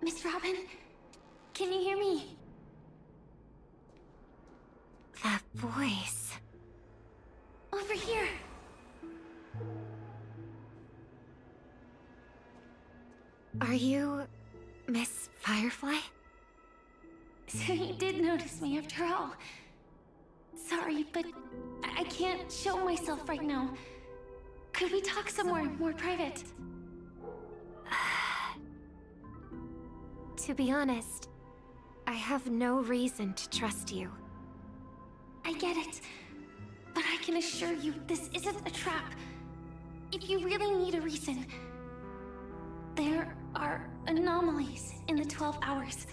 Miss Robin, can you hear me? That voice. Over here. Are you Miss Firefly? So you did notice me after all. Sorry, but I can't show myself right now. Could we talk somewhere more private? To be honest, I have no reason to trust you. I get it, but I can assure you this isn't a trap. If you really need a reason, there are anomalies in the 12 hours.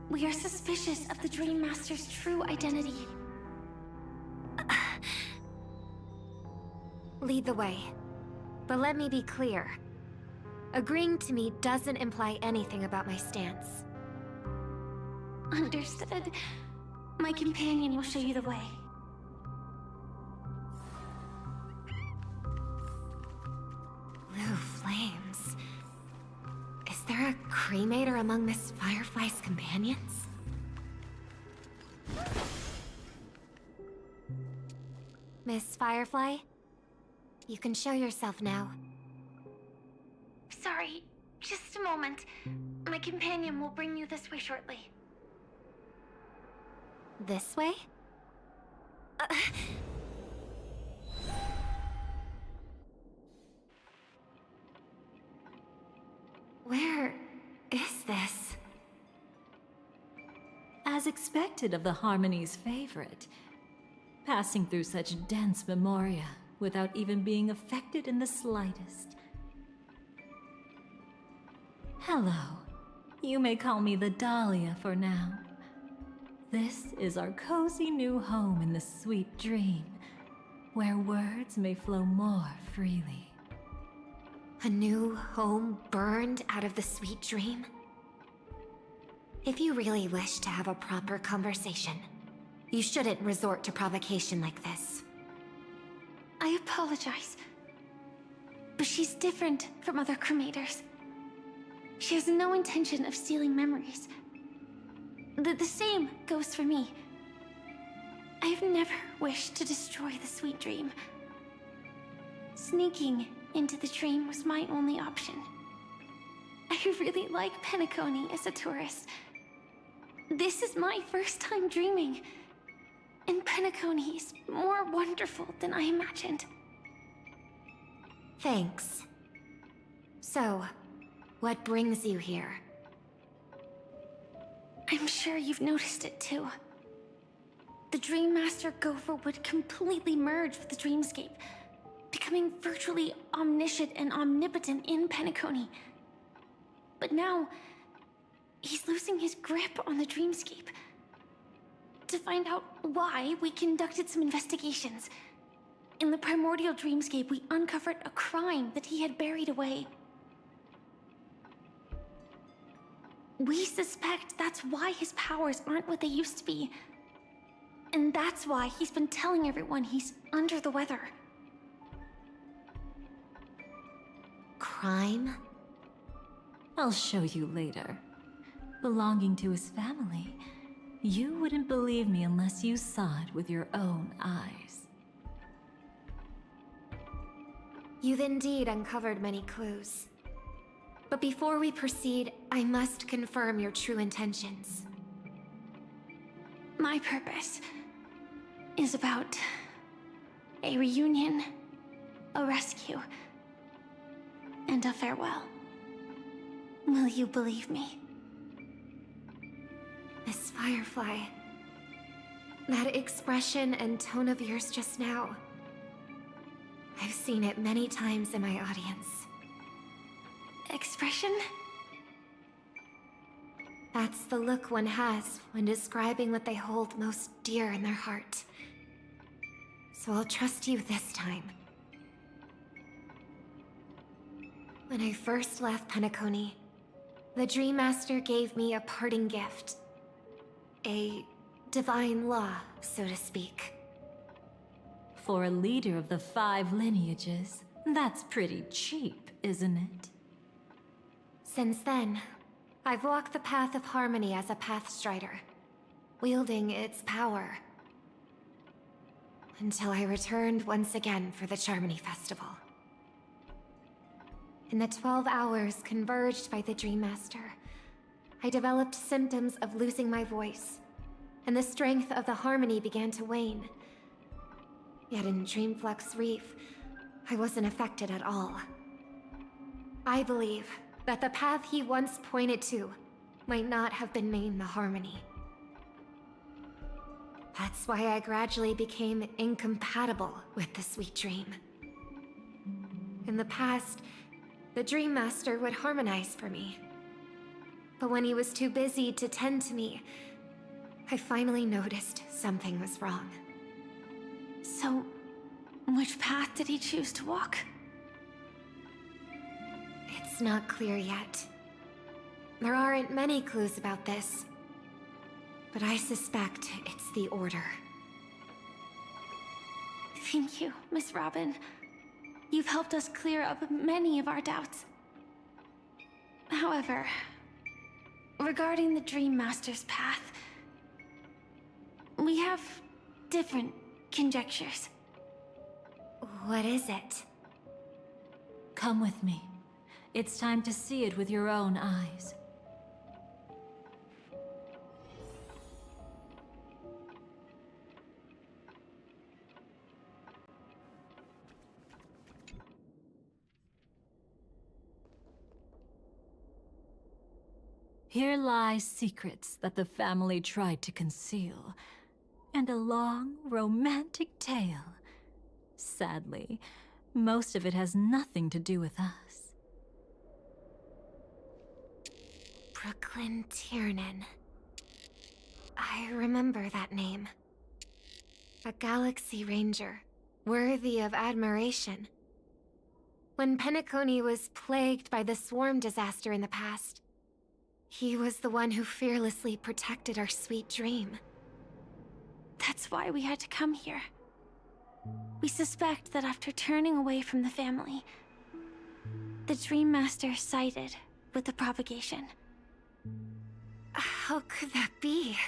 We are suspicious of the Dream Master's true identity. Lead the way. But let me be clear. Agreeing to me doesn't imply anything about my stance. Understood. My companion will show you the way. Blue flames. Is there a cremator among Miss Firefly's companions? Miss Firefly? You can show yourself now. Sorry, just a moment. My companion will bring you this way shortly. This way? Where is this? as expected of the Harmony's favorite, passing through such dense memoria without even being affected in the slightest. Hello. You may call me the Dahlia for now. This is our cozy new home in the sweet dream, where words may flow more freely. A new home burned out of the sweet dream? If you really wish to have a proper conversation, you shouldn't resort to provocation like this. I apologize. But she's different from other cremators. She has no intention of stealing memories. The same goes for me. I have never wished to destroy the sweet dream. Sneaking into the dream was my only option. I really like Penacony as a tourist. This is my first time dreaming, and Penacony is more wonderful than I imagined. Thanks. So, what brings you here? I'm sure you've noticed it too. The Dream Master Gopher would completely merge with the dreamscape, becoming virtually omniscient and omnipotent in Penacony. But now, he's losing his grip on the dreamscape. To find out why, we conducted some investigations. In the primordial dreamscape, we uncovered a crime that he had buried away. We suspect that's why his powers aren't what they used to be. And that's why he's been telling everyone he's under the weather. Crime? I'll show you later. Belonging to his family, you wouldn't believe me unless you saw it with your own eyes. You've indeed uncovered many clues. But before we proceed, I must confirm your true intentions. My purpose is about a reunion, a rescue, and a farewell. Will you believe me? Miss Firefly, that expression and tone of yours just now, I've seen it many times in my audience. Expression? That's the look one has when describing what they hold most dear in their heart. So I'll trust you this time. When I first left Penacony, the Dream Master gave me a parting gift. A divine law, so to speak. For a leader of the 5 lineages, that's pretty cheap, isn't it? Since then, I've walked the path of harmony as a Pathstrider, wielding its power. Until I returned once again for the Charmony Festival. In the 12 hours converged by the Dream Master, I developed symptoms of losing my voice, and the strength of the harmony began to wane. Yet in Dreamflux Reef, I wasn't affected at all. I believe that the path he once pointed to might not have been named the Harmony. That's why I gradually became incompatible with the sweet dream. In the past, the Dream Master would harmonize for me. But when he was too busy to tend to me, I finally noticed something was wrong. So, which path did he choose to walk? It's not clear yet. There aren't many clues about this, but I suspect it's the Order. Thank you, Miss Robin. You've helped us clear up many of our doubts. However, regarding the Dream Master's path, we have different conjectures. What is it? Come with me. It's time to see it with your own eyes. Here lie secrets that the family tried to conceal, and a long, romantic tale. Sadly, most of it has nothing to do with us. Brooklyn Tiernan. I remember that name. A Galaxy Ranger, worthy of admiration. When Penacony was plagued by the swarm disaster in the past, he was the one who fearlessly protected our sweet dream. That's why we had to come here. We suspect that after turning away from the family, the Dream Master sided with the propagation. How could that be?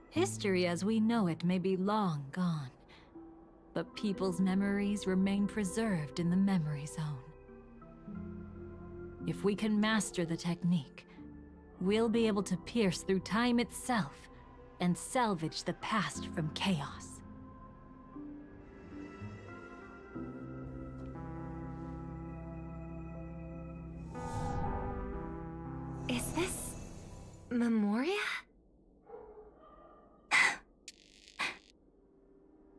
History as we know it may be long gone, but people's memories remain preserved in the memory zone. If we can master the technique, we'll be able to pierce through time itself and salvage the past from chaos. Is this Memoria?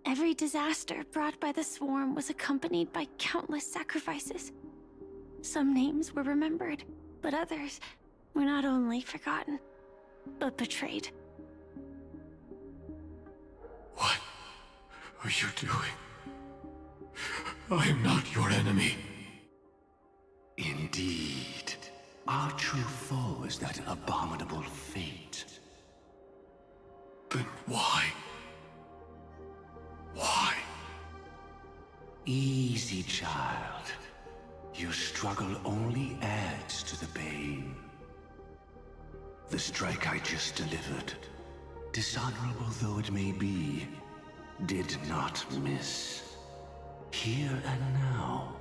Every disaster brought by the swarm was accompanied by countless sacrifices. Some names were remembered, but others were not only forgotten, but betrayed. What are you doing? I am not your enemy. Indeed. Our true foe is that abominable fate. Then why? Why? Easy, child. Your struggle only adds to the pain. The strike I just delivered, dishonorable though it may be, did not miss. Here and now,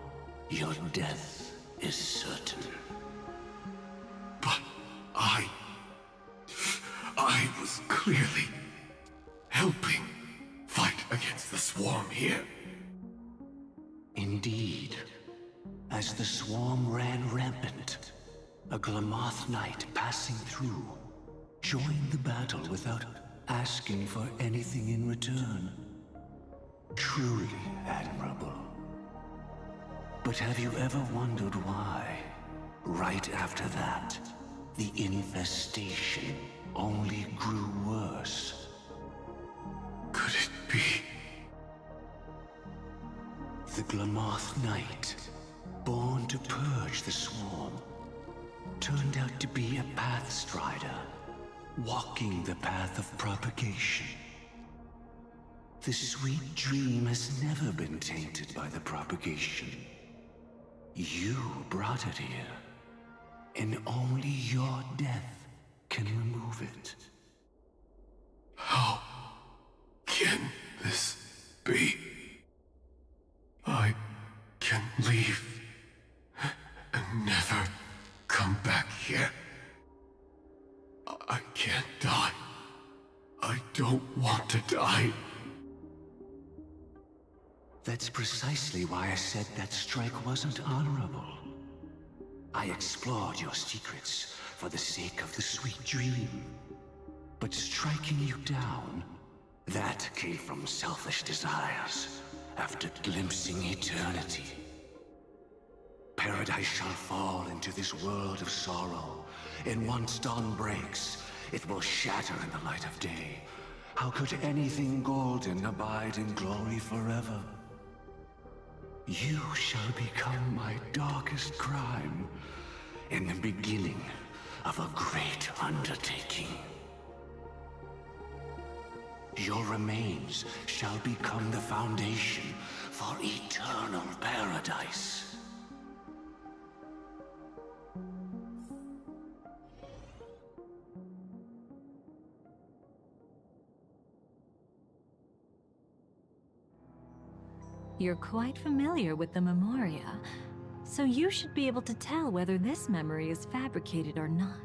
your death is certain. But I was clearly helping fight against the swarm here. Indeed. As the swarm ran rampant, a Glamoth knight passing through joined the battle without asking for anything in return. Truly admirable. But have you ever wondered why, right after that, the infestation only grew worse? Could it be? The Glamoth Knight, born to purge the swarm, turned out to be a pathstrider, walking the path of propagation. The sweet dream has never been tainted by the propagation. You brought it here, and only your death can remove it. How can this be? I can leave and never come back here. I can't die. I don't want to die. That's precisely why I said that strike wasn't honorable. I explored your secrets for the sake of the sweet dream. But striking you down, that came from selfish desires after glimpsing eternity. Paradise shall fall into this world of sorrow, and once dawn breaks, it will shatter in the light of day. How could anything golden abide in glory forever? You shall become my darkest crime, and the beginning of a great undertaking. Your remains shall become the foundation for eternal paradise. You're quite familiar with the Memoria, so you should be able to tell whether this memory is fabricated or not.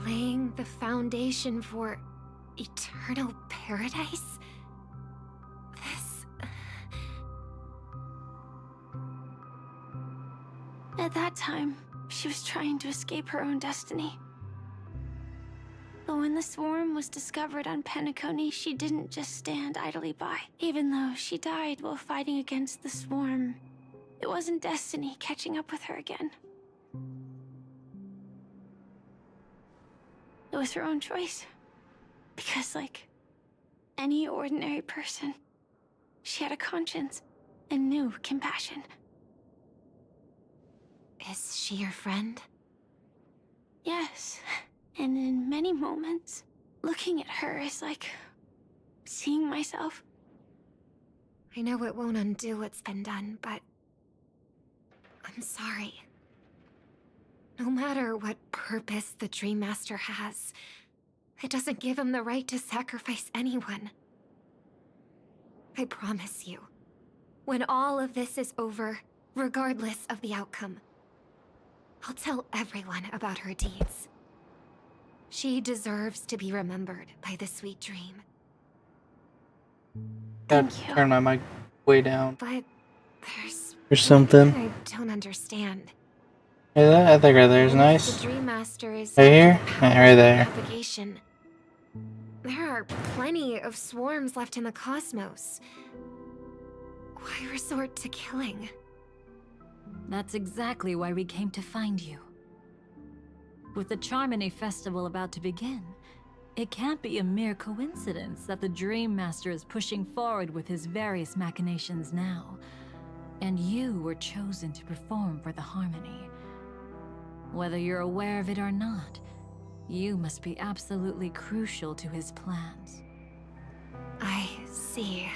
Laying the foundation for eternal paradise? This... At that time, She was trying to escape her own destiny. But when the swarm was discovered on Penacony, she didn't just stand idly by. Even though she died while fighting against the swarm, it wasn't destiny catching up with her again. It was her own choice. Because, like any ordinary person, she had a conscience and knew compassion. Is she your friend? Yes, and in many moments, looking at her is like seeing myself. I know it won't undo what's been done, but I'm sorry. No matter what purpose the Dream Master has, it doesn't give him the right to sacrifice anyone. I promise you, when all of this is over, regardless of the outcome, I'll tell everyone about her deeds. She deserves to be remembered by the sweet dream. Gotta Thank you. turn my mic way down But or something. I don't understand. Hear that? I think right there is What if nice. The Dream Master is Right here? power Yeah, right there. propagation. There are plenty of swarms left in the cosmos. Why resort to killing? That's exactly why we came to find you. With the Charmony Festival about to begin, it can't be a mere coincidence that the Dream Master is pushing forward with his various machinations now. And you were chosen to perform for the Harmony. Whether you're aware of it or not, you must be absolutely crucial to his plans. I see.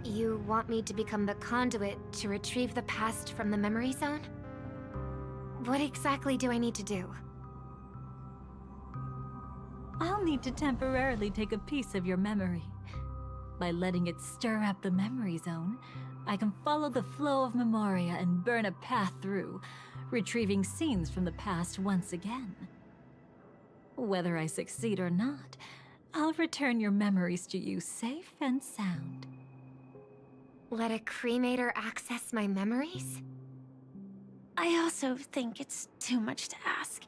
You want me to become the conduit to retrieve the past from the memory zone? What exactly do I need to do? I'll need to temporarily take a piece of your memory. By letting it stir up the memory zone, I can follow the flow of memoria and burn a path through, retrieving scenes from the past once again. Whether I succeed or not, I'll return your memories to you safe and sound. Let a cremator access my memories? I also think it's too much to ask.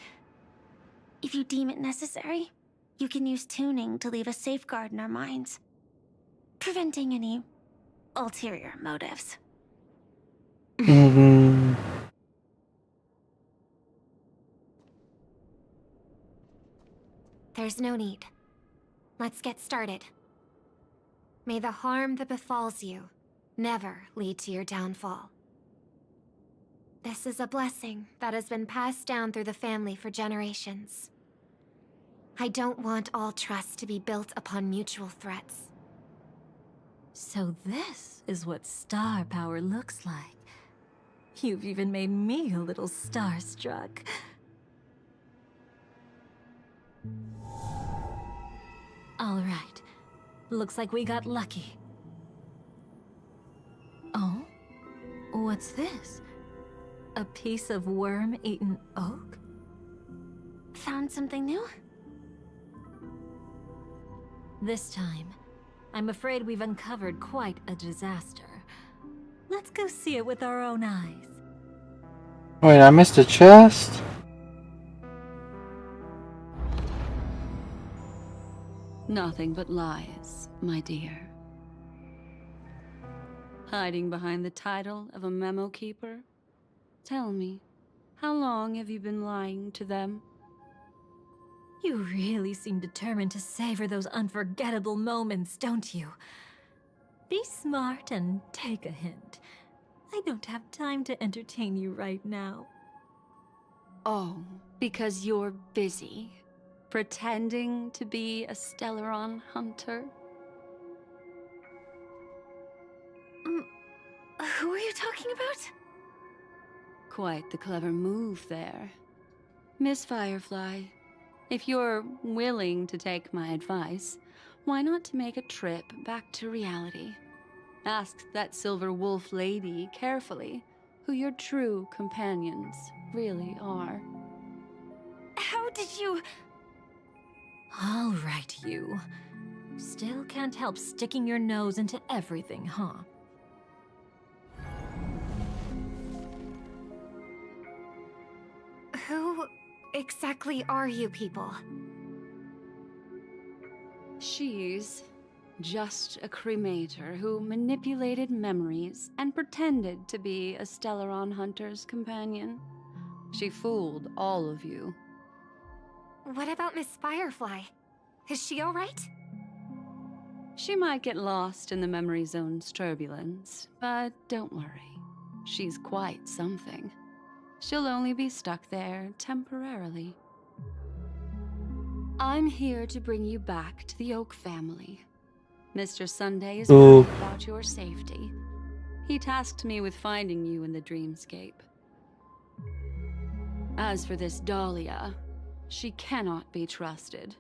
If you deem it necessary, you can use tuning to leave a safeguard in our minds, preventing any ulterior motives. Mm-hmm. There's no need. Let's get started. May the harm that befalls you never lead to your downfall. This is a blessing that has been passed down through the family for generations. I don't want all trust to be built upon mutual threats. So this is what star power looks like. You've even made me a little starstruck. All right. Looks like we got lucky. Oh? What's this? A piece of worm-eaten oak? Found something new? This time, I'm afraid we've uncovered quite a disaster. Let's go see it with our own eyes. Wait, I missed a chest? Nothing but lies, my dear. Hiding behind the title of a memo keeper? Tell me, how long have you been lying to them? You really seem determined to savor those unforgettable moments, don't you? Be smart and take a hint. I don't have time to entertain you right now. Oh, because you're busy, pretending to be a Stellaron hunter? Who are you talking about? Quite the clever move there. Miss Firefly, if you're willing to take my advice, why not make a trip back to reality? Ask that Silver Wolf lady carefully who your true companions really are. How did you... All right, you. Still can't help sticking your nose into everything, huh? Who exactly are you people? She's just a cremator who manipulated memories and pretended to be a Stellaron hunter's companion. She fooled all of you. What about Miss Firefly? Is she alright? She might get lost in the memory zone's turbulence, but don't worry. She's quite something. She'll only be stuck there temporarily. I'm here to bring you back to the Oak family. Mr. Sunday is worried about your safety. He tasked me with finding you in the dreamscape. As for this Dahlia, she cannot be trusted.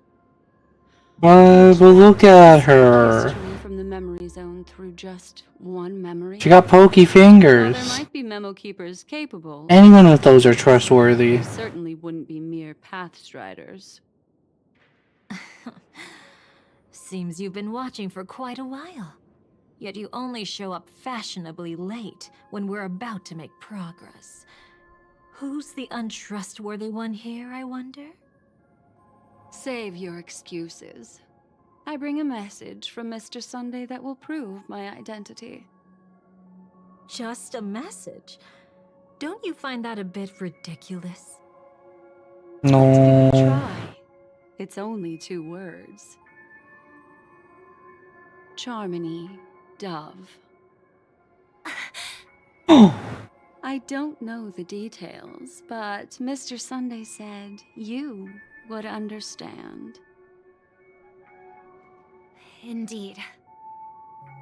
But look at her. From the memory zone through just one memory. She got pokey fingers. While there might be memo keepers capable. Anyone with those are trustworthy. They certainly wouldn't be mere pathstriders. Seems you've been watching for quite a while. Yet you only show up fashionably late when we're about to make progress. Who's the untrustworthy one here, I wonder? Save your excuses. I bring a message from Mr. Sunday that will prove my identity. Just a message? Don't you find that a bit ridiculous? No. Try. It's only 2 words. Charmony, Dove. I don't know the details, but Mr. Sunday said you would understand. Indeed.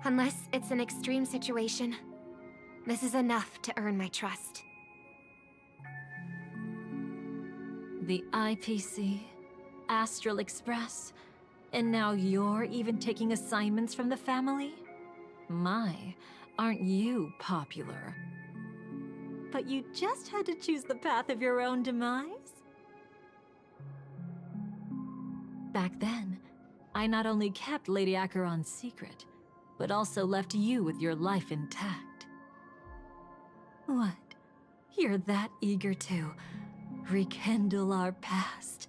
Unless it's an extreme situation, this is enough to earn my trust. The IPC, Astral Express, and now you're even taking assignments from the family? My, aren't you popular? But you just had to choose the path of your own demise? Back then, I not only kept Lady Acheron's secret, but also left you with your life intact. What? You're that eager to rekindle our past?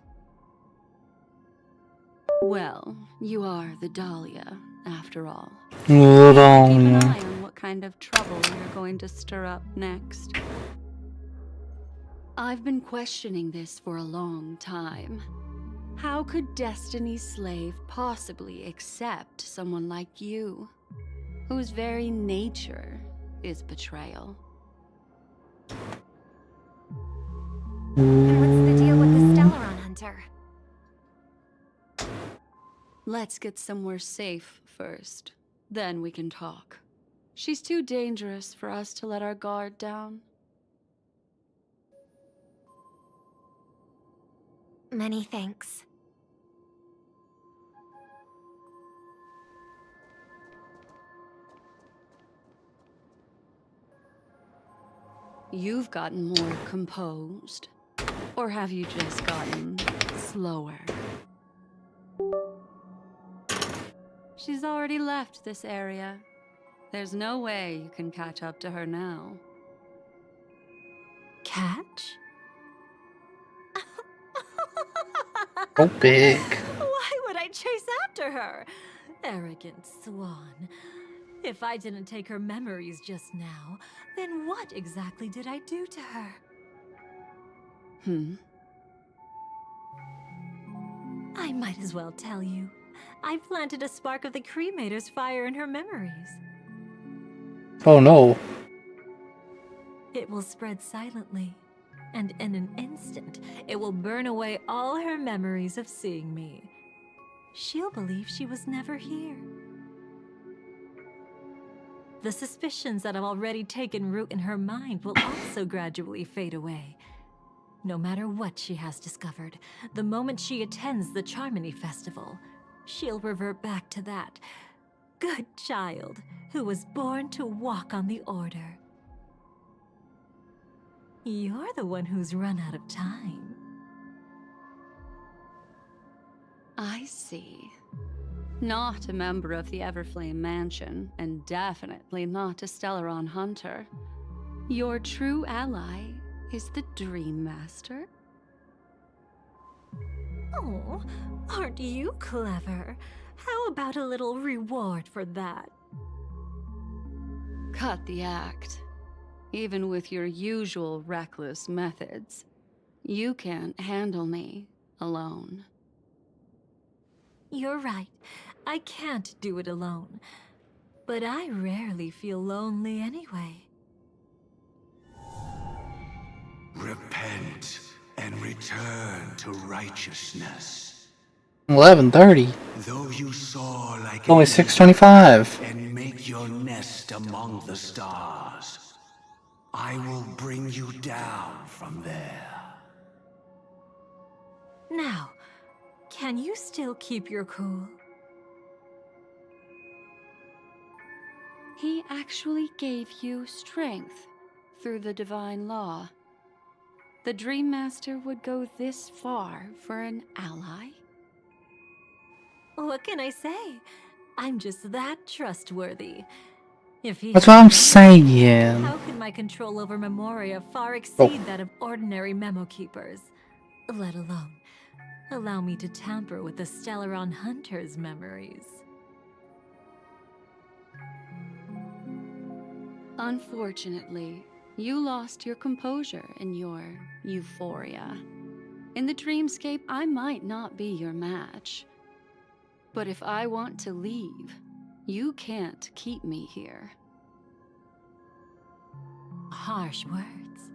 Well, you are the Dahlia, after all. Hold Keep on. an eye on what kind of trouble you're going to stir up next. I've been questioning this for a long time. How could Destiny's slave possibly accept someone like you, whose very nature is betrayal? And what's the deal with the Stellaron hunter? Let's get somewhere safe first. Then we can talk. She's too dangerous for us to let our guard down. Many thanks. You've gotten more composed. Or have you just gotten slower? She's already left this area. There's no way you can catch up to her now. Catch? So big. Why would I chase after her? Arrogant swan. If I didn't take her memories just now, then what exactly did I do to her? I might as well tell you. I planted a spark of the cremator's fire in her memories. Oh no. It will spread silently, and in an instant, it will burn away all her memories of seeing me. She'll believe she was never here. The suspicions that have already taken root in her mind will also gradually fade away. No matter what she has discovered, the moment she attends the Charmony Festival, she'll revert back to that good child who was born to walk on the Order. You're the one who's run out of time. I see. Not a member of the Everflame Mansion, and definitely not a Stellaron hunter. Your true ally is the Dream Master? Oh, aren't you clever? How about a little reward for that? Cut the act. Even with your usual reckless methods, you can't handle me alone. You're right. I can't do it alone. But I rarely feel lonely anyway. Repent and return to righteousness. 11:30. Though you soar like Only an 6:25. eagle and make your nest among the stars, I will bring you down from there. Now, can you still keep your cool? He actually gave you strength through the divine law. The Dream Master would go this far for an ally? What can I say? I'm just that trustworthy. If he That's had what I'm faith, saying. how could my control over Memoria far exceed that of ordinary memo keepers? Let alone allow me to tamper with the Stellaron Hunter's memories. Unfortunately, you lost your composure in your euphoria. In the dreamscape, I might not be your match. But if I want to leave, you can't keep me here. Harsh words.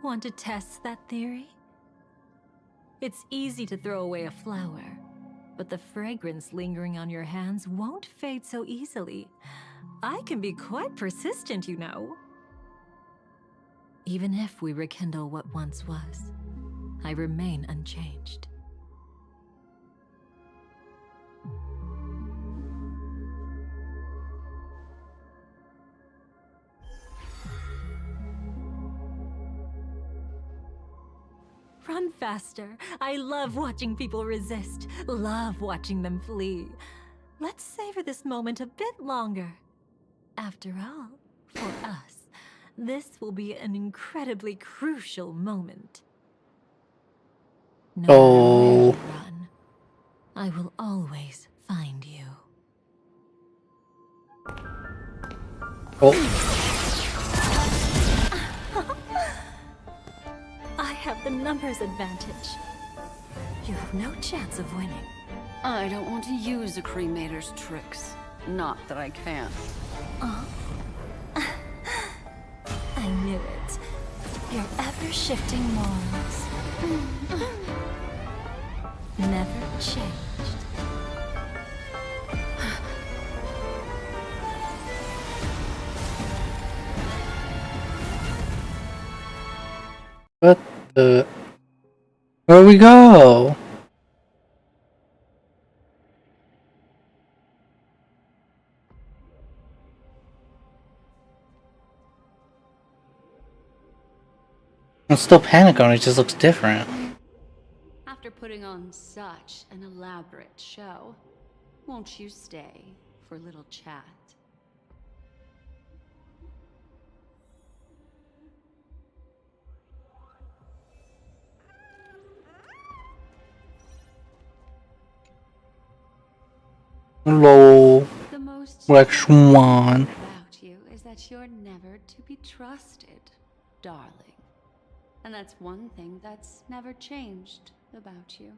Want to test that theory? It's easy to throw away a flower, but the fragrance lingering on your hands won't fade so easily. I can be quite persistent, you know. Even if we rekindle what once was, I remain unchanged. Run faster. I love watching people resist. Love watching them flee. Let's savor this moment a bit longer. After all, for us, this will be an incredibly crucial moment. No matter where you run, I will always find you. Oh. I have the numbers advantage. You have no chance of winning. I don't want to use a cremator's tricks. Not that I can't. I knew it. Your ever-shifting morals. Never changed. What the? Where we go? I'm still panic on it, just looks different. After putting on such an elaborate show, won't you stay for a little chat? Hello, The most Black Swan. about you is that you're never to be trusted, darling. And that's one thing that's never changed about you.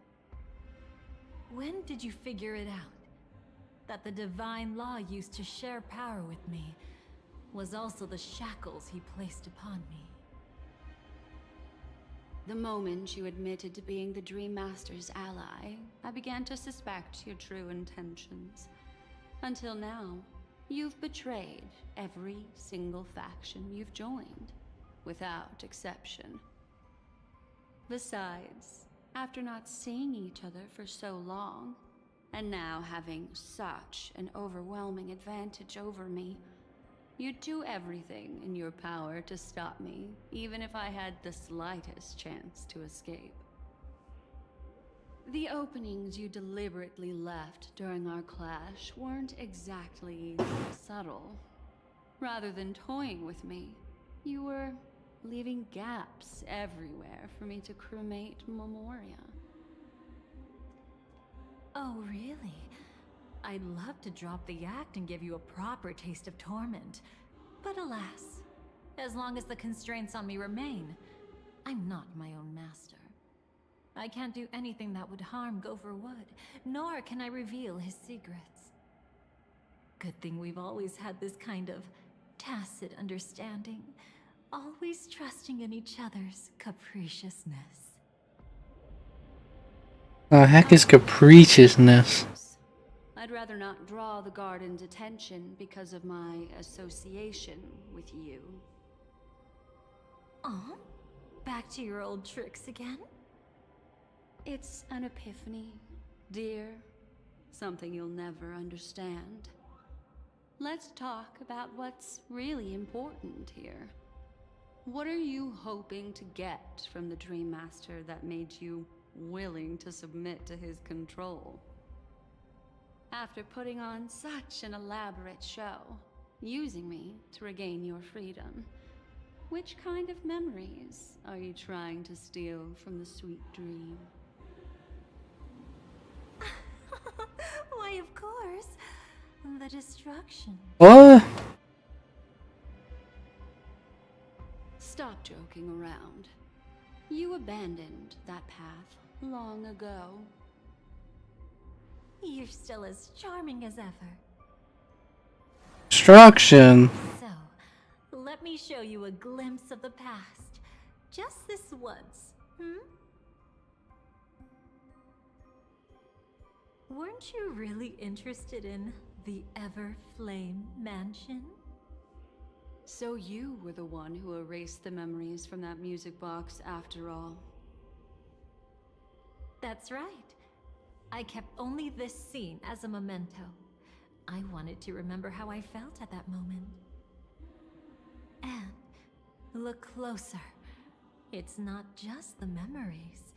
When did you figure it out? That the divine law used to share power with me was also the shackles he placed upon me. The moment you admitted to being the Dream Master's ally, I began to suspect your true intentions. Until now, you've betrayed every single faction you've joined, without exception. Besides, after not seeing each other for so long, and now having such an overwhelming advantage over me, you'd do everything in your power to stop me, even if I had the slightest chance to escape. The openings you deliberately left during our clash weren't exactly subtle. Rather than toying with me, you were leaving gaps everywhere for me to cremate Memoria. Oh, really? I'd love to drop the act and give you a proper taste of torment. But alas, as long as the constraints on me remain, I'm not my own master. I can't do anything that would harm Gopher Wood, nor can I reveal his secrets. Good thing we've always had this kind of tacit understanding, always trusting in each other's capriciousness. The heck is capriciousness? I'd rather not draw the garden's attention because of my association with you. Aw, back to your old tricks again? It's an epiphany, dear. Something you'll never understand. Let's talk about what's really important here. What are you hoping to get from the Dream Master that made you willing to submit to his control? After putting on such an elaborate show, using me to regain your freedom, which kind of memories are you trying to steal from the sweet dream? Why, of course. The destruction. What? Stop joking around. You abandoned that path long ago. You're still as charming as ever. Destruction. So, let me show you a glimpse of the past. Just this once, Weren't you really interested in the Everflame Mansion? So you were the one who erased the memories from that music box after all. That's right. I kept only this scene as a memento. I wanted to remember how I felt at that moment. And look closer. It's not just the memories.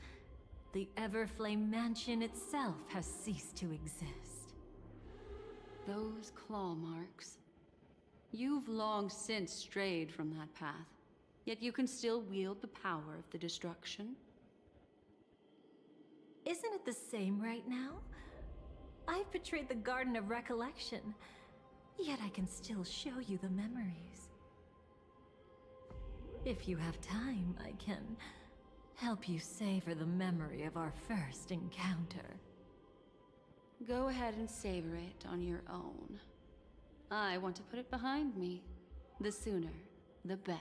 The Everflame Mansion itself has ceased to exist. Those claw marks. You've long since strayed from that path, yet you can still wield the power of the destruction. Isn't it the same right now? I've betrayed the Garden of Recollection, yet I can still show you the memories. If you have time, I can help you savor the memory of our first encounter. Go ahead and savor it on your own. I want to put it behind me. The sooner, the better.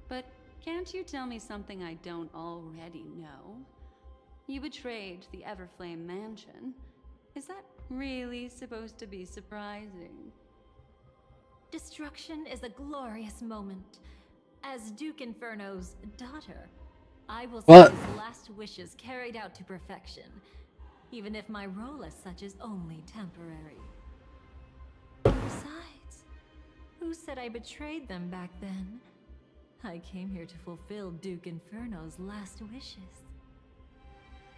But can't you tell me something I don't already know? You betrayed the Everflame Mansion. Is that really supposed to be surprising? Destruction is a glorious moment. As Duke Inferno's daughter, I will see What? his last wishes carried out to perfection, even if my role as such is only temporary. Besides, who said I betrayed them back then? I came here to fulfill Duke Inferno's last wishes.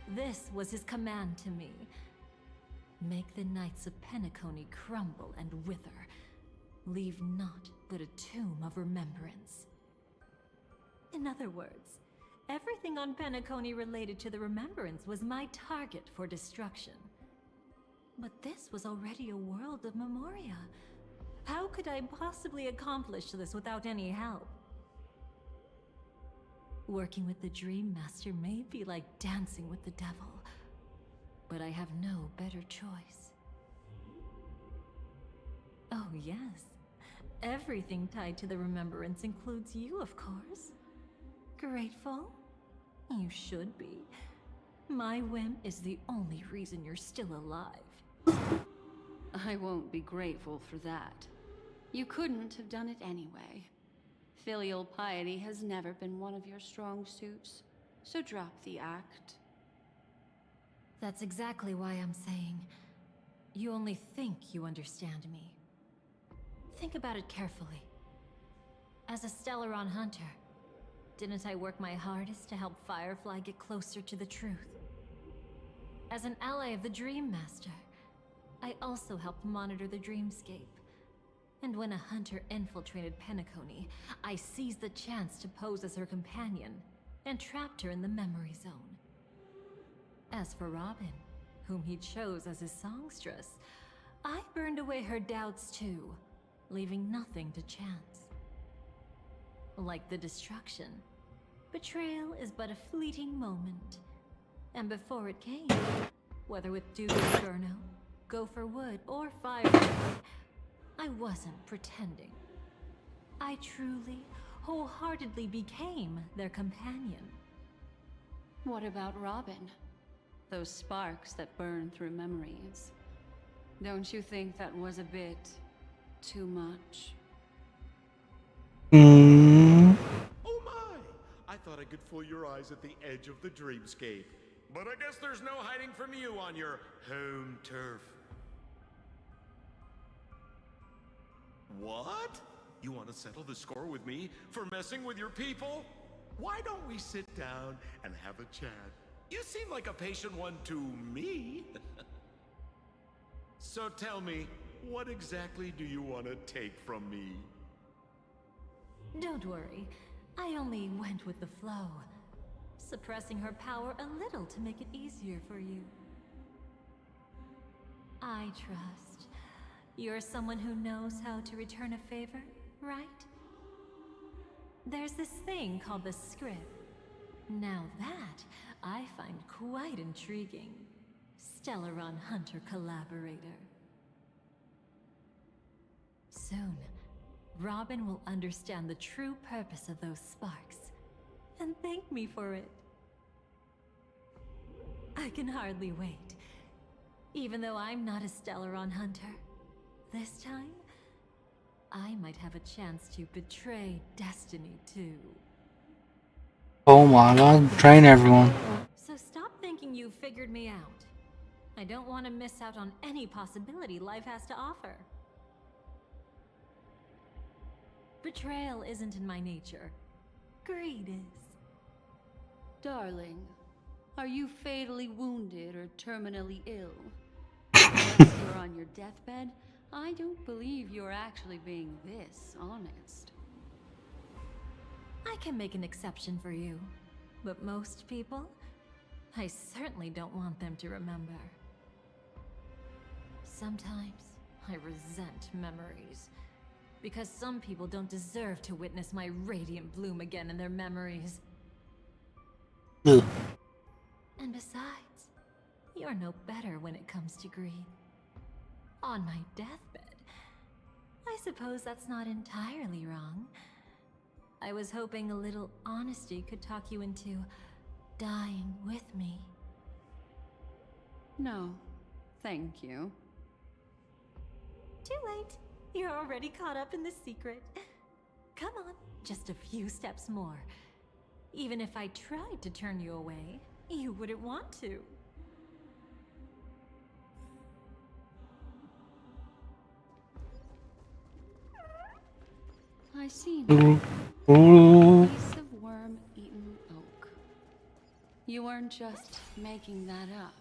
This was his command to me. Make the Knights of Penacony crumble and wither. Leave naught but a tomb of remembrance. In other words, everything on Penacony related to the remembrance was my target for destruction. But this was already a world of Memoria. How could I possibly accomplish this without any help? Working with the Dream Master may be like dancing with the devil, but I have no better choice. Oh yes, everything tied to the remembrance includes you, of course. Grateful? You should be. My whim is the only reason you're still alive. I won't be grateful for that. You couldn't have done it anyway. Filial piety has never been one of your strong suits, so drop the act. That's exactly why I'm saying, you only think you understand me. Think about it carefully. As a Stellaron hunter, didn't I work my hardest to help Firefly get closer to the truth? As an ally of the Dream Master, I also helped monitor the dreamscape. And when a hunter infiltrated Penacony, I seized the chance to pose as her companion and trapped her in the memory zone. As for Robin, whom he chose as his songstress, I burned away her doubts too, leaving nothing to chance. Like the destruction, betrayal is but a fleeting moment. And before it came, whether with Duke Inferno, Gopher Wood, or Firefly, I wasn't pretending. I truly, wholeheartedly became their companion. What about Robin? Those sparks that burn through memories. Don't you think that was a bit too much? Hmm. Oh my! I thought I could fool your eyes at the edge of the dreamscape. But I guess there's no hiding from you on your home turf. What? You want to settle the score with me for messing with your people? Why don't we sit down and have a chat? You seem like a patient one to me. So tell me, what exactly do you want to take from me? Don't worry, I only went with the flow, suppressing her power a little to make it easier for you. I trust. You're someone who knows how to return a favor, right? There's this thing called the script. Now that, I find quite intriguing. Stellaron Hunter collaborator. Soon, Robin will understand the true purpose of those sparks, and thank me for it. I can hardly wait. Even though I'm not a Stellaron Hunter, this time, I might have a chance to betray destiny too. Oh my god, train everyone. So stop thinking you figured me out. I don't want to miss out on any possibility life has to offer. Betrayal isn't in my nature. Greed is. Darling, are you fatally wounded or terminally ill? Unless you're on your deathbed, I don't believe you're actually being this honest. I can make an exception for you, but most people, I certainly don't want them to remember. Sometimes I resent memories, because some people don't deserve to witness my radiant bloom again in their memories. Ugh. And besides, you're no better when it comes to greed. On my deathbed, I suppose that's not entirely wrong. I was hoping a little honesty could talk you into dying with me. No, thank you. Too late. You're already caught up in the secret. Come on, just a few steps more. Even if I tried to turn you away, you wouldn't want to. I see. Ooh. Piece of worm-eaten oak. You weren't just making that up.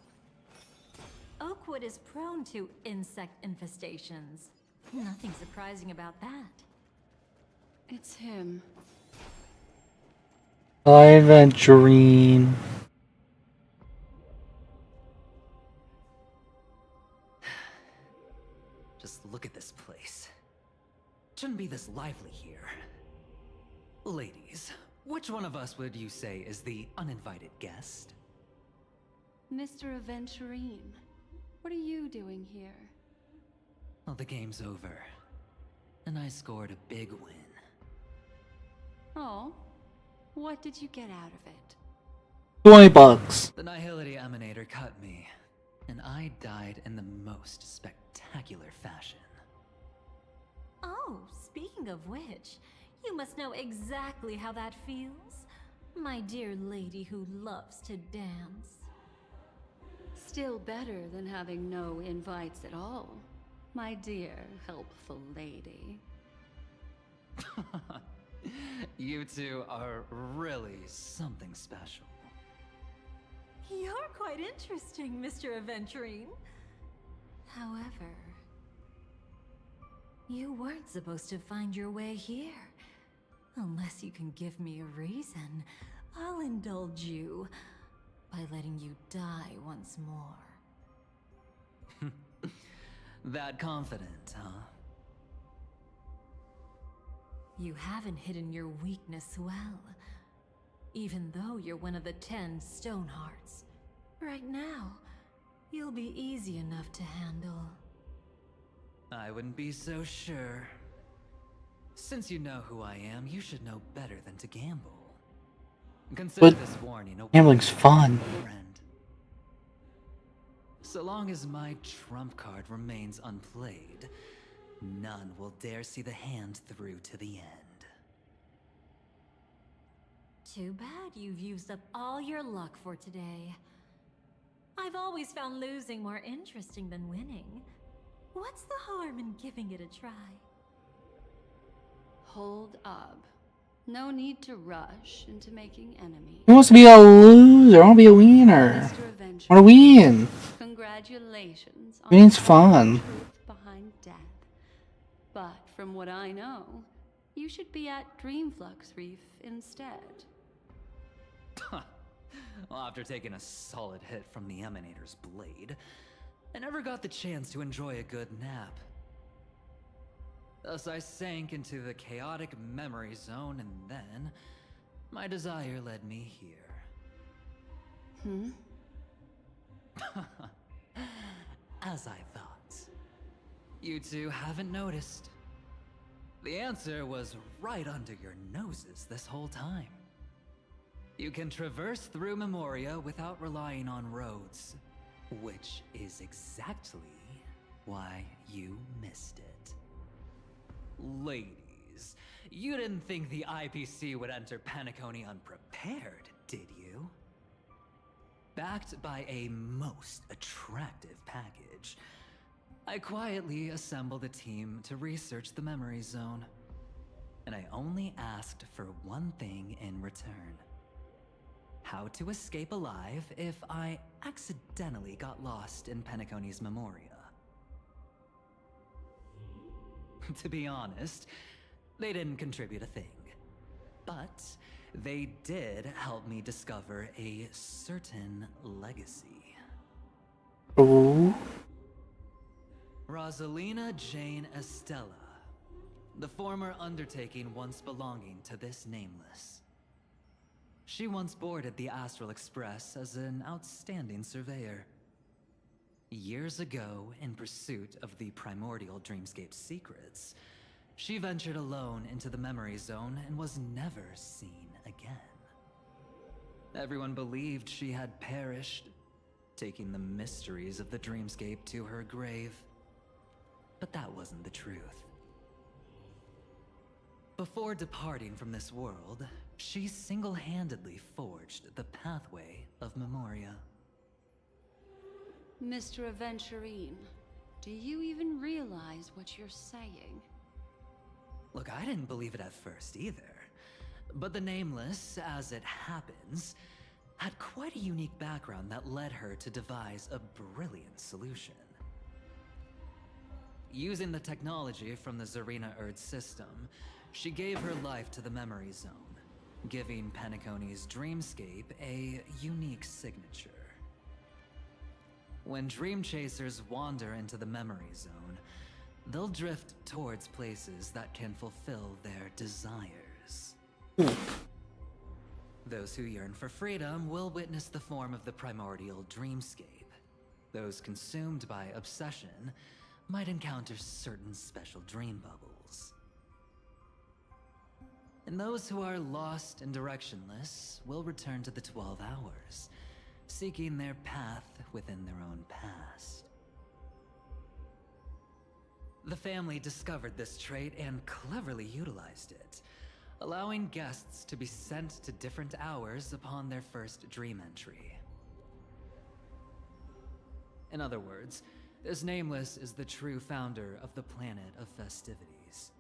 Oakwood is prone to insect infestations. Nothing surprising about that. It's him. Aventurine. Just look at this place. Shouldn't be this lively here. Ladies, which one of us would you say is the uninvited guest? Mr. Aventurine, what are you doing here? Well, the game's over. And I scored a big win. Oh, what did you get out of it? $20. The Nihility Emanator cut me, and I died in the most spectacular fashion. Oh, speaking of which, you must know exactly how that feels. My dear lady who loves to dance. Still better than having no invites at all, my dear helpful lady. You two are really something special. You're quite interesting, Mr. Aventurine. However, you weren't supposed to find your way here. Unless you can give me a reason, I'll indulge you by letting you die once more. That confident, huh? You haven't hidden your weakness well. Even though you're one of the 10 Stonehearts. Right now, you'll be easy enough to handle. I wouldn't be so sure. Since you know who I am, you should know better than to gamble. Consider But this warning a gambling's fun. friend. So long as my trump card remains unplayed, none will dare see the hand through to the end. Too bad you've used up all your luck for today. I've always found losing more interesting than winning. What's the harm in giving it a try? Hold up. No need to rush into making enemies. Who wants to be a loser? I want to be a winner. Mr. Adventure, I want to win. congratulations on Winning's finding fun. the truth behind death. But from what I know, you should be at Dreamflux Reef instead. Well, after taking a solid hit from the Emanator's blade, I never got the chance to enjoy a good nap. Thus I sank into the chaotic memory zone, and then my desire led me here. As I thought. You two haven't noticed. The answer was right under your noses this whole time. You can traverse through Memoria without relying on roads, which is exactly why you missed it. Ladies, you didn't think the IPC would enter Penacony unprepared, did you? Backed by a most attractive package, I quietly assembled a team to research the memory zone. And I only asked for one thing in return. How to escape alive if I accidentally got lost in Penacony's Memoria. To be honest, they didn't contribute a thing. But they did help me discover a certain legacy. Ooh. Rosalina Jane Estella, the former undertaking once belonging to this Nameless. She once boarded the Astral Express as an outstanding surveyor. Years ago, in pursuit of the primordial dreamscape secrets, she ventured alone into the memory zone and was never seen again. Everyone believed she had perished, taking the mysteries of the dreamscape to her grave. But that wasn't the truth. Before departing from this world, she single-handedly forged the pathway of Memoria. Mr. Aventurine, do you even realize what you're saying? Look, I didn't believe it at first either. But the Nameless, as it happens, had quite a unique background that led her to devise a brilliant solution. Using the technology from the Zarina Erd system, she gave her life to the memory zone, giving Penacony's dreamscape a unique signature. When dream chasers wander into the memory zone, they'll drift towards places that can fulfill their desires. Those who yearn for freedom will witness the form of the primordial dreamscape. Those consumed by obsession might encounter certain special dream bubbles. And those who are lost and directionless will return to the 12 hours, seeking their path within their own past. The family discovered this trait and cleverly utilized it, allowing guests to be sent to different hours upon their first dream entry. In other words, this Nameless is the true founder of the planet of festivities.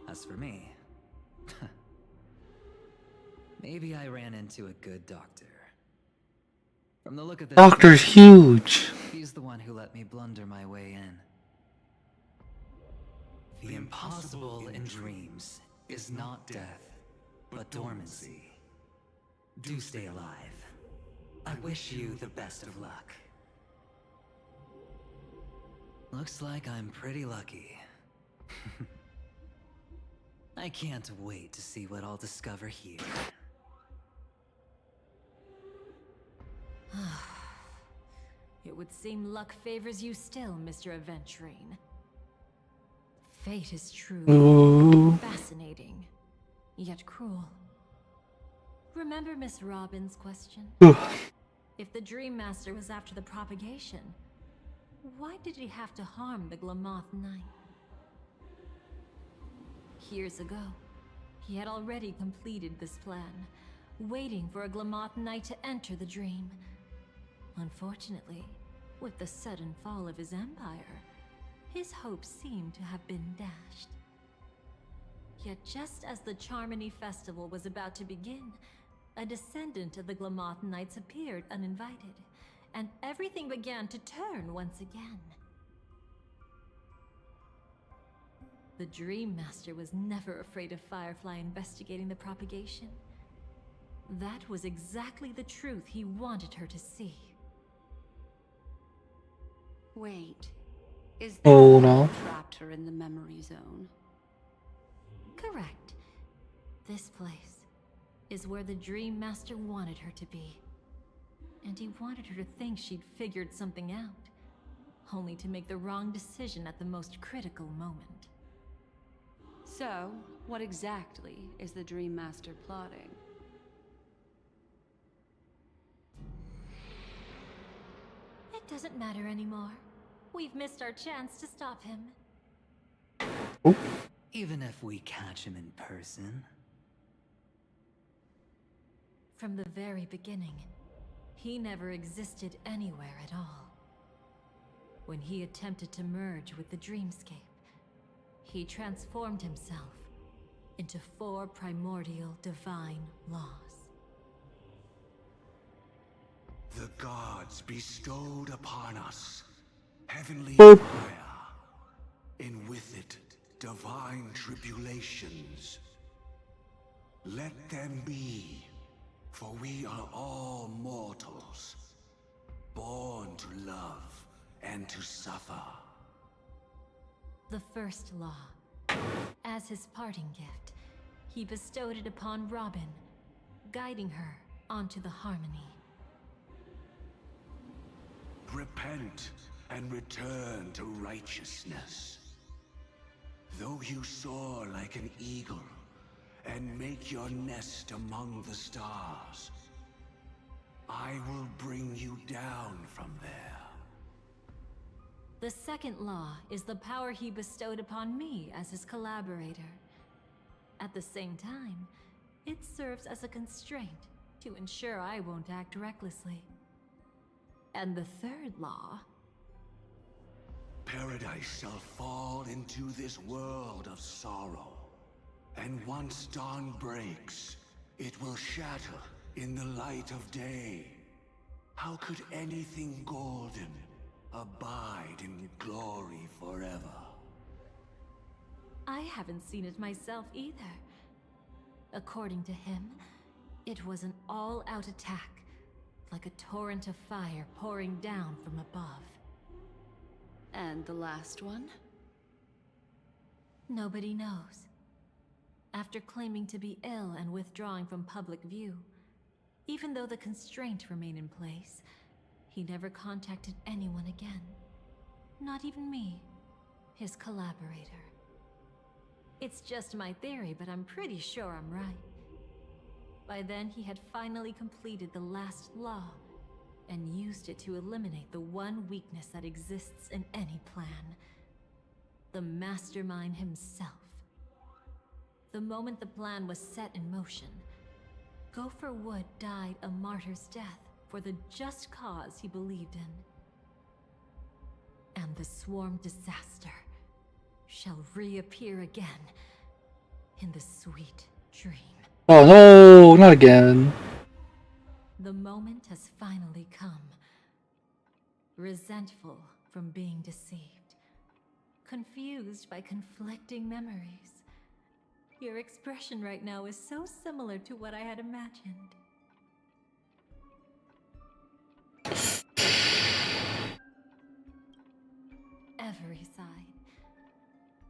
As for me, maybe I ran into a good doctor. From the look of this, Doctor's huge. he's the one who let me blunder my way in. The impossible in dreams is not death, but dormancy. Do stay alive. I wish you the best of luck. Looks like I'm pretty lucky. I can't wait to see what I'll discover here. It would seem luck favors you still, Mr. Aventurine. Fate is truly Ooh. fascinating, yet cruel. Remember Miss Robin's question? If the Dream Master was after the propagation, why did he have to harm the Glamoth Knight? Years ago, he had already completed this plan, waiting for a Glamoth Knight to enter the dream. Unfortunately, with the sudden fall of his empire, his hopes seemed to have been dashed. Yet just as the Charmony Festival was about to begin, a descendant of the Glamoth Knights appeared uninvited, and everything began to turn once again. The Dream Master was never afraid of Firefly investigating the propagation. That was exactly the truth he wanted her to see. Wait, is that Oh, how no. you trapped her in the memory zone? Correct. This place is where the Dream Master wanted her to be. And he wanted her to think she'd figured something out, only to make the wrong decision at the most critical moment. So, what exactly is the Dream Master plotting? It doesn't matter anymore. We've missed our chance to stop him. Even if we catch him in person. From the very beginning, he never existed anywhere at all. When he attempted to merge with the dreamscape, he transformed himself into 4 primordial divine laws. The gods bestowed upon us heavenly Boop. fire, and with it divine tribulations. Let them be, for we are all mortals, born to love and to suffer. The first law. As his parting gift, he bestowed it upon Robin, guiding her onto the harmony. Repent and return to righteousness. Though you soar like an eagle and make your nest among the stars, I will bring you down from there. The second law is the power he bestowed upon me as his collaborator. At the same time, it serves as a constraint to ensure I won't act recklessly. And the third law... Paradise shall fall into this world of sorrow, and once dawn breaks, it will shatter in the light of day. How could anything golden abide in glory forever? I haven't seen it myself either. According to him, it was an all-out attack, like a torrent of fire pouring down from above. And the last one? Nobody knows. After claiming to be ill and withdrawing from public view, even though the constraint remained in place, he never contacted anyone again. Not even me, his collaborator. It's just my theory, but I'm pretty sure I'm right. By then, he had finally completed the last law, and used it to eliminate the one weakness that exists in any plan. The mastermind himself. The moment the plan was set in motion, Gopher Wood died a martyr's death for the just cause he believed in. And the swarm disaster shall reappear again in the sweet dream. Oh no, not again. The moment has finally come. Resentful from being deceived. Confused by conflicting memories. Your expression right now is so similar to what I had imagined. every side.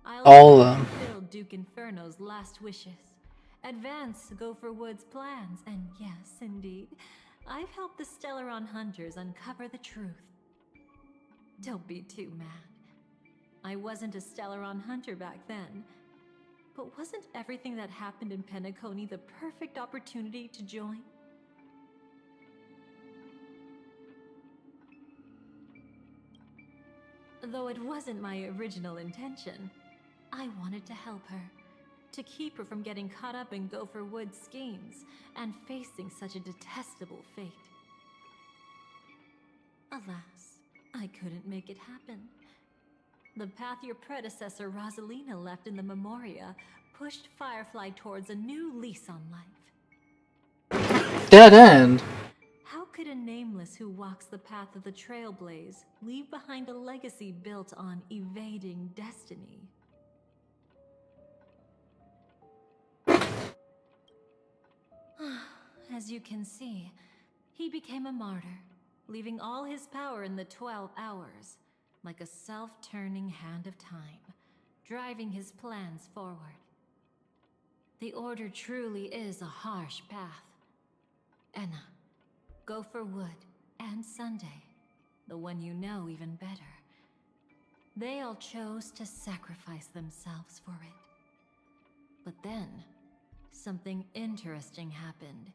I'll All of them. fulfill Duke Inferno's last wishes, advance Gopher Wood's plans, and yes, indeed, I've helped the Stellaron hunters uncover the truth. Don't be too mad. I wasn't a Stellaron hunter back then, but wasn't everything that happened in Penacony the perfect opportunity to join? Though it wasn't my original intention, I wanted to help her, to keep her from getting caught up in Gopher Wood's schemes and facing such a detestable fate. Alas, I couldn't make it happen. The path your predecessor Rosalina left in the Memoria pushed Firefly towards a new lease on life. Dead end. How could a nameless who walks the path of the Trailblaze leave behind a legacy built on evading destiny? As you can see, he became a martyr, leaving all his power in the 12 hours, like a self-turning hand of time, driving his plans forward. The Order truly is a harsh path. Enna, Gopher Wood, and Sunday, the one you know even better. They all chose to sacrifice themselves for it. But then, something interesting happened.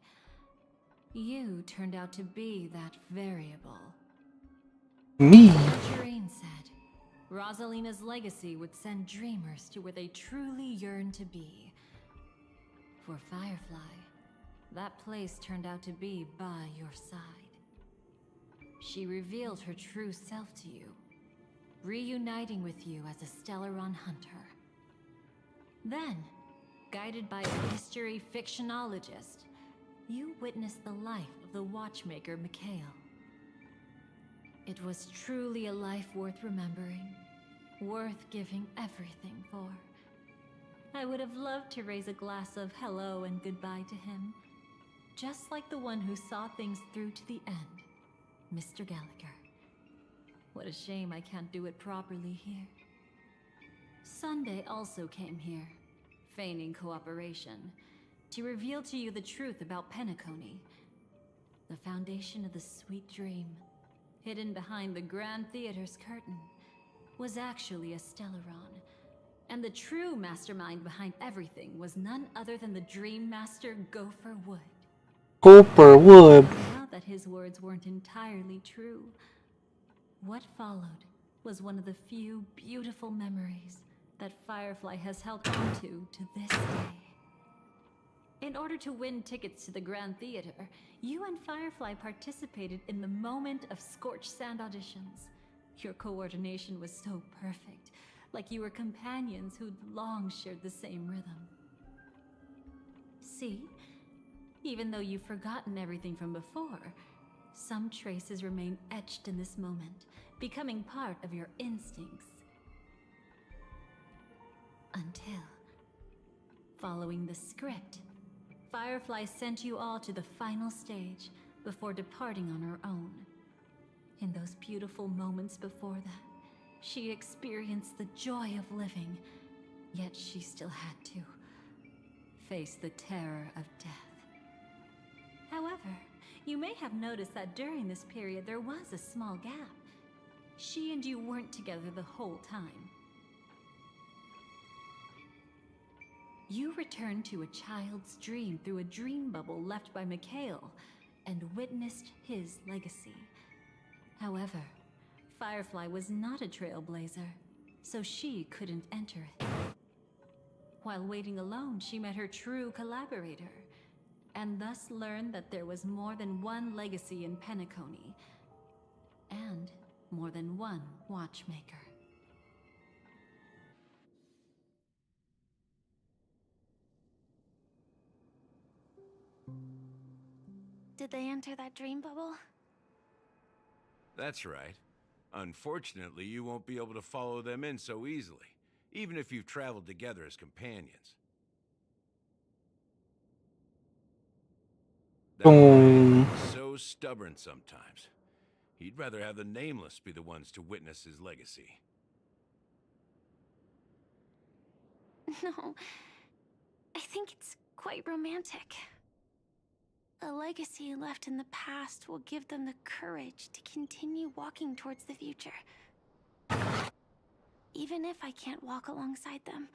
You turned out to be that variable. Me. Shireen said, Rosalina's legacy would send dreamers to where they truly yearn to be. For Firefly, that place turned out to be by your side. She revealed her true self to you, reuniting with you as a Stellaron hunter. Then, guided by a history fictionologist, you witnessed the life of the watchmaker Mikhail. It was truly a life worth remembering, worth giving everything for. I would have loved to raise a glass of hello and goodbye to him, just like the one who saw things through to the end, Mr. Gallagher. What a shame I can't do it properly here. Sunday also came here, feigning cooperation, to reveal to you the truth about Penacony, the foundation of the sweet dream, hidden behind the Grand Theater's curtain, was actually a Stellaron, and the true mastermind behind everything was none other than the Dream Master Gopher Wood. Gopher Wood. Now that his words weren't entirely true, what followed was one of the few beautiful memories that Firefly has held onto to this day. In order to win tickets to the Grand Theater, you and Firefly participated in the Moment of Scorched Sand auditions. Your coordination was so perfect, like you were companions who'd long shared the same rhythm. See? Even though you've forgotten everything from before, some traces remain etched in this moment, becoming part of your instincts. Until, following the script, Firefly sent you all to the final stage before departing on her own. In those beautiful moments before that, she experienced the joy of living, yet she still had to face the terror of death. However, you may have noticed that during this period there was a small gap. She and you weren't together the whole time. You returned to a child's dream through a dream bubble left by Mikhail and witnessed his legacy. However, Firefly was not a trailblazer, so she couldn't enter it. While waiting alone, she met her true collaborator, and thus learned that there was more than one legacy in Penacony, and more than one watchmaker. Did they enter that dream bubble? That's right. Unfortunately, you won't be able to follow them in so easily, even if you've traveled together as companions. That Boom. is so stubborn sometimes. He'd rather have the Nameless be the ones to witness his legacy. No, I think it's quite romantic. A legacy left in the past will give them the courage to continue walking towards the future. Even if I can't walk alongside them,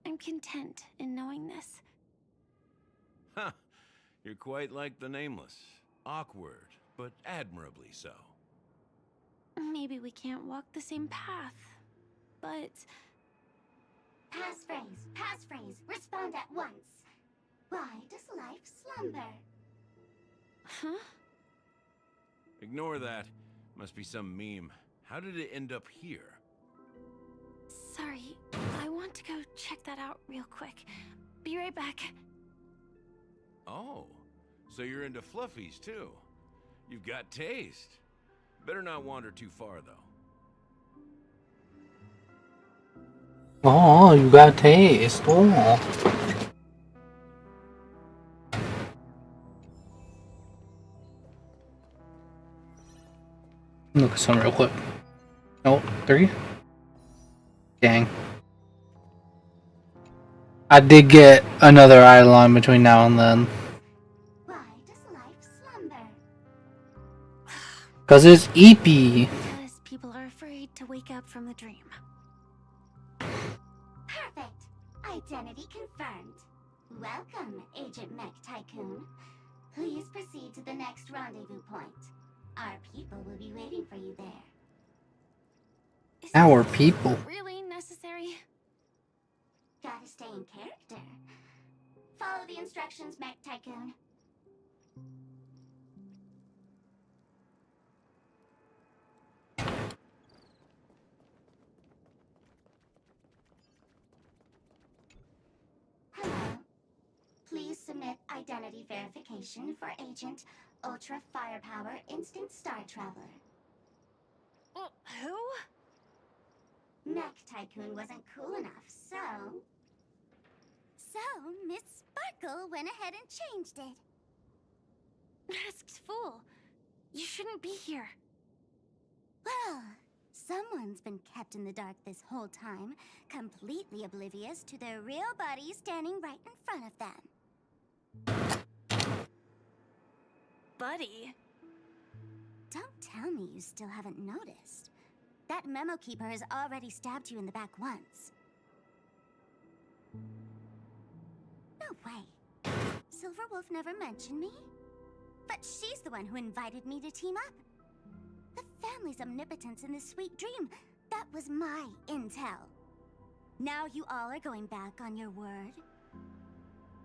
I'm content in knowing this. Huh. You're quite like the Nameless. Awkward, but admirably so. Maybe we can't walk the same path, but... Passphrase, respond at once. Why does life slumber? Huh? Ignore that. Must be some meme. How did it end up here? Sorry, I want to go check that out real quick. Be right back. Oh, so you're into fluffies too. You've got taste. Better not wander too far though. Oh, you got taste. Oh. Look at some real quick. Nope, 3. Dang. I did get another Eidolon between now and then. Why does life slumber? Cause it's eepy. Because people are afraid to wake up from the dream. Perfect. Identity confirmed. Welcome, Agent Mech Tycoon. Please proceed to the next rendezvous point. Our people will be waiting for you there. Is Our this people. really necessary? Gotta stay in character. Follow the instructions, Mech Tycoon. Hello. Please submit identity verification for Agent Ultra Firepower Instant Star Traveler. Who? Mech Tycoon wasn't cool enough, so... So, Miss Sparkle went ahead and changed it. Masked fool. You shouldn't be here. Well, someone's been kept in the dark this whole time, completely oblivious to their real body standing right in front of them. Buddy. Don't tell me you still haven't noticed. That memo keeper has already stabbed you in the back once. No way. Silverwolf never mentioned me? But she's the one who invited me to team up. The family's omnipotence in this sweet dream, that was my intel. Now you all are going back on your word?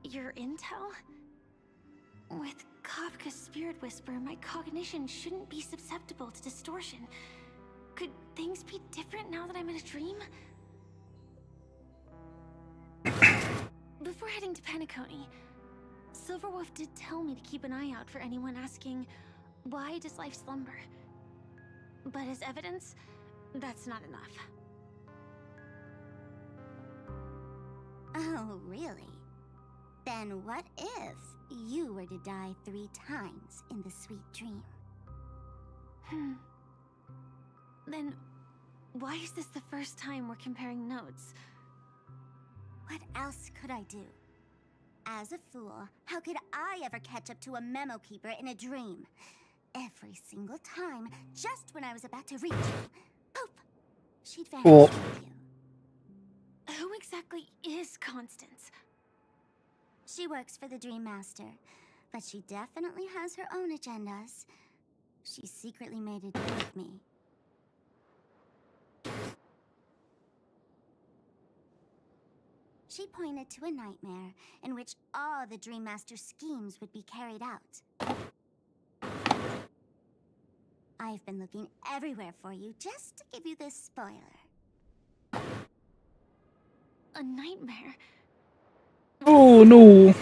Your intel? With Kafka's spirit whisper, my cognition shouldn't be susceptible to distortion. Could things be different now that I'm in a dream? Before heading to Penacony, Silverwolf did tell me to keep an eye out for anyone asking, why does life slumber? But as evidence, that's not enough. Oh, really? Then what if you were to die 3 times in the sweet dream? Then, why is this the first time we're comparing notes? What else could I do? As a fool, how could I ever catch up to a memo keeper in a dream? Every single time, just when I was about to reach you, poof, she'd vanish with you. Who exactly is Constance? She works for the Dream Master, but she definitely has her own agendas. She secretly made a deal with me. She pointed to a nightmare in which all the Dream Master's schemes would be carried out. I've been looking everywhere for you just to give you this spoiler. A nightmare? Oh no.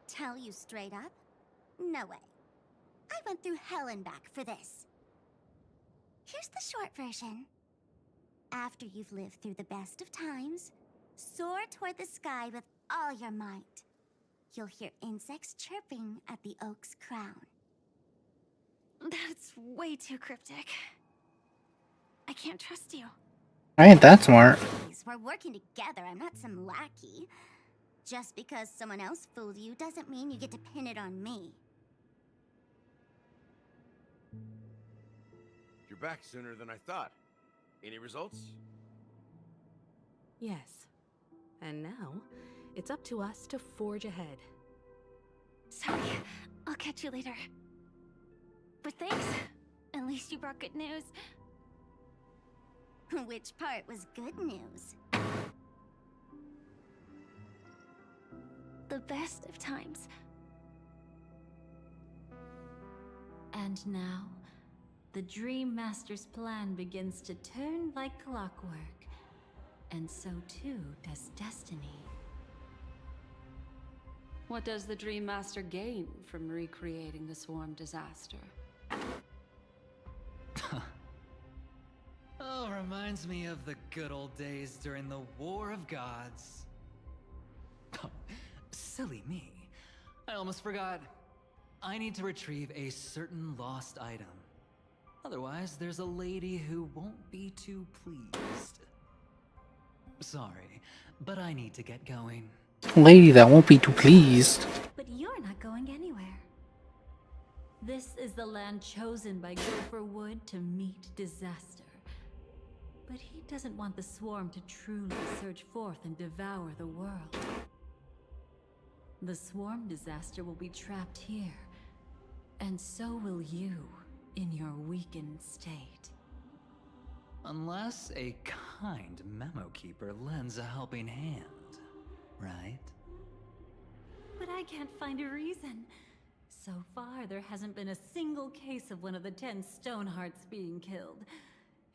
Tell you straight up? No way. I went through hell and back for this. Here's the short version. After you've lived through the best of times, soar toward the sky with all your might. You'll hear insects chirping at the oak's crown. That's way too cryptic. I can't trust you. I ain't that smart. working together. I'm not some lackey. Just because someone else fooled you doesn't mean you get to pin it on me. You're back sooner than I thought. Any results? Yes. And now, it's up to us to forge ahead. Sorry, I'll catch you later. But thanks. At least you brought good news. Which part was good news? The best of times. And now, the Dream Master's plan begins to turn like clockwork. And so too does destiny. What does the Dream Master gain from recreating the swarm disaster? Oh, reminds me of the good old days during the War of Gods. Silly me. I almost forgot. I need to retrieve a certain lost item. Otherwise, there's a lady who won't be too pleased. Sorry, but I need to get going. Lady that won't be too pleased. But you're not going anywhere. This is the land chosen by Gopher Wood to meet disaster. But he doesn't want the swarm to truly surge forth and devour the world. The swarm disaster will be trapped here, and so will you in your weakened state. Unless a kind memo keeper lends a helping hand, right? But I can't find a reason. So far, there hasn't been a single case of one of the 10 Stonehearts being killed.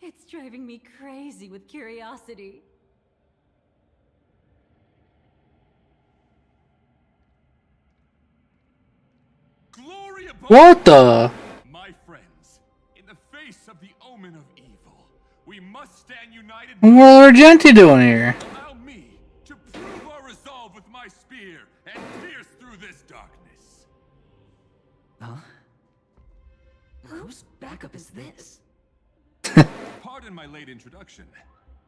It's driving me crazy with curiosity. Glory above What the? my friends, in the face of the omen of evil, we must stand united. What are Argenti doing here? Allow me to prove our resolve with my spear and pierce through this darkness. Huh? Whose backup is this? Pardon my late introduction.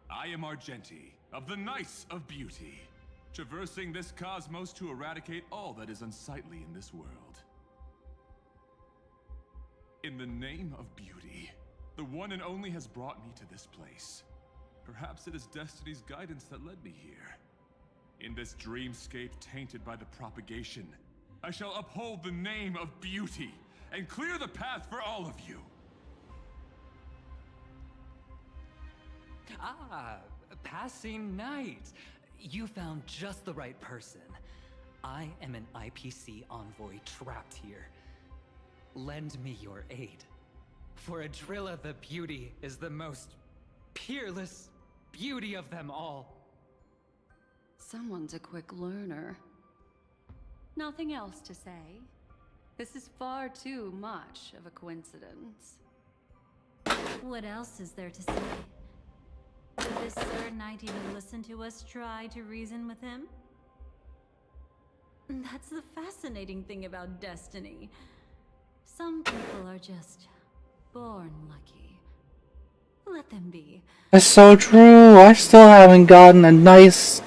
I am Argenti, of the Knights of Beauty, traversing this cosmos to eradicate all that is unsightly in this world. In the name of beauty, the one and only has brought me to this place. Perhaps it is destiny's guidance that led me here. In this dreamscape tainted by the propagation, I shall uphold the name of beauty and clear the path for all of you. Ah, passing night. You found just the right person. I am an IPC envoy trapped here. Lend me your aid. For Adrilla the Beauty is the most peerless beauty of them all. Someone's a quick learner. Nothing else to say. This is far too much of a coincidence. What else is there to say? Did this Sir Knight even listen to us try to reason with him? That's the fascinating thing about destiny. Some people are just born lucky. Let them be. That's so true. I still haven't gotten a nice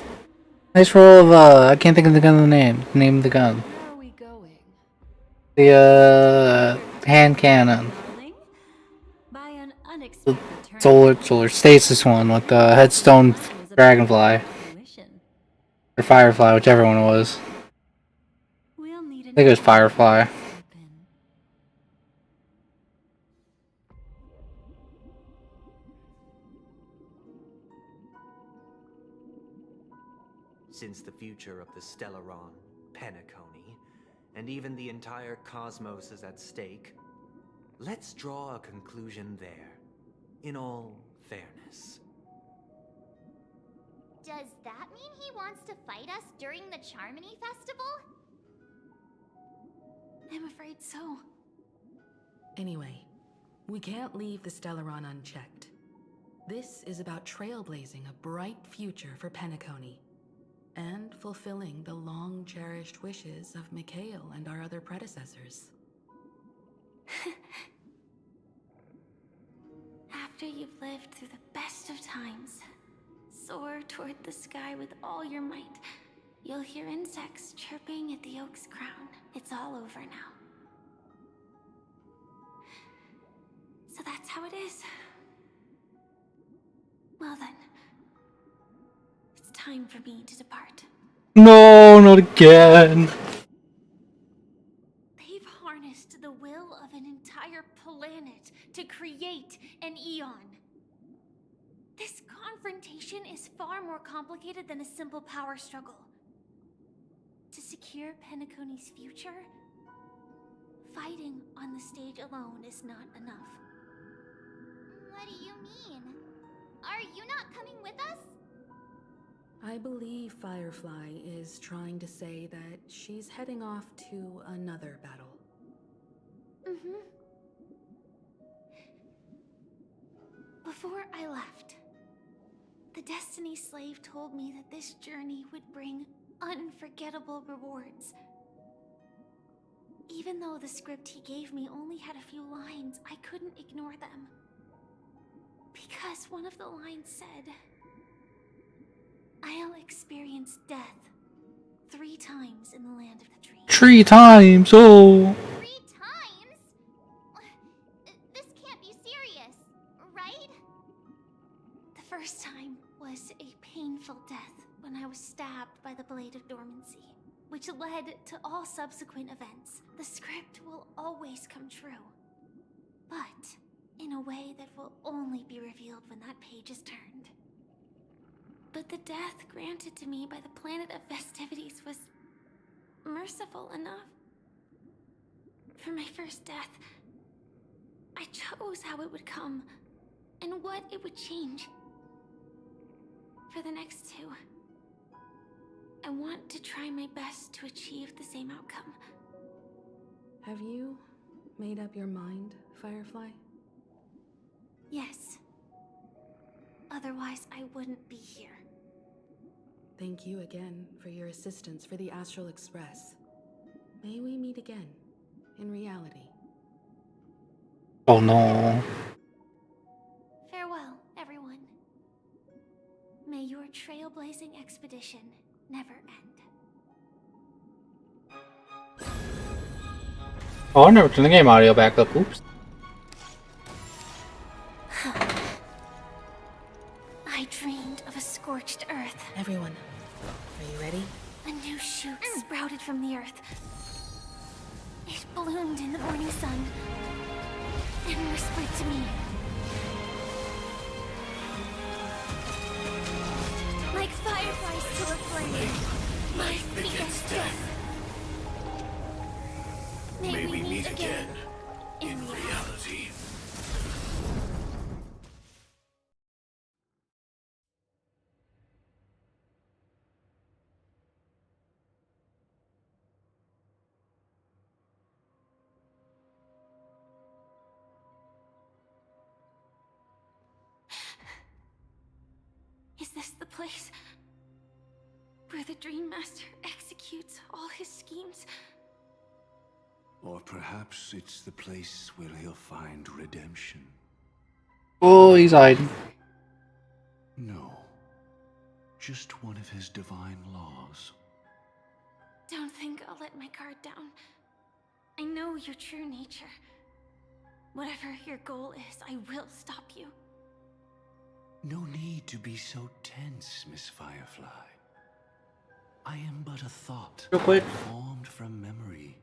roll of I can't think of the gun name. Name of the gun. Where are we going? The hand cannon. By an unexpected turn. Solar stasis one with the headstone dragonfly. Or firefly, whichever one it was. We'll need I think it was firefly. Since the future of the Stellaron, Penacony, and even the entire cosmos is at stake, let's draw a conclusion there, in all fairness. Does that mean he wants to fight us during the Charmony Festival? I'm afraid so. Anyway, we can't leave the Stellaron unchecked. This is about trailblazing a bright future for Penacony, and fulfilling the long-cherished wishes of Mikhail and our other predecessors. After you've lived through the best of times, soar toward the sky with all your might, you'll hear insects chirping at the oak's crown. It's all over now. So that's how it is. Well then, it's time for me to depart. No, not again. They've harnessed the will of an entire planet to create an Eon. This confrontation is far more complicated than a simple power struggle. To secure Penacony's future, fighting on the stage alone is not enough. What do you mean? Are you not coming with us? I believe Firefly is trying to say that she's heading off to another battle. Mm-hmm. Before I left, the Destiny Slave told me that this journey would bring unforgettable rewards. Even though the script he gave me only had a few lines, I couldn't ignore them. Because one of the lines said, I'll experience death 3 times in the land of the dream. 3 times, oh. 3 times? This can't be serious, right? The first time was a painful death when I was stabbed by the Blade of Dormancy, which led to all subsequent events. The script will always come true, but in a way that will only be revealed when that page is turned. But the death granted to me by the planet of festivities was merciful enough. For my first death, I chose how it would come and what it would change. For the next 2, I want to try my best to achieve the same outcome. Have you made up your mind, Firefly? Yes. Otherwise, I wouldn't be here. Thank you again for your assistance for the Astral Express. May we meet again, in reality. Oh no. Farewell, everyone. May your trailblazing expedition never end. Oh, I never turned the game audio back up. Oops. I dreamed of a scorched earth. Everyone, are you ready? A new shoot sprouted from the earth. It bloomed in the morning sun and whispered to me. Like fireflies to a flame, my biggest death. May we meet again in reality. Is this the place where the Dream Master executes all his schemes? Or perhaps it's the place where he'll find redemption. Oh, he's hiding. No. Just one of his divine laws. Don't think I'll let my guard down. I know your true nature. Whatever your goal is, I will stop you. No need to be so tense, Miss Firefly. I am but a thought, Real quick. formed from memory.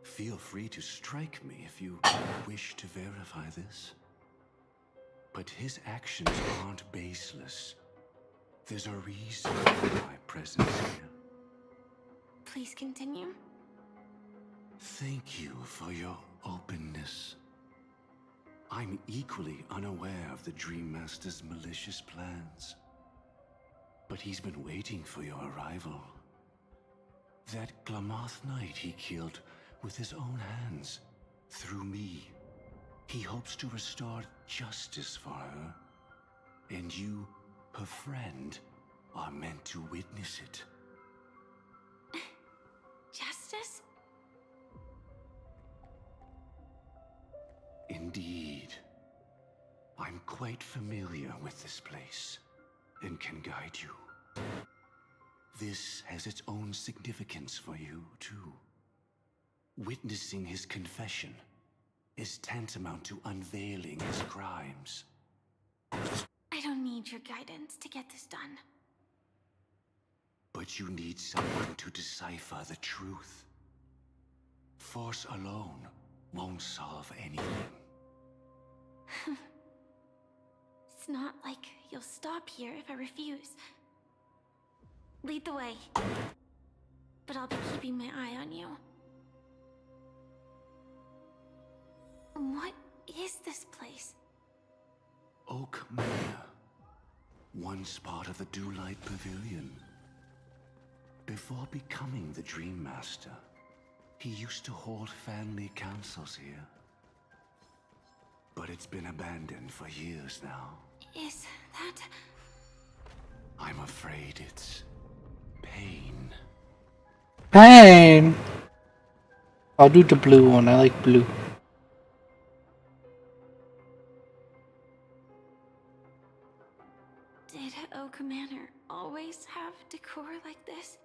Feel free to strike me if you wish to verify this. But his actions aren't baseless. There's a reason for my presence here. Please continue. Thank you for your openness. I'm equally unaware of the Dream Master's malicious plans. But he's been waiting for your arrival. That Glamoth Knight he killed with his own hands, through me. He hopes to restore justice for her. And you, her friend, are meant to witness it. Justice? Indeed. I'm quite familiar with this place. and can guide you. This has its own significance for you, too. Witnessing his confession is tantamount to unveiling his crimes. I don't need your guidance to get this done. But you need someone to decipher the truth. Force alone won't solve anything. It's not like you'll stop here if I refuse. Lead the way. But I'll be keeping my eye on you. What is this place? Oak Manor. Once part of the Dewlight Pavilion. Before becoming the Dream Master, he used to hold family councils here. But it's been abandoned for years now. Is that... I'm afraid it's... pain. Pain! I'll do the blue one, I like blue. Did Oak Manor always have decor like this?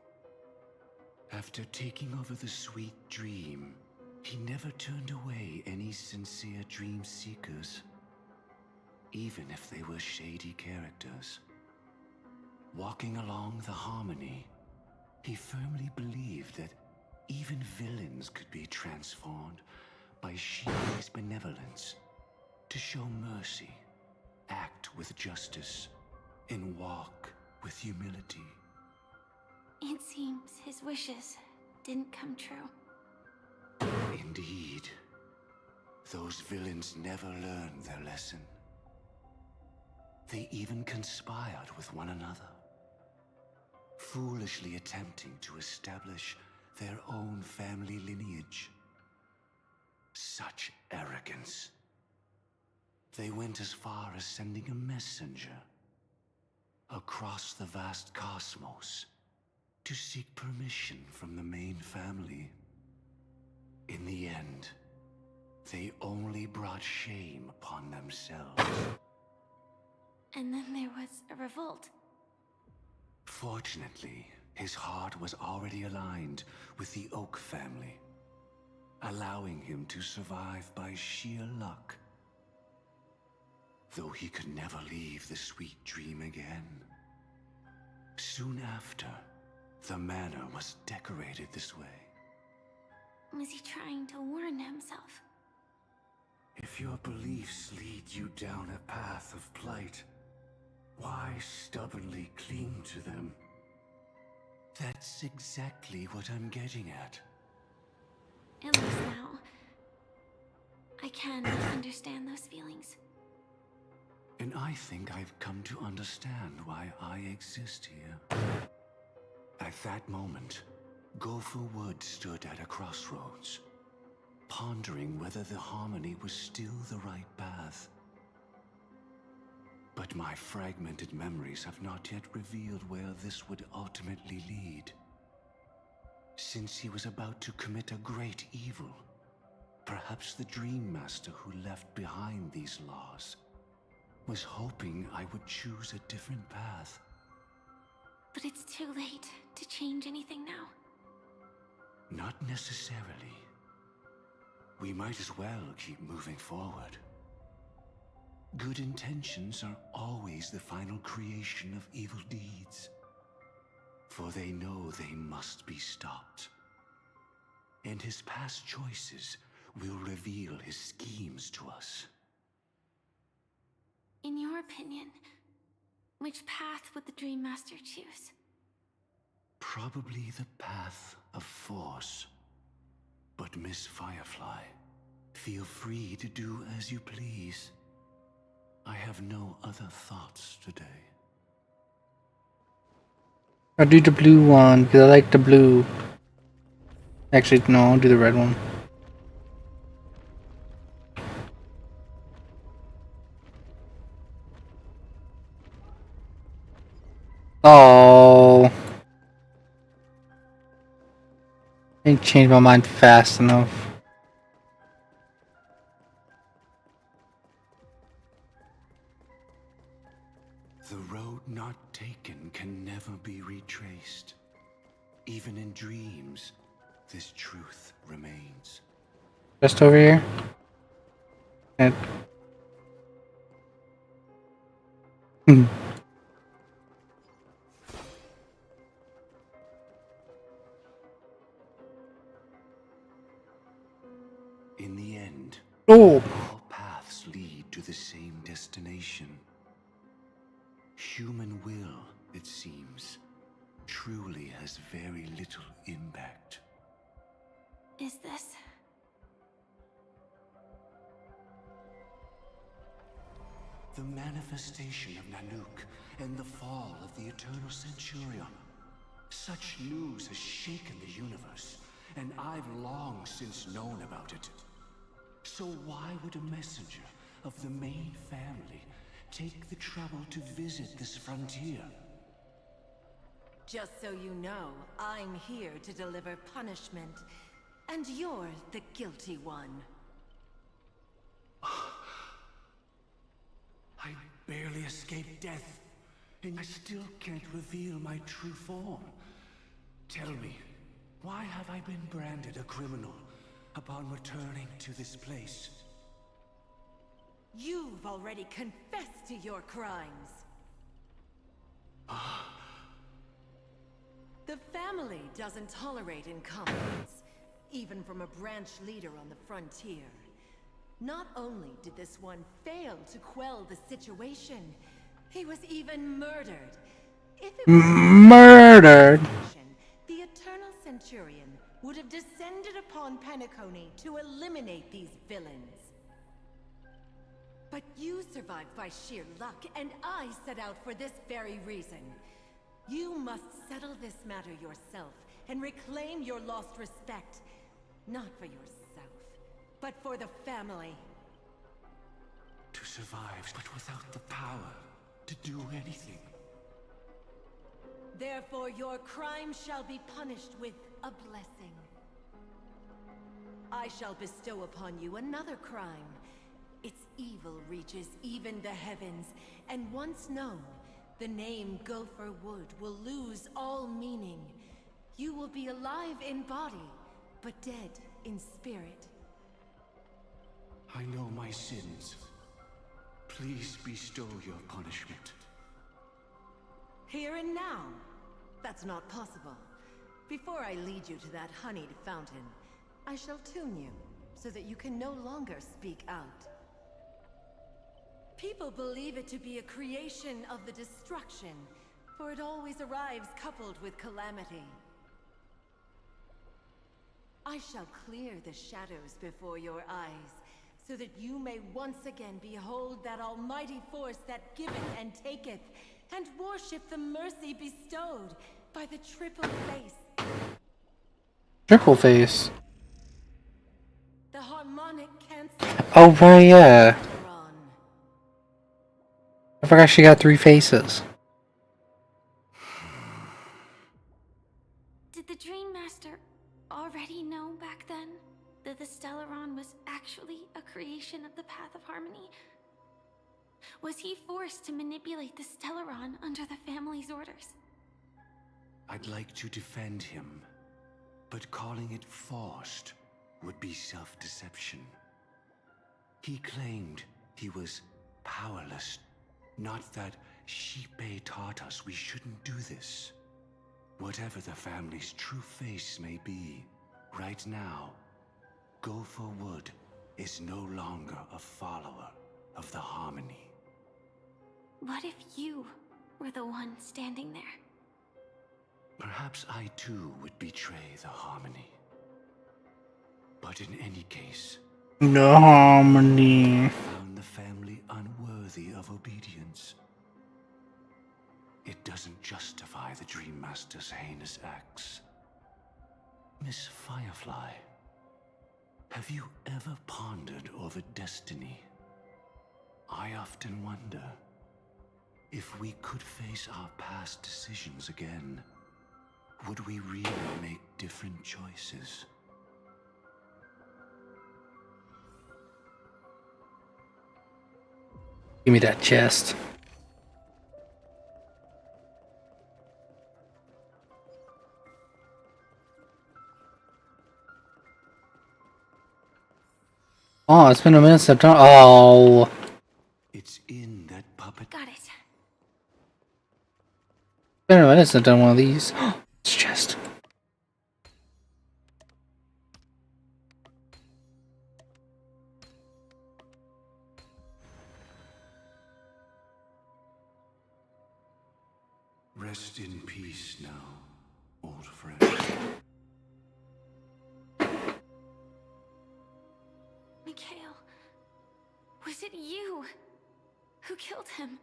After taking over the Sweet Dream, he never turned away any sincere dream seekers, even if they were shady characters. Walking along the harmony, he firmly believed that even villains could be transformed by sheer benevolence, to show mercy, act with justice, and walk with humility. It seems his wishes didn't come true. Indeed. Those villains never learned their lesson. They even conspired with one another, foolishly attempting to establish their own family lineage. Such arrogance. They went as far as sending a messenger across the vast cosmos to seek permission from the main family. In the end, they only brought shame upon themselves. And then there was a revolt. Fortunately, his heart was already aligned with the Oak family, allowing him to survive by sheer luck. Though he could never leave the Sweet Dream again. Soon after, the manor was decorated this way. Was he trying to warn himself? If your beliefs lead you down a path of plight, why stubbornly cling to them? That's exactly what I'm getting at. At least now, I can understand those feelings. And I think I've come to understand why I exist here. At that moment, Gopher Wood stood at a crossroads, pondering whether the harmony was still the right path. But my fragmented memories have not yet revealed where this would ultimately lead. Since he was about to commit a great evil, perhaps the Dream Master who left behind these laws was hoping I would choose a different path. But it's too late to change anything now. Not necessarily. We might as well keep moving forward. Good intentions are always the final creation of evil deeds, for they know they must be stopped. And his past choices will reveal his schemes to us. In your opinion, which path would the Dream Master choose? Probably the path of force. But Miss Firefly, feel free to do as you please. I have no other thoughts today. I'll do the blue one because I like the blue. Actually, no, I'll do the red one. Oh, I didn't change my mind fast enough. The road not taken can never be retraced. Even in dreams, this truth remains. Just over here. And in the end, oh, all paths lead to the same destination. Human will, it seems, truly has very little impact. Is this? The manifestation of Nanook and the fall of the Eternal Centurion. Such news has shaken the universe, and I've long since known about it. So why would a messenger of the main family take the trouble to visit this frontier? Just so you know, I'm here to deliver punishment, and you're the guilty one. I barely escaped death, and I still can't reveal my true form. Tell me, why have I been branded a criminal upon returning to this place? You've already confessed to your crimes. The family doesn't tolerate incompetence, even from a branch leader on the frontier. Not only did this one fail to quell the situation, he was even murdered. If it was murdered. the Eternal Centurion would have descended upon Penacony to eliminate these villains. But you survived by sheer luck, and I set out for this very reason. You must settle this matter yourself and reclaim your lost respect. Not for yourself, but for the family. To survive, but without the power to do anything. Therefore, your crime shall be punished with a blessing. I shall bestow upon you another crime. Its evil reaches even the heavens, and once known, the name Gopher Wood will lose all meaning. You will be alive in body, but dead in spirit. I know my sins. Please bestow your punishment. Here and now? That's not possible. Before I lead you to that honeyed fountain, I shall tune you, so that you can no longer speak out. People believe it to be a creation of the destruction, for it always arrives coupled with calamity. I shall clear the shadows before your eyes, so that you may once again behold that almighty force that giveth and taketh, and worship the mercy bestowed by the triple face. Triple face. The harmonic cancer. Oh right, yeah. I forgot she got 3 faces. Did the Dream Master already know back then that the Stellaron was actually a creation of the Path of Harmony? Was he forced to manipulate the Stellaron under the family's orders? I'd like to defend him, but calling it forced would be self-deception. He claimed he was powerless, not that Shipe taught us we shouldn't do this. Whatever the family's true face may be, right now, Gopher Wood is no longer a follower of the Harmony. What if you were the one standing there? Perhaps I too would betray the Harmony. But in any case, The Harmony. I found the family unworthy of obedience. It doesn't justify the Dream Master's heinous acts. Miss Firefly, have you ever pondered over destiny? I often wonder if we could face our past decisions again, would we really make different choices? Give me that chest. Oh, it's been a minute since oh. It's in that puppet. Got it. It's been a minute since I've done one of these. It's just. Rest in peace now, old friend. Mikhail, was it you who killed him?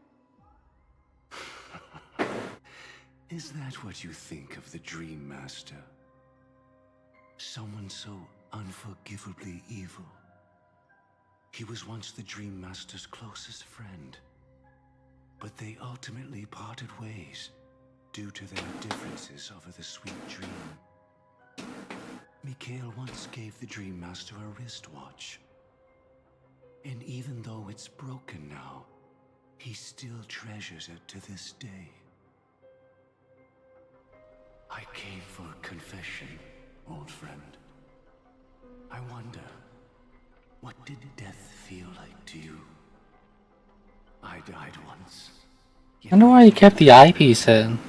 Is that what you think of the Dream Master? Someone so unforgivably evil. He was once the Dream Master's closest friend, but they ultimately parted ways due to their differences over the sweet dream. Mikhail once gave the Dream Master a wristwatch, and even though it's broken now, he still treasures it to this day. I came for a confession, old friend. I wonder, what did death feel like to you? I died once. I wonder why he kept the eyepiece in.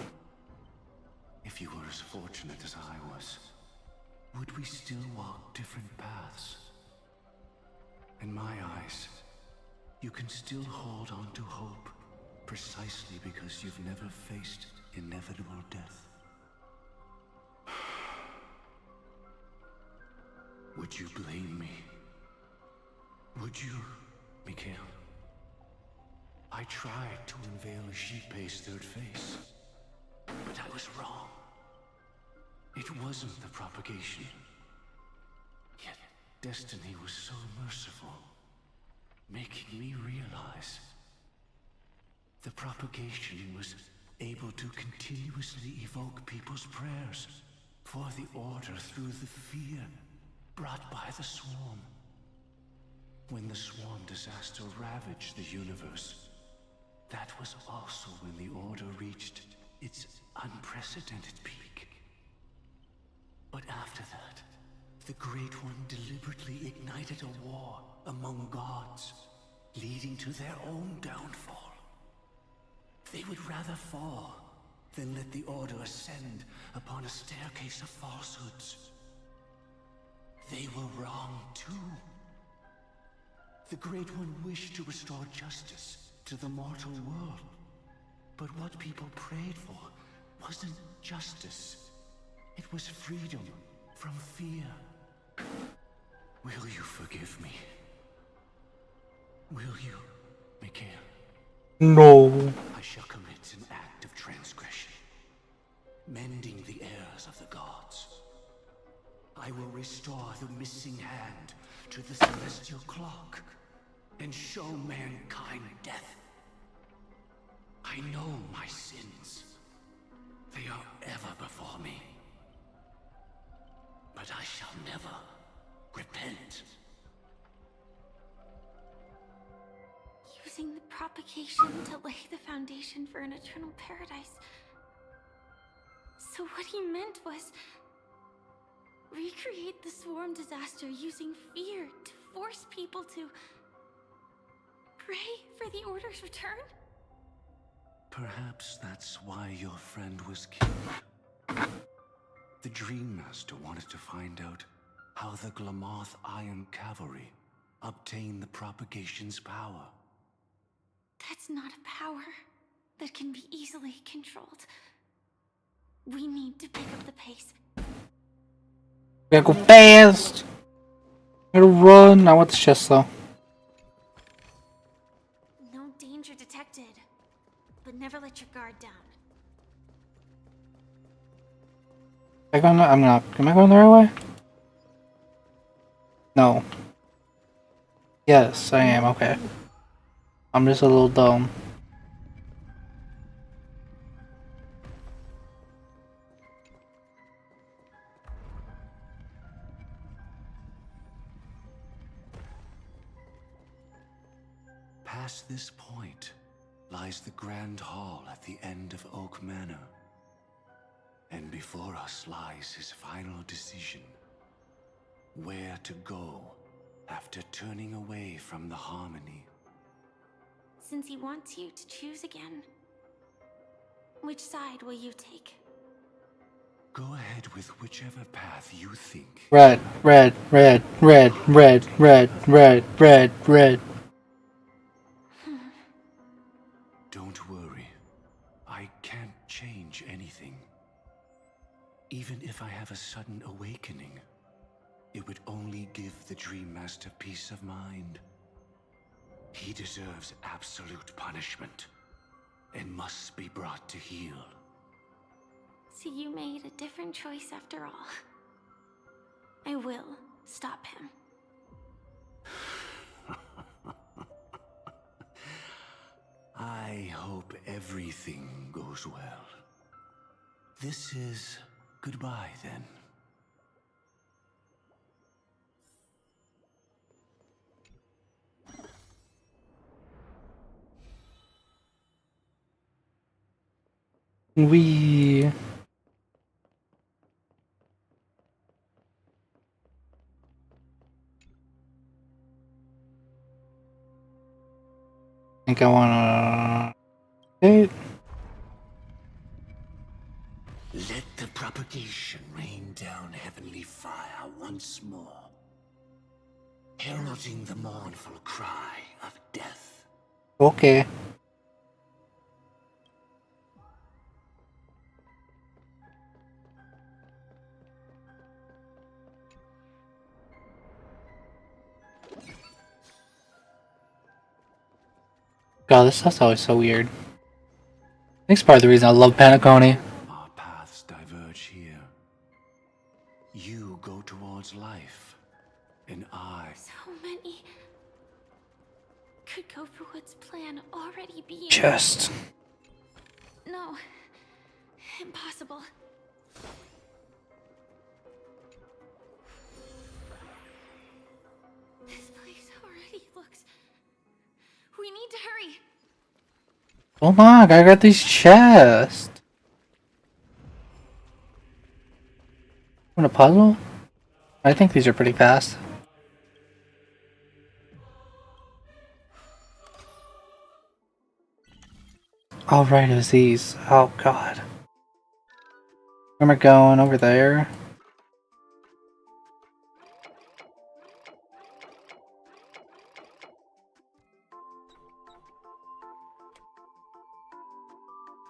If you were as fortunate as I was, would we still walk different paths? In my eyes, you can still hold on to hope precisely because you've never faced inevitable death. Would you blame me? Would you, Mikhail? I tried to unveil a sheep-paced third face, but I was wrong. It wasn't the propagation. Yet destiny was so merciful, making me realize the propagation was able to continuously evoke people's prayers for the Order through the fear brought by the Swarm. When the Swarm disaster ravaged the universe, that was also when the Order reached its unprecedented peak. But after that, the Great One deliberately ignited a war among gods, leading to their own downfall. They would rather fall than let the Order ascend upon a staircase of falsehoods. They were wrong too. The Great One wished to restore justice to the mortal world. But what people prayed for wasn't justice. It was freedom from fear. Will you forgive me? Will you, Mikhail? No. I shall commit an act of transgression, mending the errors of the gods. I will restore the missing hand to the celestial clock and show mankind death. I know my sins. They are ever before me. But I shall never repent. Using the propagation to lay the foundation for an eternal paradise. So what he meant was recreate the Swarm disaster using fear to force people to pray for the Order's return? Perhaps that's why your friend was killed. The Dream Master wanted to find out how the Glamoth Iron Cavalry obtained the propagation's power. That's not a power that can be easily controlled. We need to pick up the pace. We gotta go fast! We gotta run! I want the chest though. No danger detected, but never let your guard down. Am I going the, I'm not. Am I going the right way? No. Yes, I am. Okay. I'm just a little dumb. Past this point lies the Grand Hall at the end of Oak Manor. And before us lies his final decision. Where to go after turning away from the harmony. Since he wants you to choose again, which side will you take? Go ahead with whichever path you think. Red, red, red, red, red, red, red, red, red. Don't worry. I can't change anything. Even if I have a sudden awakening, it would only give the Dream Master peace of mind. He deserves absolute punishment and must be brought to heel. So you made a different choice after all. I will stop him. I hope everything goes well. This is goodbye, then. We. Think I wanna. Wait. Let the propagation rain down heavenly fire once more, heralding the mournful cry of death. Okay. God, this stuff's always so weird. I think it's part of the reason I love Penacony. Our paths diverge here. You go towards life, and I... So many could go for Wood's plan already being... Just. No. Impossible. This place already looks... We need to hurry. Hold on, I got these chests. Want a puzzle? I think these are pretty fast. Oh right, it was these. Oh god. Where am I going? Over there?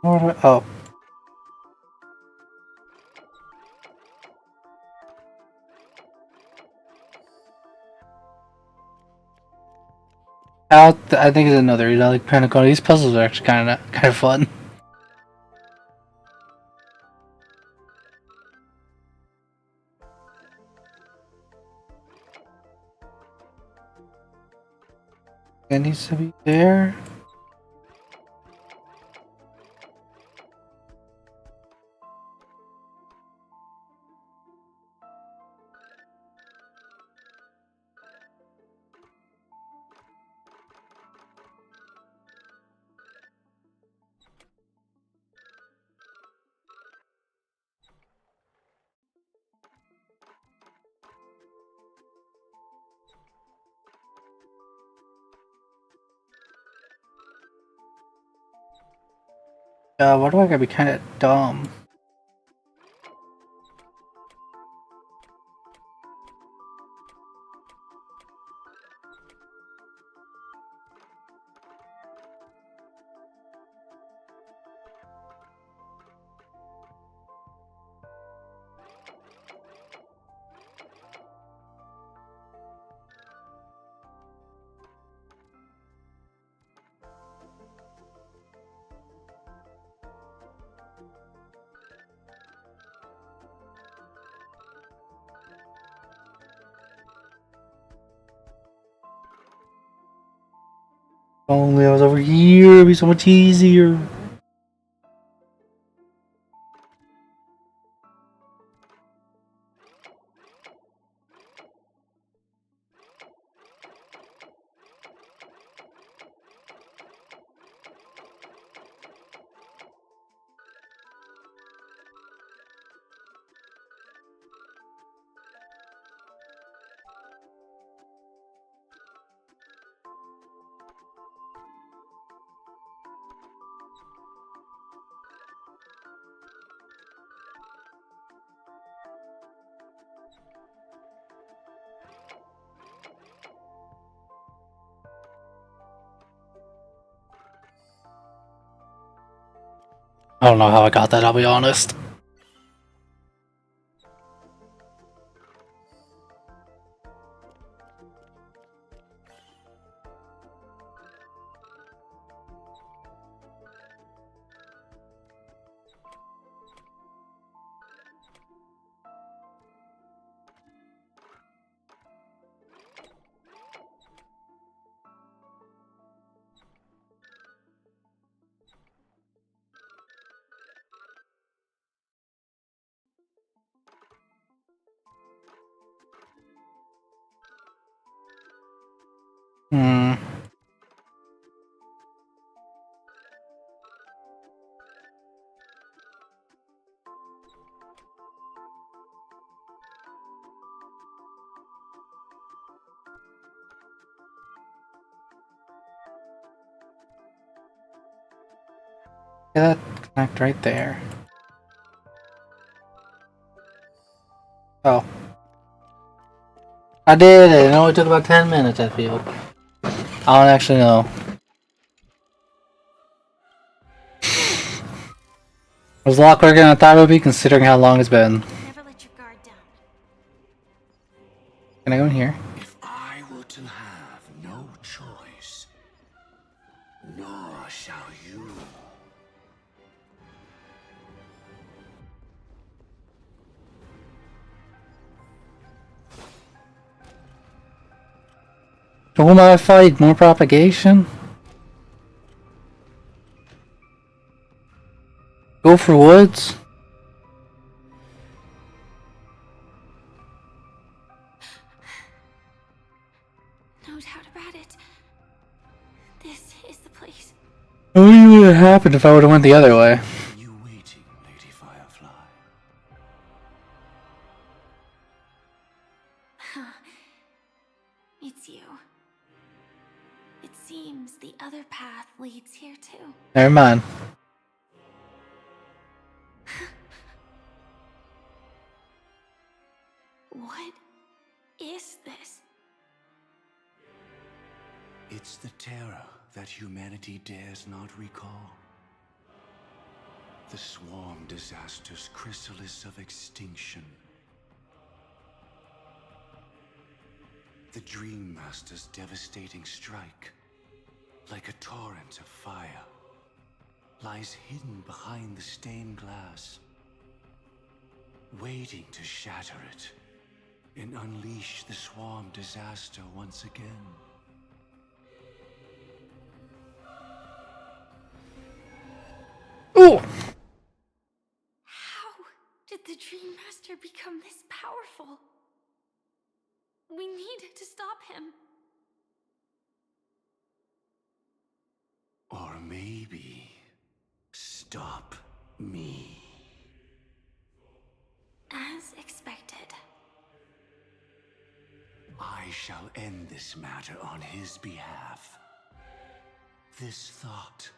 What do I, oh. I think it's another reason I like Penacony. These puzzles are actually kind of fun. It needs to be there. Why do I gotta be kind of dumb? Only I was over here, it'd be so much easier. I don't know how I got that, I'll be honest. Hmm. Yeah, that connect right there. Oh. I did it! It only took about 10 minutes, I feel. I don't actually know. It was a lot quicker than I thought it would be, considering how long it's been. Never let your guard down. Can I go in here? If I were to have no choice, nor shall you. To whom I fight? More propagation? Go for woods? No doubt about it. This is the place. What would have happened if I would have went the other way? You waiting, Lady Firefly? It's you. It seems the other path leads here too. Never mind. What is this? It's the terror that humanity dares not recall. The swarm disaster's chrysalis of extinction. The Dream Master's devastating strike, like a torrent of fire, lies hidden behind the stained glass, waiting to shatter it and unleash the swarm disaster once again. Ooh! How did the Dream Master become this powerful? We need to stop him. Or maybe stop me. As expected. I shall end this matter on his behalf. This thought,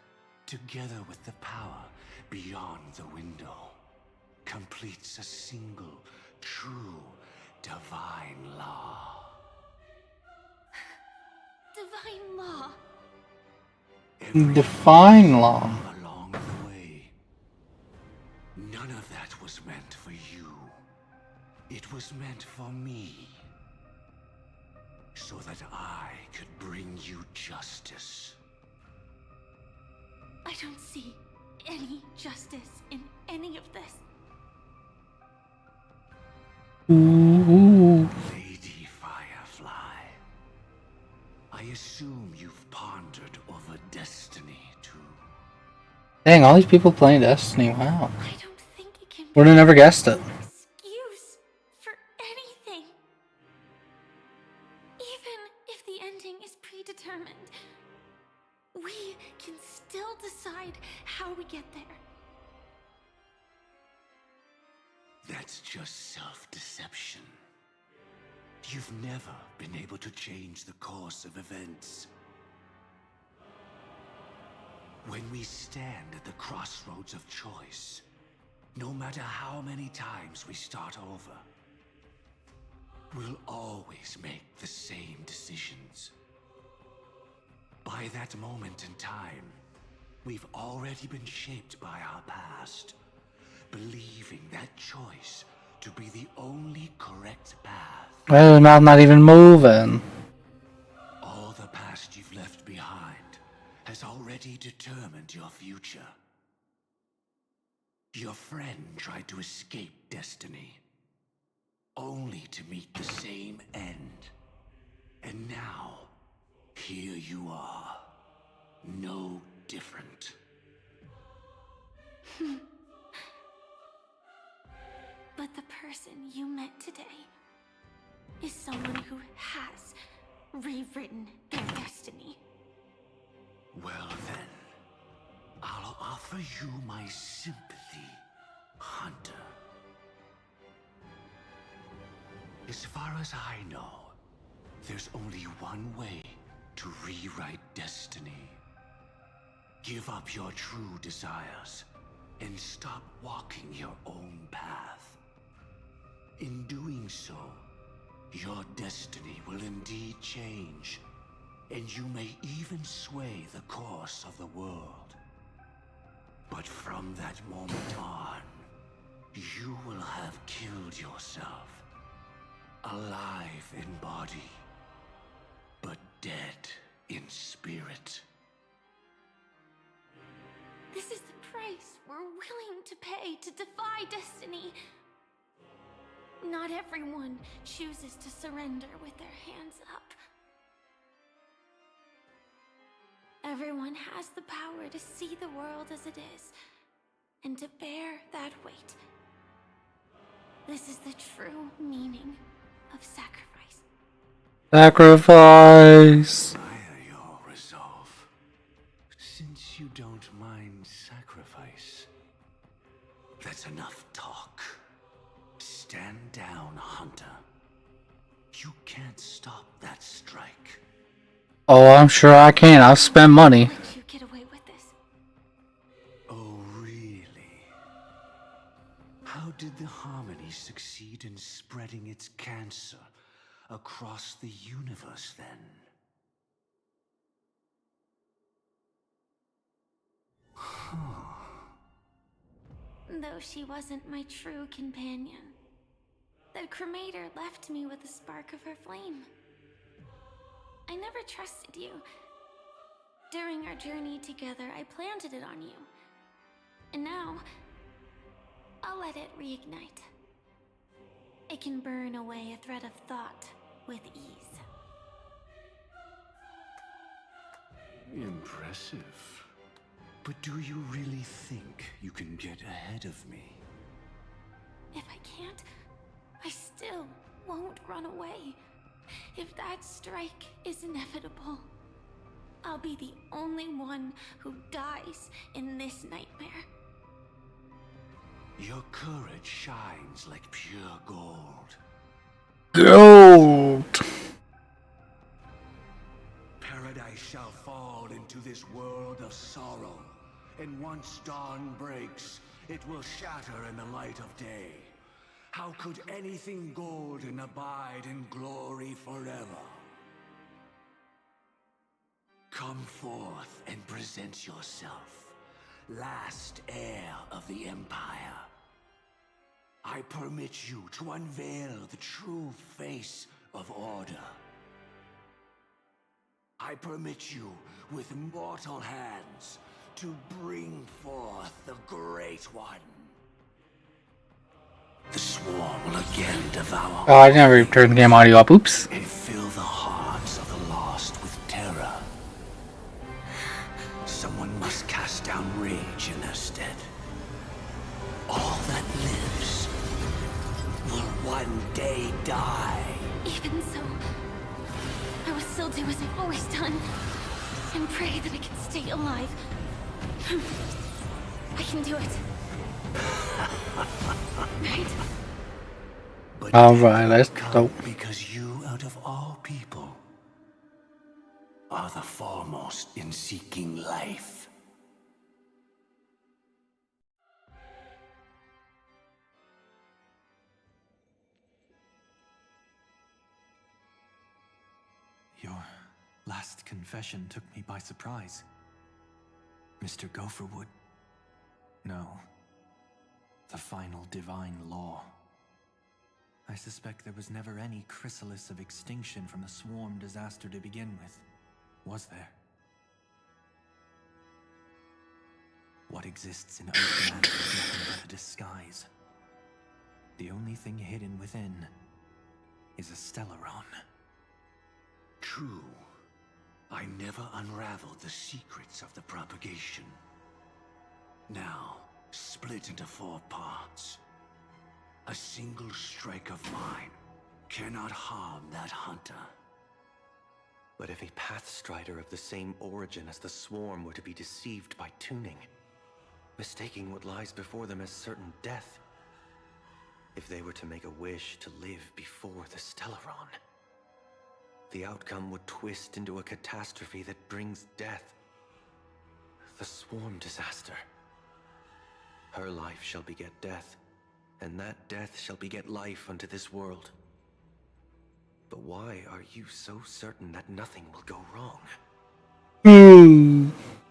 together with the power beyond the window, completes a single, true, divine law. Divine law. Define law. Along the way, none of that was meant for you. It was meant for me. So that I could bring you justice. I don't see any justice in any of this. Ooh. Lady Firefly, I assume you've pondered over destiny too. Dang, all these people playing Destiny, wow. I don't think it can Would have never guessed it. excuse for anything. Even if the ending is predetermined, we can still decide how we get there. That's just self-deception. You've never been able to change the course of events. When we stand at the crossroads of choice, no matter how many times we start over, we'll always make the same decisions. By that moment in time, We've already been shaped by our past, believing that choice to be the only correct path. Well, not even moving. All the past you've left behind has already determined your future. Your friend tried to escape destiny, only to meet the same end. And now, here you are, no different. But the person you met today is someone who has rewritten their destiny. Well then, I'll offer you my sympathy, Hunter. As far as I know, there's only one way to rewrite destiny. Give up your true desires and stop walking your own path. In doing so, your destiny will indeed change, and you may even sway the course of the world. But from that moment on, you will have killed yourself. Alive in body, but dead in spirit. This is the price we're willing to pay to defy destiny. Not everyone chooses to surrender with their hands up. Everyone has the power to see the world as it is, and to bear that weight. This is the true meaning of sacrifice. Sacrifice. Admire your resolve. Since you don't mind sacrifice, that's enough talk. Stand down, Hunter. You can't stop that strike. Oh, I'm sure I can. I'll spend money. Let you get away with this. Oh, really? How did the Harmony succeed in spreading its cancer across the universe, then? Though she wasn't my true companion, the cremator left me with a spark of her flame. I never trusted you. During our journey together, I planted it on you. And now, I'll let it reignite. It can burn away a thread of thought with ease. Impressive. But do you really think you can get ahead of me? If I can't, I still won't run away. If that strike is inevitable, I'll be the only one who dies in this nightmare. Your courage shines like pure gold. Gold. Paradise shall fall into this world of sorrow, and once dawn breaks, it will shatter in the light of day. How could anything golden abide in glory forever? Come forth and present yourself, last heir of the Empire. I permit you to unveil the true face of order. I permit you, with mortal hands, to bring forth the Great One. The swarm will again devour. Oh, I never turned the game audio up. Oops. And fill the hearts of the lost with terror. Someone must cast down rage in their stead. All that lives will one day die. Even so, I will still do as I've always done, and pray that I can stay alive. I can do it. Right? Alright, let's go. Because you, out of all people, are the foremost in seeking life. Your last confession took me by surprise. Mr. Gopherwood? No. The final divine law. I suspect there was never any chrysalis of extinction from the swarm disaster to begin with, was there? What exists in Earthland is nothing but a disguise. The only thing hidden within is a Stellaron. True. I never unraveled the secrets of the propagation. Now, split into 4 parts. A single strike of mine cannot harm that hunter. But if a Pathstrider of the same origin as the Swarm were to be deceived by tuning, mistaking what lies before them as certain death, if they were to make a wish to live before the Stellaron, the outcome would twist into a catastrophe that brings death. The Swarm disaster. Her life shall beget death, and that death shall beget life unto this world. But why are you so certain that nothing will go wrong?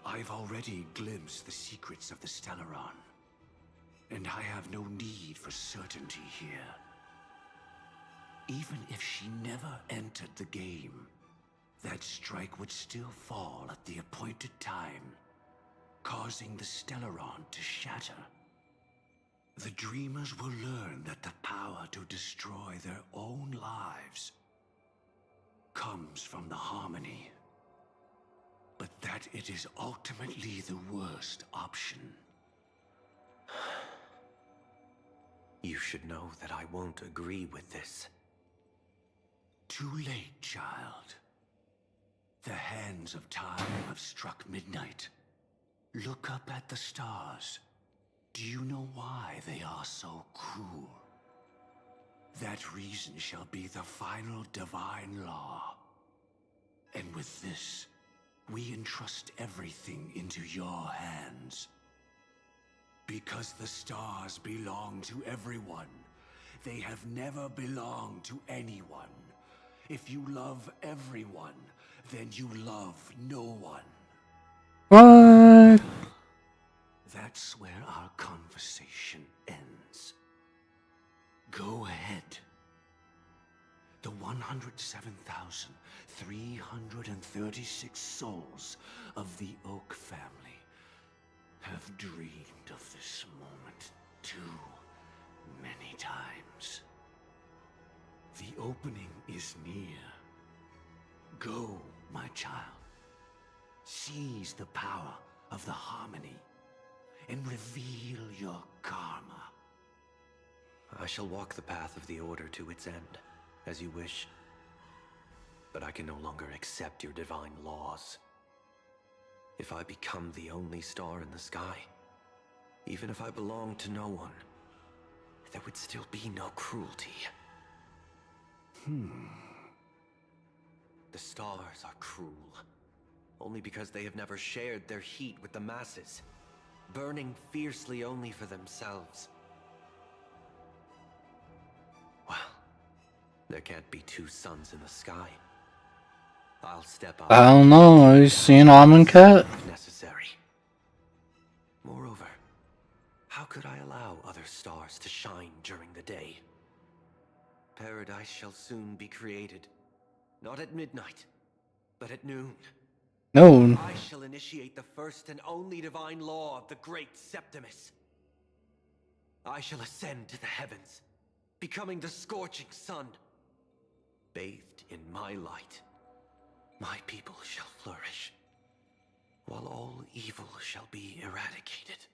I've already glimpsed the secrets of the Stellaron, and I have no need for certainty here. Even if she never entered the game, that strike would still fall at the appointed time, causing the Stellaron to shatter. The Dreamers will learn that the power to destroy their own lives comes from the Harmony, but that it is ultimately the worst option. You should know that I won't agree with this. Too late, child. The hands of time have struck midnight. Look up at the stars. Do you know why they are so cruel? That reason shall be the final divine law. And with this, we entrust everything into your hands. Because the stars belong to everyone, they have never belonged to anyone. If you love everyone, then you love no one. What? That's where our conversation ends. Go ahead. The 107,336 souls of the Oak family have dreamed of this moment too many times. The opening is near. Go, my child. Seize the power of the Harmony and reveal your karma. I shall walk the path of the Order to its end, as you wish. But I can no longer accept your divine laws. If I become the only star in the sky, even if I belong to no one, there would still be no cruelty. The stars are cruel, only because they have never shared their heat with the masses, burning fiercely only for themselves. Well, there can't be 2 suns in the sky. I'll step up. I don't know. Have you seen Almond Cat? If necessary. Moreover, how could I allow other stars to shine during the day? Paradise shall soon be created. Not at midnight, but at noon. Noon. I shall initiate the first and only divine law of the great Septimus. I shall ascend to the heavens, becoming the scorching sun. Bathed in my light, my people shall flourish, while all evil shall be eradicated.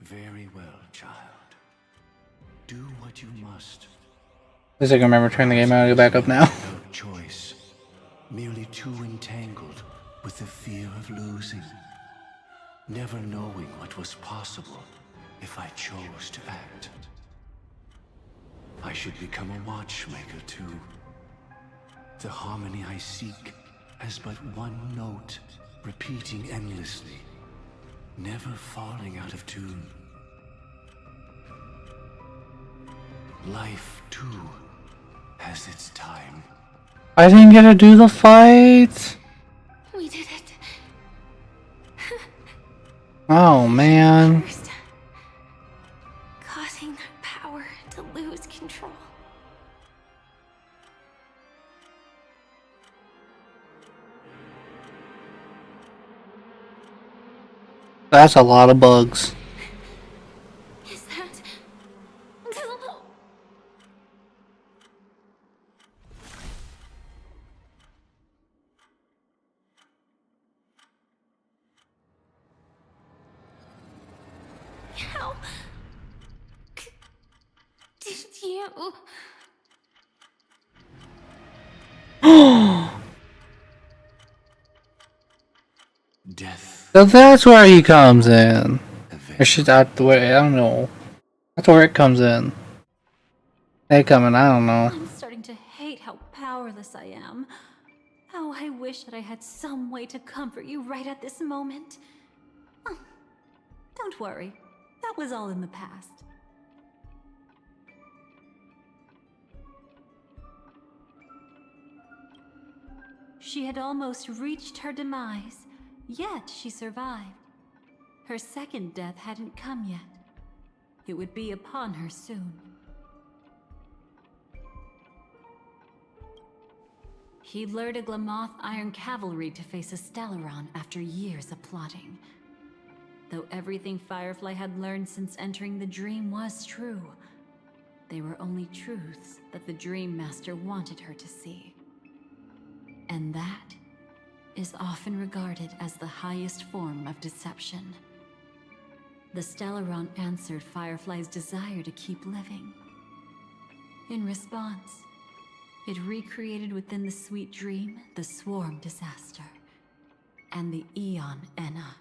Very well, child. Do what you must. At least I can remember turning the game out and go back up now. No choice. Merely too entangled with the fear of losing. Never knowing what was possible if I chose to act. I should become a watchmaker too. The harmony I seek has but one note, repeating endlessly, never falling out of tune. Life, too, has its time. I didn't get to do the fight. We did it. Oh man. First, causing that power to lose control. That's a lot of bugs. Is that... How... did you... Death. So that's where he comes in. Or should I don't know. That's where it comes in. They come in, I don't know. I'm starting to hate how powerless I am. How I wish that I had some way to comfort you right at this moment. Oh, don't worry. That was all in the past. She had almost reached her demise, yet she survived. Her second death hadn't come yet. It would be upon her soon. He lured a Glamoth Iron Cavalry to face a Stellaron after years of plotting. Though everything Firefly had learned since entering the dream was true, they were only truths that the Dream Master wanted her to see. And that is often regarded as the highest form of deception. The Stellaron answered Firefly's desire to keep living. In response, it recreated within the sweet dream the Swarm Disaster and the Eon Enna.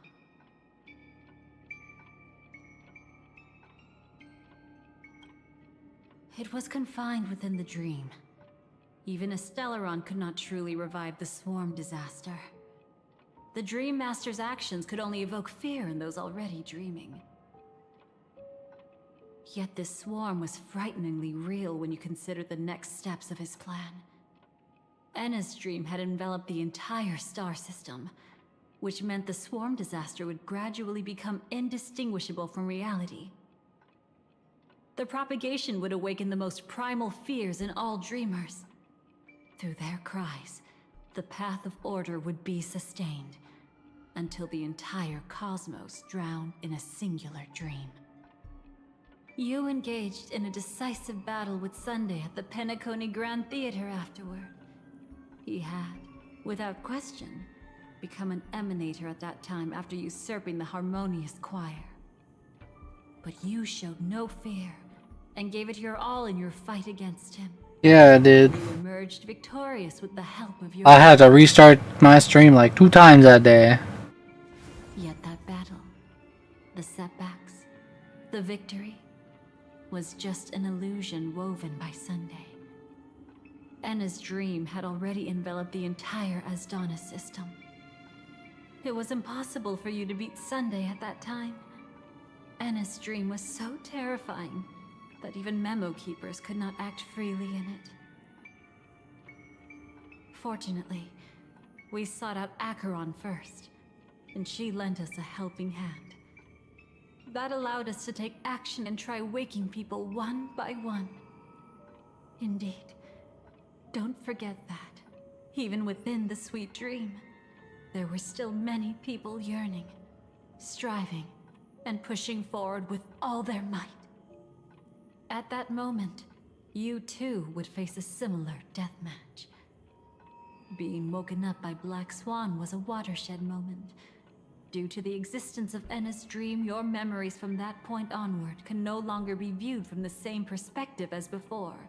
It was confined within the dream. Even a Stellaron could not truly revive the Swarm Disaster. The Dream Master's actions could only evoke fear in those already dreaming. Yet this swarm was frighteningly real when you consider the next steps of his plan. Enna's dream had enveloped the entire star system, which meant the Swarm Disaster would gradually become indistinguishable from reality. The propagation would awaken the most primal fears in all dreamers. Through their cries, the path of order would be sustained, until the entire cosmos drowned in a singular dream. You engaged in a decisive battle with Sunday at the Penacony Grand Theater afterward. He had, without question, become an emanator at that time after usurping the Harmonious Choir. But you showed no fear, and gave it your all in your fight against him. Yeah, I did. You emerged victorious with the help of your... I had to restart my stream like 2 times that day. Yet that battle, the setbacks, the victory, was just an illusion woven by Sunday. Enna's dream had already enveloped the entire Asdana system. It was impossible for you to beat Sunday at that time. Enna's dream was so terrifying that even Memo Keepers could not act freely in it. Fortunately, we sought out Acheron first, and she lent us a helping hand. That allowed us to take action and try waking people one by one. Indeed, don't forget that, even within the sweet dream, there were still many people yearning, striving, and pushing forward with all their might. At that moment, you too would face a similar deathmatch. Being woken up by Black Swan was a watershed moment. Due to the existence of Enna's dream, your memories from that point onward can no longer be viewed from the same perspective as before.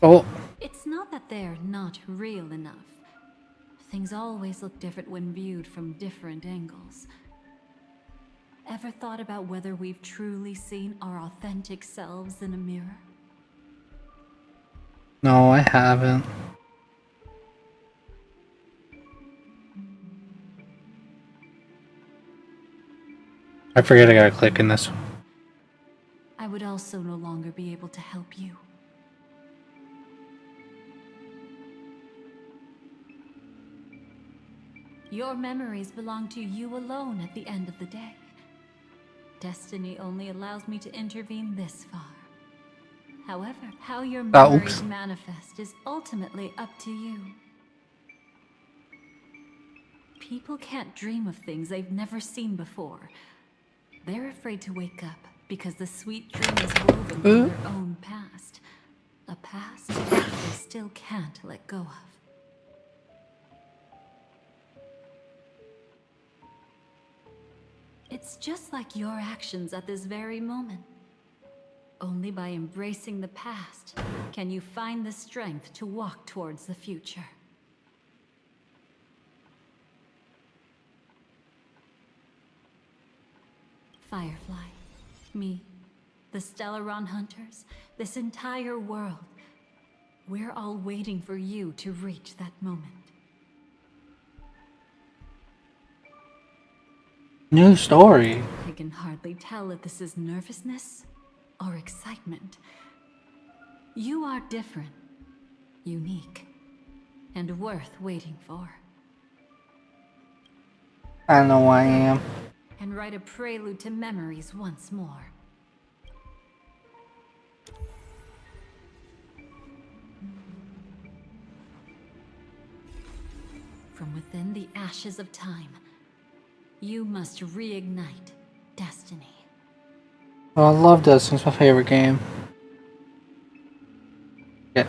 Oh. It's not that they're not real enough. Things always look different when viewed from different angles. Ever thought about whether we've truly seen our authentic selves in a mirror? No, I haven't. I forget I gotta click in this one. would also no longer be able to help you. Your memories belong to you alone at the end of the day. Destiny only allows me to intervene this far. However, how your memories manifest is ultimately up to you. People can't dream of things they've never seen before. They're afraid to wake up because the sweet dream is woven from their own past. A past they still can't let go of. It's just like your actions at this very moment. Only by embracing the past can you find the strength to walk towards the future. Firefly, me, the Stellaron Hunters, this entire world. We're all waiting for you to reach that moment. New story. I can hardly tell if this is nervousness or excitement. You are different, unique, and worth waiting for. I know I am. And write a prelude to memories once more. From within the ashes of time, you must reignite destiny. Well, I love Destiny. It's my favorite game. Yeah.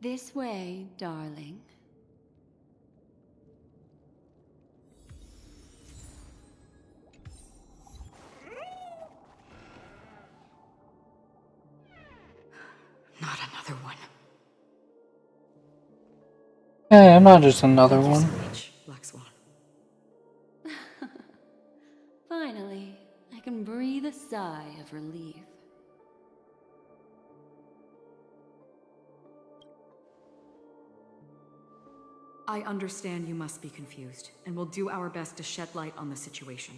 This way, darling. Not another one. Hey, I'm not just another one. Black Swan. Finally, I can breathe a sigh of relief. I understand you must be confused, and will do our best to shed light on the situation.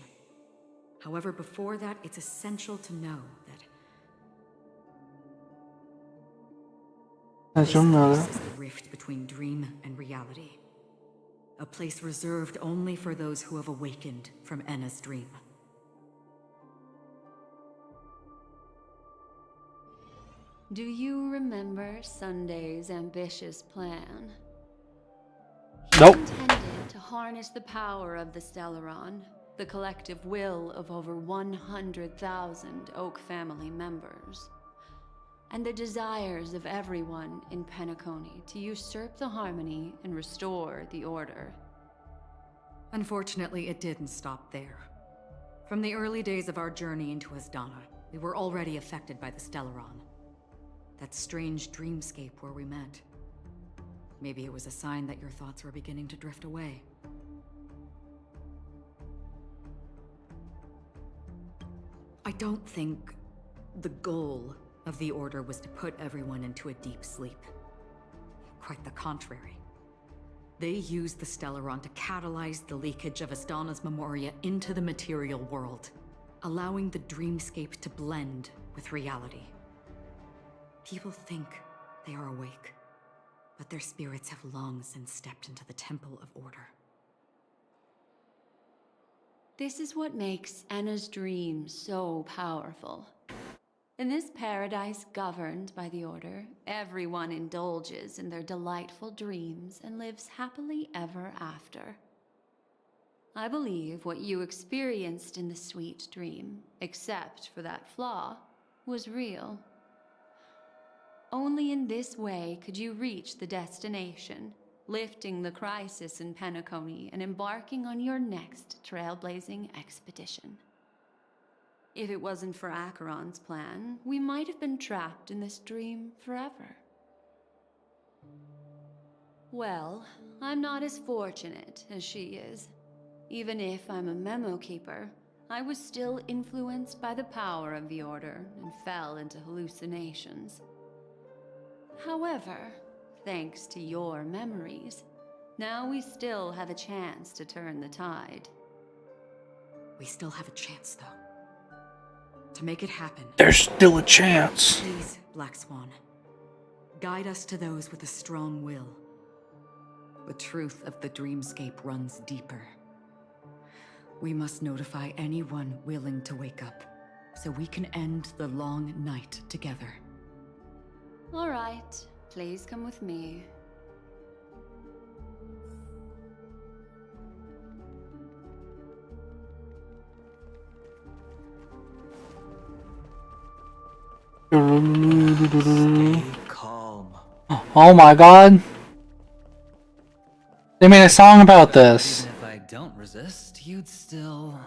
However, before that, it's essential to know that That's your mother. this is the rift between dream and reality. A place reserved only for those who have awakened from Enna's dream. Do you remember Sunday's ambitious plan? Nope. He intended to harness the power of the Stellaron, the collective will of over 100,000 Oak family members, and the desires of everyone in Penacony to usurp the harmony and restore the order. Unfortunately, it didn't stop there. From the early days of our journey into Asdana, we were already affected by the Stellaron. That strange dreamscape where we met. Maybe it was a sign that your thoughts were beginning to drift away. I don't think the goal of the Order was to put everyone into a deep sleep. Quite the contrary. They used the Stellaron to catalyze the leakage of Asdana's Memoria into the material world, allowing the dreamscape to blend with reality. People think they are awake, but their spirits have long since stepped into the Temple of Order. This is what makes Enna's dream so powerful. In this paradise governed by the Order, everyone indulges in their delightful dreams and lives happily ever after. I believe what you experienced in the sweet dream, except for that flaw, was real. Only in this way could you reach the destination, lifting the crisis in Penacony and embarking on your next trailblazing expedition. If it wasn't for Acheron's plan, we might have been trapped in this dream forever. Well, I'm not as fortunate as she is. Even if I'm a memo keeper, I was still influenced by the power of the Order and fell into hallucinations. However, thanks to your memories, now we still have a chance to turn the tide. We still have a chance, though. To make it happen. There's still a chance. Please, Black Swan. Guide us to those with a strong will. The truth of the dreamscape runs deeper. We must notify anyone willing to wake up, so we can end the long night together. All right, please come with me. Stay calm. Oh my god. They made a song about this. Even if I don't resist, you'd still...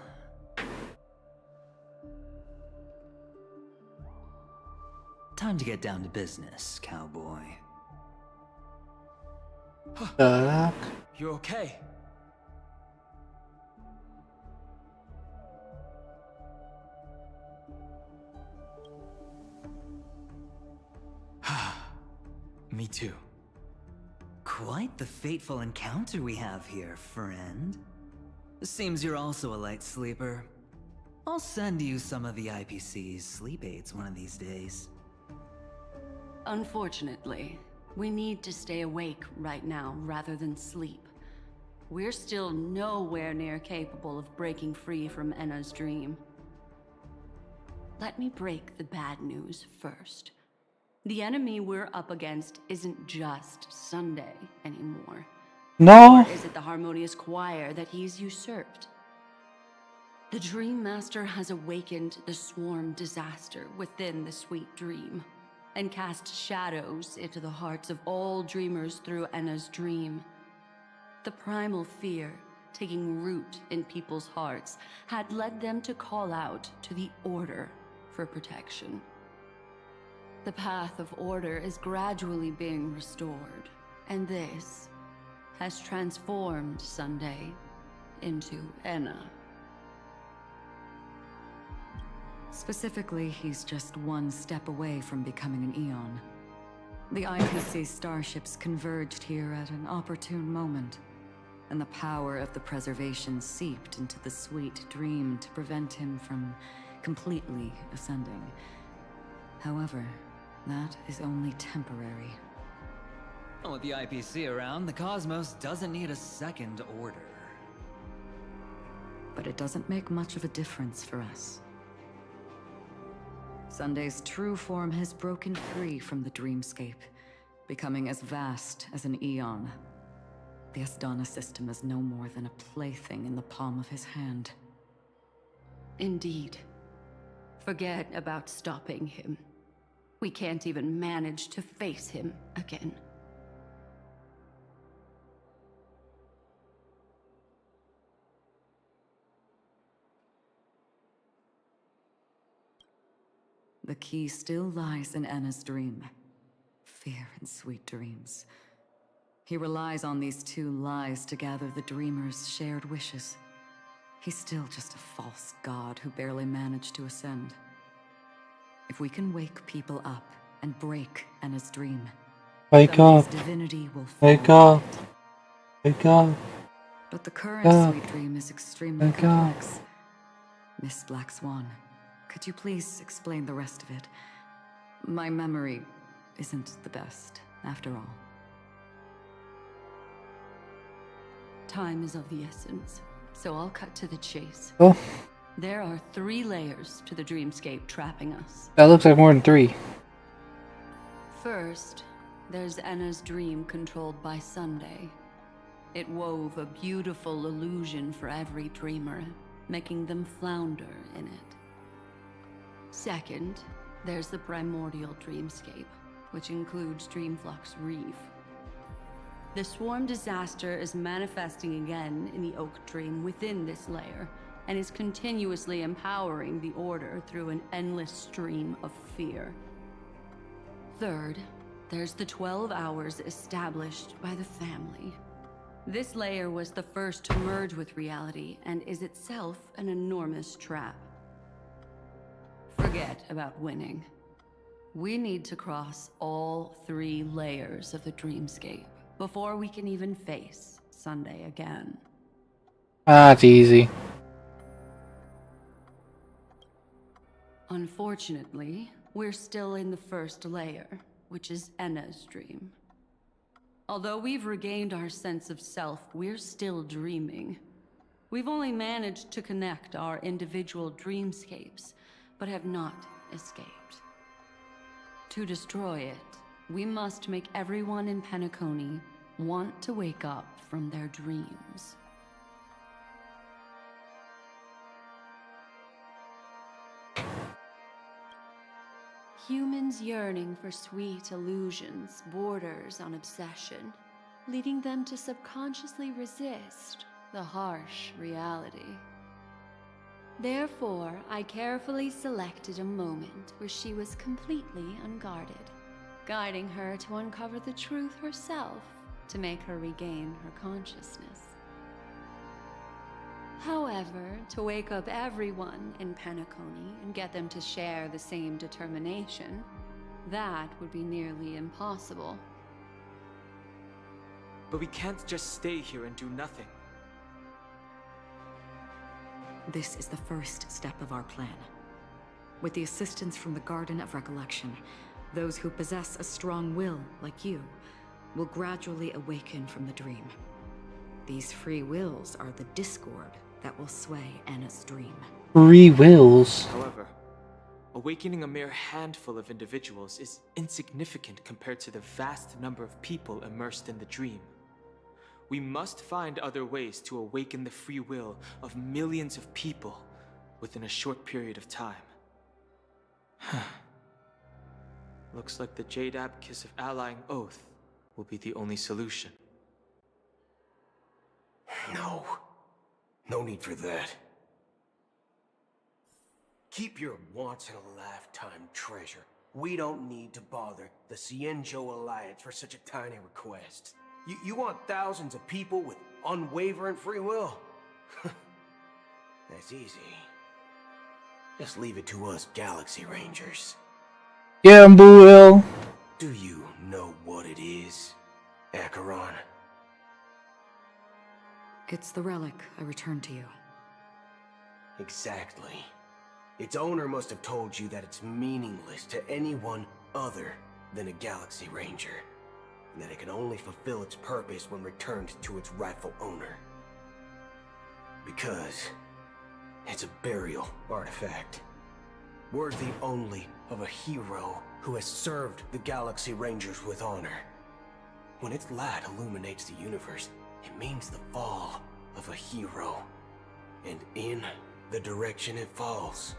Time to get down to business, cowboy. You okay? Me too. Quite the fateful encounter we have here, friend. Seems you're also a light sleeper. I'll send you some of the IPC's sleep aids one of these days. Unfortunately, we need to stay awake right now rather than sleep. We're still nowhere near capable of breaking free from Enna's dream. Let me break the bad news first. The enemy we're up against isn't just Sunday anymore. No. Or is it the harmonious choir that he's usurped? The Dream Master has awakened the swarm disaster within the sweet dream, and cast shadows into the hearts of all dreamers through Enna's dream. The primal fear taking root in people's hearts had led them to call out to the Order for protection. The path of order is gradually being restored, and this has transformed Sunday into Enna. Specifically, he's just one step away from becoming an Eon. The IPC starships converged here at an opportune moment, and the power of the preservation seeped into the sweet dream to prevent him from completely ascending. However, that is only temporary. With the IPC around, the cosmos doesn't need a second order. But it doesn't make much of a difference for us. Sunday's true form has broken free from the dreamscape, becoming as vast as an eon. The Asdana system is no more than a plaything in the palm of his hand. Indeed. Forget about stopping him. We can't even manage to face him again. The key still lies in Enna's dream. Fear and sweet dreams. He relies on these two lies to gather the dreamers' shared wishes. He's still just a false god who barely managed to ascend. If we can wake people up and break Enna's dream, wake up. Divinity will fall. Wake up. Wake up. But the current sweet dream is extremely complex. Miss Black Swan, could you please explain the rest of it? My memory isn't the best, after all. Time is of the essence, so I'll cut to the chase. Oh. There are 3 layers to the dreamscape trapping us. That looks like more than 3. First, there's Enna's dream controlled by Sunday. It wove a beautiful illusion for every dreamer, making them flounder in it. Second, there's the primordial dreamscape, which includes Dreamflux Reef. The swarm disaster is manifesting again in the Oak Dream within this layer, and is continuously empowering the Order through an endless stream of fear. Third, there's the 12 hours established by the family. This layer was the first to merge with reality and is itself an enormous trap. Forget about winning. We need to cross all 3 layers of the dreamscape before we can even face Sunday again. Ah, it's easy. Unfortunately, we're still in the first layer, which is Enna's dream. Although we've regained our sense of self, we're still dreaming. We've only managed to connect our individual dreamscapes, but have not escaped. To destroy it, we must make everyone in Penacony want to wake up from their dreams. Humans yearning for sweet illusions borders on obsession, leading them to subconsciously resist the harsh reality. Therefore, I carefully selected a moment where she was completely unguarded, guiding her to uncover the truth herself to make her regain her consciousness. However, to wake up everyone in Penacony and get them to share the same determination, that would be nearly impossible. But we can't just stay here and do nothing. This is the first step of our plan. With the assistance from the Garden of Recollection, those who possess a strong will, like you, will gradually awaken from the dream. These free wills are the discord that will sway Enna's dream. Free wills. However, awakening a mere handful of individuals is insignificant compared to the vast number of people immersed in the dream. We must find other ways to awaken the free will of millions of people within a short period of time. Looks like the Jade Abacus of Allying Oath will be the only solution. No. No need for that. Keep your once-in-a-lifetime treasure. We don't need to bother the Cienjo Alliance for such a tiny request. You want thousands of people with unwavering free will? That's easy. Just leave it to us Galaxy Rangers. Yeah, Will. Do you know what it is, Acheron? It's the relic I returned to you. Exactly. Its owner must have told you that it's meaningless to anyone other than a Galaxy Ranger, and that it can only fulfill its purpose when returned to its rightful owner. Because it's a burial artifact, worthy only of a hero who has served the Galaxy Rangers with honor. When its light illuminates the universe, it means the fall of a hero, and in the direction it falls,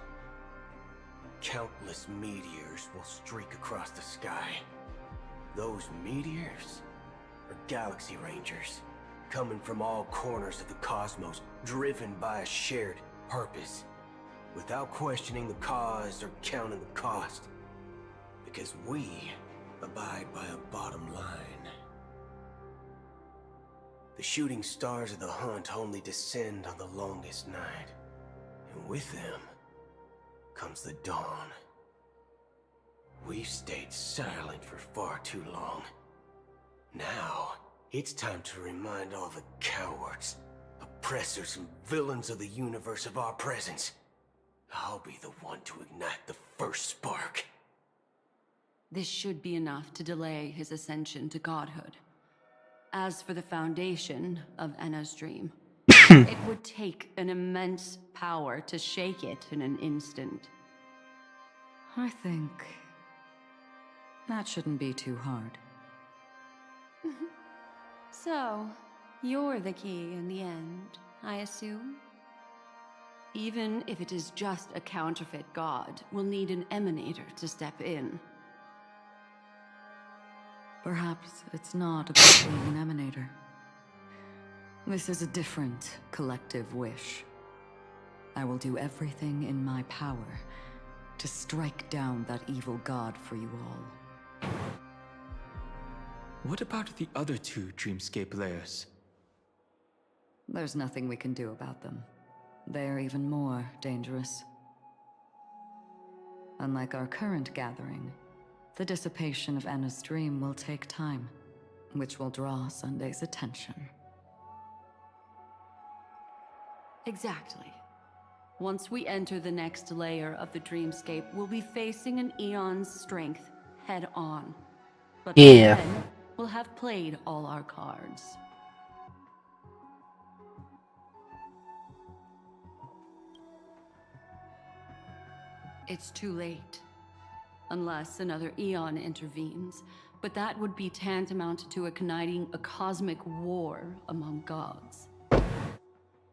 countless meteors will streak across the sky. Those meteors are Galaxy Rangers, coming from all corners of the cosmos, driven by a shared purpose, without questioning the cause or counting the cost, because we abide by a bottom line. The shooting stars of the hunt only descend on the longest night, and with them comes the dawn. We've stayed silent for far too long. Now, it's time to remind all the cowards, oppressors, and villains of the universe of our presence. I'll be the one to ignite the first spark. This should be enough to delay his ascension to godhood. As for the foundation of Enna's dream, it would take an immense power to shake it in an instant. I think that shouldn't be too hard. So, you're the key in the end, I assume? Even if it is just a counterfeit god, we'll need an emanator to step in. Perhaps it's not about being an emanator. This is a different collective wish. I will do everything in my power to strike down that evil god for you all. What about the other 2 dreamscape layers? There's nothing we can do about them. They're even more dangerous. Unlike our current gathering, The dissipation of Anna's dream will take time, which will draw Sunday's attention. Exactly. Once we enter the next layer of the dreamscape, we'll be facing an eon's strength head on. But Yeah. by then, we'll have played all our cards. It's too late. Unless another eon intervenes, but that would be tantamount to igniting a cosmic war among gods.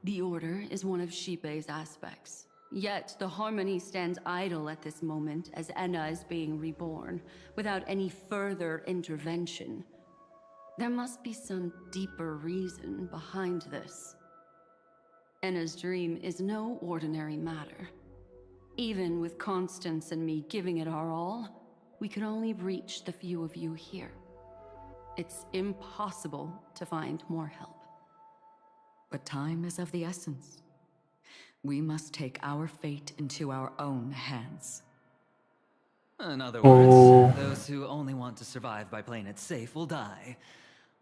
The Order is one of Shipei's aspects. Yet the Harmony stands idle at this moment as Enna is being reborn, without any further intervention. There must be some deeper reason behind this. Enna's dream is no ordinary matter. Even with Constance and me giving it our all, we could only reach the few of you here. It's impossible to find more help. But time is of the essence. We must take our fate into our own hands. In other Oh. words, those who only want to survive by playing it safe will die.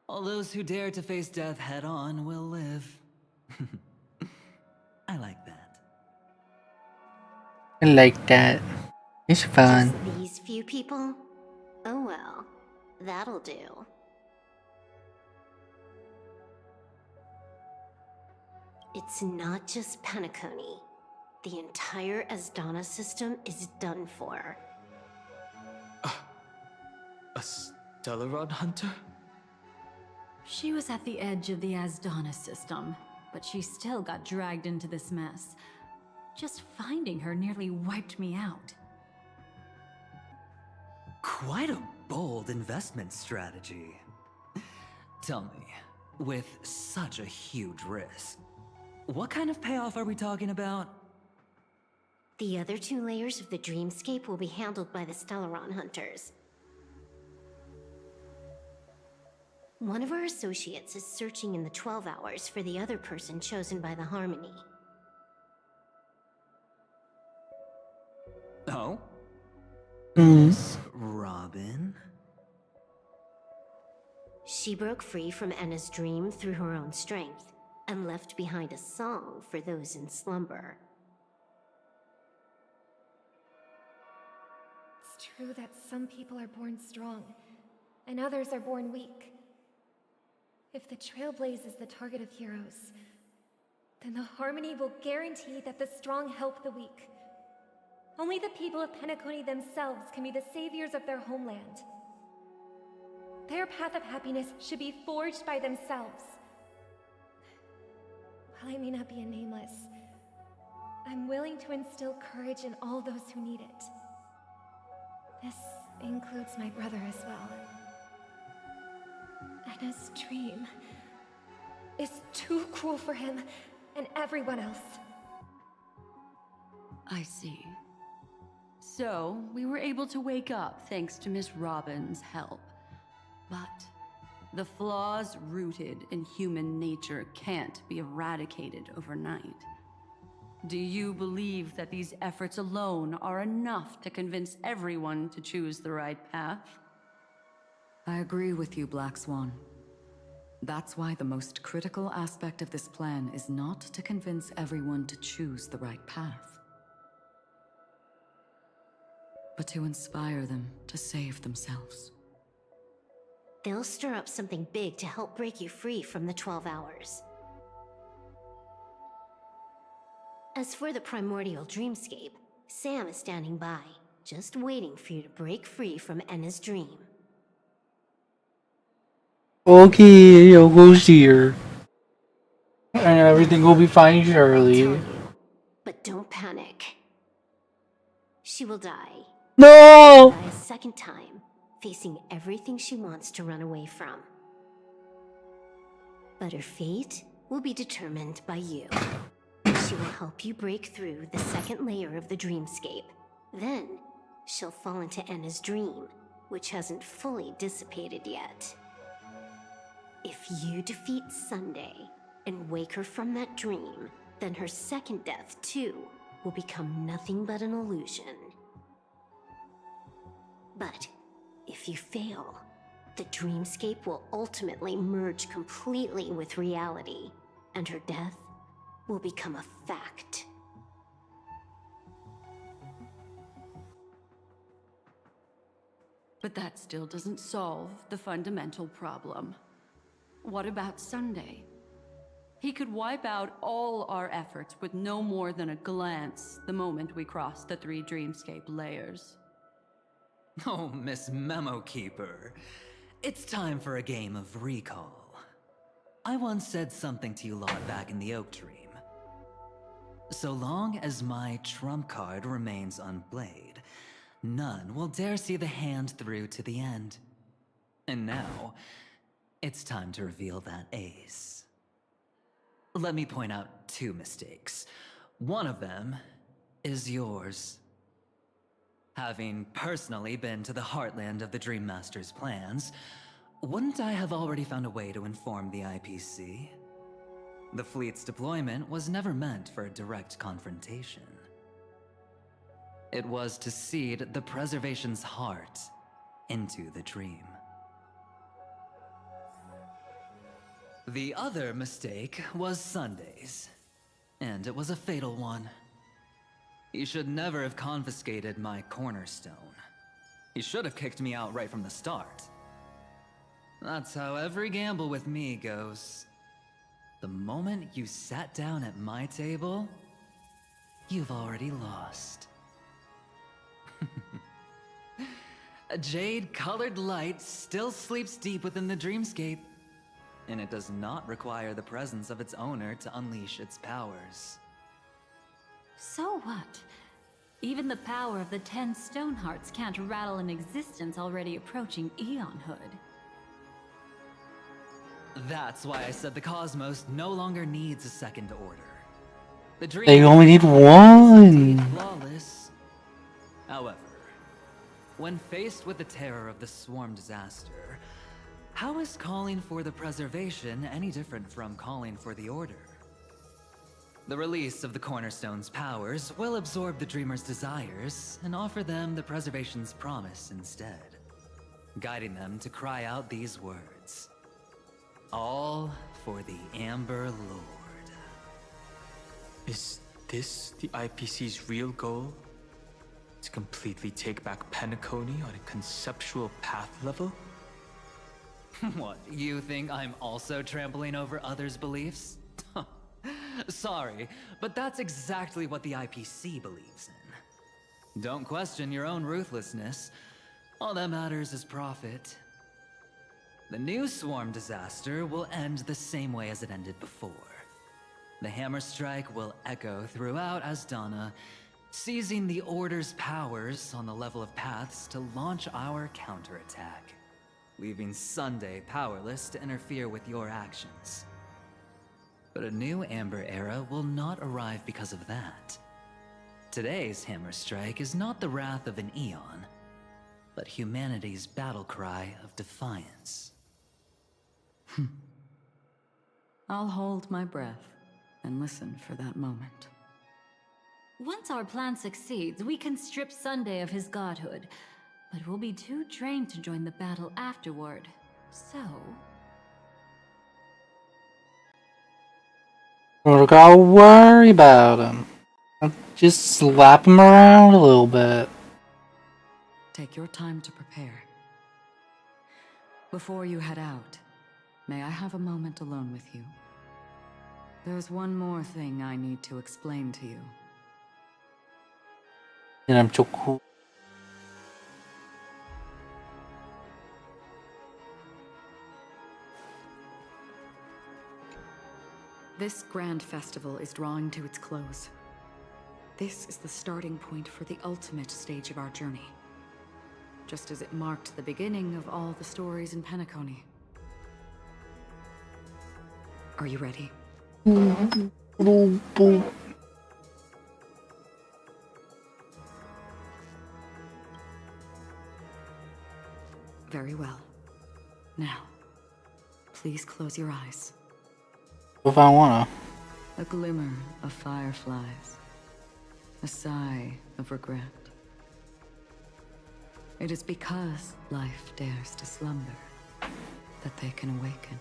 All those who dare to face death head on will live. I like that. I like that. It's fun. Just these few people? Oh well, that'll do. It's not just Penacony. The entire Asdana system is done for. A Stellaron hunter? She was at the edge of the Asdana system, but she still got dragged into this mess. Just finding her nearly wiped me out. Quite a bold investment strategy. Tell me, with such a huge risk, what kind of payoff are we talking about? The other two layers of the dreamscape will be handled by the Stellaron hunters. One of our associates is searching in the 12 hours for the other person chosen by the Harmony. Oh? Hmm. Miss Robin? She broke free from Enna's dream through her own strength, and left behind a song for those in slumber. It's true that some people are born strong, and others are born weak. If the Trailblaze is the target of heroes, then the Harmony will guarantee that the strong help the weak. Only the people of Penacony themselves can be the saviors of their homeland. Their path of happiness should be forged by themselves. While I may not be a nameless, I'm willing to instill courage in all those who need it. This includes my brother as well. Anna's dream is too cruel for him and everyone else. I see. So, we were able to wake up thanks to Miss Robin's help. But the flaws rooted in human nature can't be eradicated overnight. Do you believe that these efforts alone are enough to convince everyone to choose the right path? I agree with you, Black Swan. That's why the most critical aspect of this plan is not to convince everyone to choose the right path, but to inspire them to save themselves. They'll stir up something big to help break you free from the 12 hours. As for the primordial dreamscape, Sam is standing by, just waiting for you to break free from Enna's dream. Okay, I'll go see her. And everything will be fine, surely. But don't panic. She will die. No! Die a second time, facing everything she wants to run away from. But her fate will be determined by you. She will help you break through the second layer of the dreamscape. Then, she'll fall into Enna's dream, which hasn't fully dissipated yet. If you defeat Sunday and wake her from that dream, then her second death, too, will become nothing but an illusion. But If you fail, the dreamscape will ultimately merge completely with reality, and her death will become a fact. But that still doesn't solve the fundamental problem. What about Sunday? He could wipe out all our efforts with no more than a glance the moment we cross the 3 dreamscape layers. Oh, Miss Memo Keeper. It's time for a game of recall. I once said something to you lot back in the Oak Dream. So long as my trump card remains unplayed, none will dare see the hand through to the end. And now, it's time to reveal that ace. Let me point out 2 mistakes. One of them is yours. Having personally been to the heartland of the Dream Master's plans, wouldn't I have already found a way to inform the IPC? The fleet's deployment was never meant for a direct confrontation. It was to seed the preservation's heart into the dream. The other mistake was Sundays, and it was a fatal one. He should never have confiscated my cornerstone. He should have kicked me out right from the start. That's how every gamble with me goes. The moment you sat down at my table, you've already lost. A jade-colored light still sleeps deep within the dreamscape, and it does not require the presence of its owner to unleash its powers. So what? Even the power of the 10 Stonehearts can't rattle an existence already approaching eonhood. That's why I said the cosmos no longer needs a second order. The dream They only need one. Flawless. However, when faced with the terror of the swarm disaster, how is calling for the preservation any different from calling for the order? The release of the Cornerstone's powers will absorb the Dreamer's desires and offer them the preservation's promise instead, guiding them to cry out these words. All for the Amber Lord. Is this the IPC's real goal? To completely take back Penacony on a conceptual path level? What, you think I'm also trampling over others' beliefs? Sorry, but that's exactly what the IPC believes in. Don't question your own ruthlessness. All that matters is profit. The new swarm disaster will end the same way as it ended before. The hammer strike will echo throughout Asdana, seizing the Order's powers on the level of paths to launch our counterattack, leaving Sunday powerless to interfere with your actions. But a new Amber Era will not arrive because of that. Today's hammer strike is not the wrath of an eon, but humanity's battle cry of defiance. I'll hold my breath and listen for that moment. Once our plan succeeds, we can strip Sunday of his godhood, but we'll be too drained to join the battle afterward. So... we gotta worry about him. Just slap him around a little bit. Take your time to prepare. Before you head out, may I have a moment alone with you? There's one more thing I need to explain to you. And I'm so cool. This grand festival is drawing to its close. This is the starting point for the ultimate stage of our journey. Just as it marked the beginning of all the stories in Penacony. Are you ready? Very well. Now, please close your eyes. If I wanna. A glimmer of fireflies. A sigh of regret. It is because life dares to slumber that they can awaken.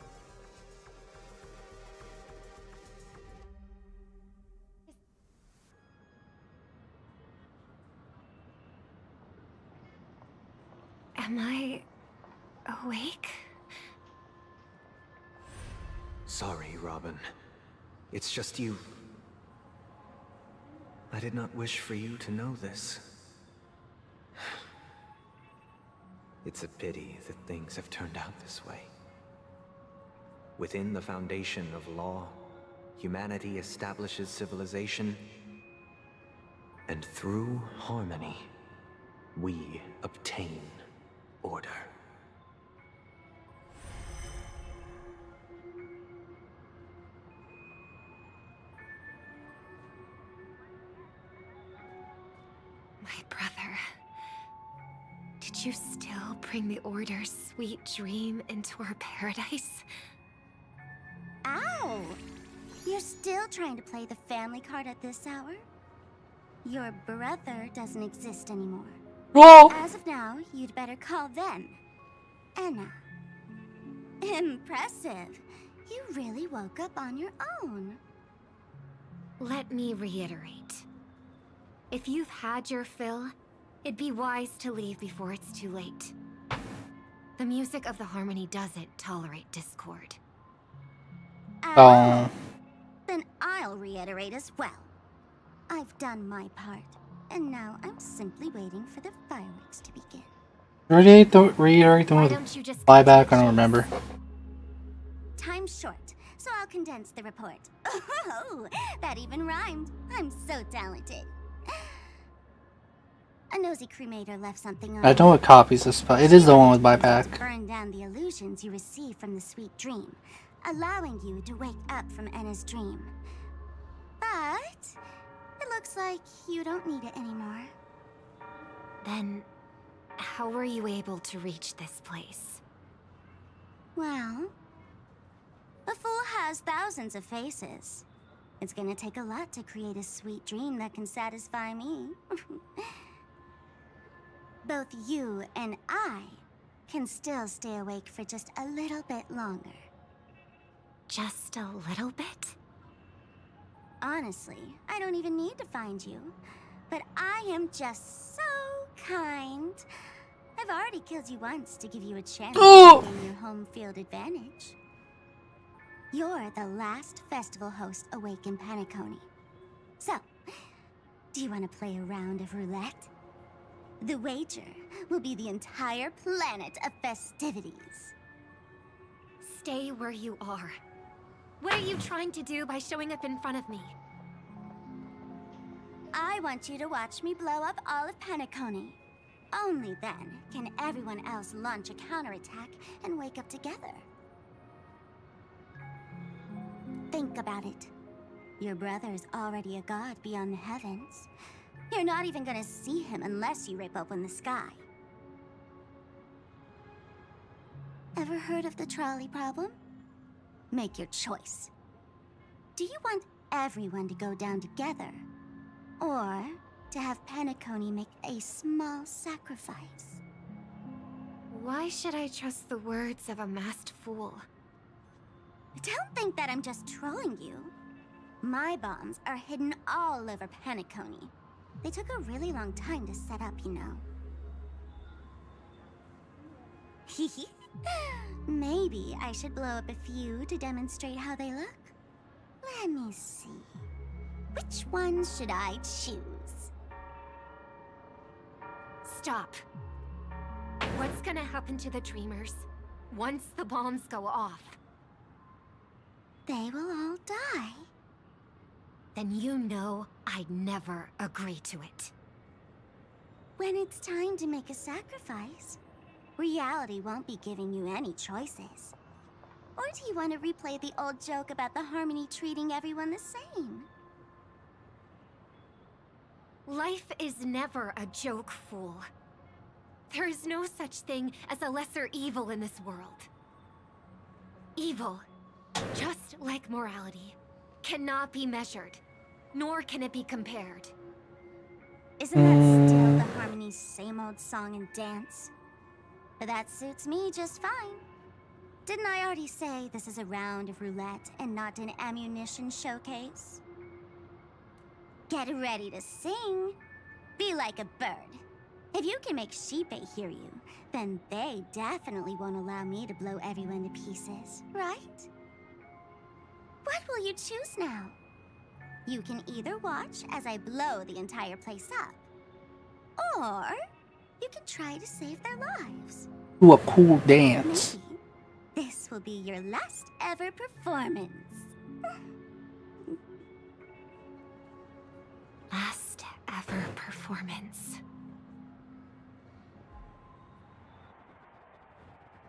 Am I awake? Sorry, Robin. It's just you. I did not wish for you to know this. It's a pity that things have turned out this way. Within the foundation of law, humanity establishes civilization, and through harmony, we obtain order. My brother. Did you still bring the Order's sweet dream into our paradise? Ow! You're still trying to play the family card at this hour? Your brother doesn't exist anymore. Whoa! As of now, you'd better call them Enna. Impressive. You really woke up on your own. Let me reiterate. If you've had your fill, it'd be wise to leave before it's too late. The music of the Harmony doesn't tolerate discord. Oh. Then I'll reiterate as well. I've done my part, and now I'm simply waiting for the fireworks to begin. Reiterate them with buyback, I don't remember. Time's short, so I'll condense the report. Oh, that even rhymed. I'm so talented. A nosy cremator left something on. I know what copies this, but it is the one with buyback. Burn down the illusions you receive from the sweet dream, allowing you to wake up from Enna's dream. But it looks like you don't need it anymore. Then, how were you able to reach this place? Well, a fool has thousands of faces. It's gonna take a lot to create a sweet dream that can satisfy me. Both you and I can still stay awake for just a little bit longer. Just a little bit? Honestly, I don't even need to find you. But I am just so kind. I've already killed you once to give you a chance to gain your home field advantage. You're the last festival host awake in Penacony. So, do you want to play a round of roulette? The wager will be the entire planet of festivities. Stay where you are. What are you trying to do by showing up in front of me? I want you to watch me blow up all of Penacony. Only then can everyone else launch a counterattack and wake up together. Think about it. Your brother's already a god beyond the heavens. You're not even gonna see him unless you rip open the sky. Ever heard of the trolley problem? Make your choice. Do you want everyone to go down together? Or to have Penacony make a small sacrifice? Why should I trust the words of a masked fool? Don't think that I'm just trolling you. My bombs are hidden all over Penacony. They took a really long time to set up, you know. Maybe I should blow up a few to demonstrate how they look. Let me see. Which one should I choose? Stop. What's gonna happen to the Dreamers once the bombs go off? They will all die. Then you know I'd never agree to it. When it's time to make a sacrifice, reality won't be giving you any choices. Or do you want to replay the old joke about the Harmony treating everyone the same? Life is never a joke, fool. There is no such thing as a lesser evil in this world. Evil, just like morality, cannot be measured, nor can it be compared. Isn't that still the Harmony's same old song and dance? That suits me just fine. Didn't I already say this is a round of roulette and not an ammunition showcase? Get ready to sing. Be like a bird. If you can make Sheepei hear you, then they definitely won't allow me to blow everyone to pieces, right? What will you choose now? You can either watch as I blow the entire place up, or you can try to save their lives. Do a cool dance. Maybe this will be your last ever performance. Last ever performance.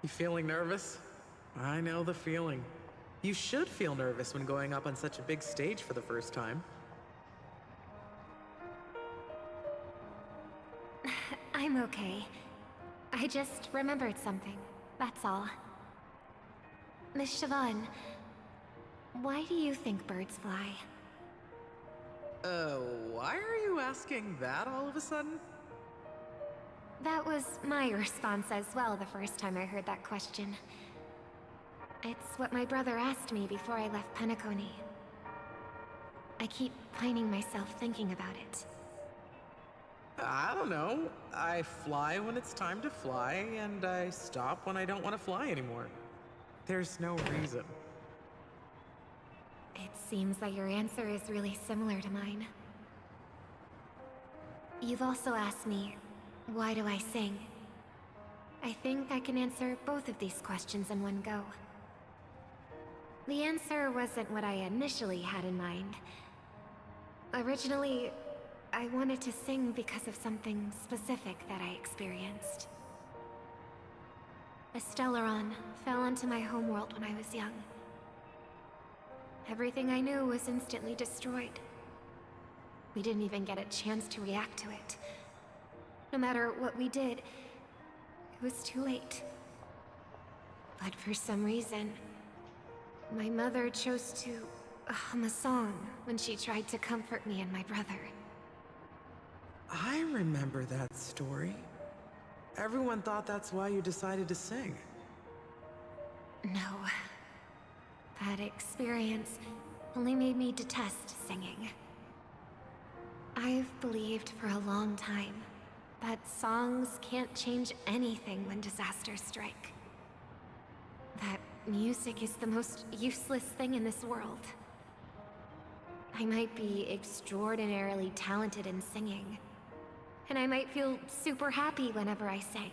You feeling nervous? I know the feeling. You should feel nervous when going up on such a big stage for the first time. I'm okay. I just remembered something. That's all. Miss Siobhan, why do you think birds fly? Why are you asking that all of a sudden? That was my response as well the first time I heard that question. It's what my brother asked me before I left Penacony. I keep finding myself thinking about it. I don't know. I fly when it's time to fly, and I stop when I don't want to fly anymore. There's no reason. It seems that your answer is really similar to mine. You've also asked me, why do I sing? I think I can answer both of these questions in one go. The answer wasn't what I initially had in mind. Originally, I wanted to sing because of something specific that I experienced. A Stellaron fell into my homeworld when I was young. Everything I knew was instantly destroyed. We didn't even get a chance to react to it. No matter what we did, it was too late. But for some reason, my mother chose to hum a song when she tried to comfort me and my brother. I remember that story. Everyone thought that's why you decided to sing. No. That experience only made me detest singing. I've believed for a long time that songs can't change anything when disasters strike. That music is the most useless thing in this world. I might be extraordinarily talented in singing, and I might feel super happy whenever I sing.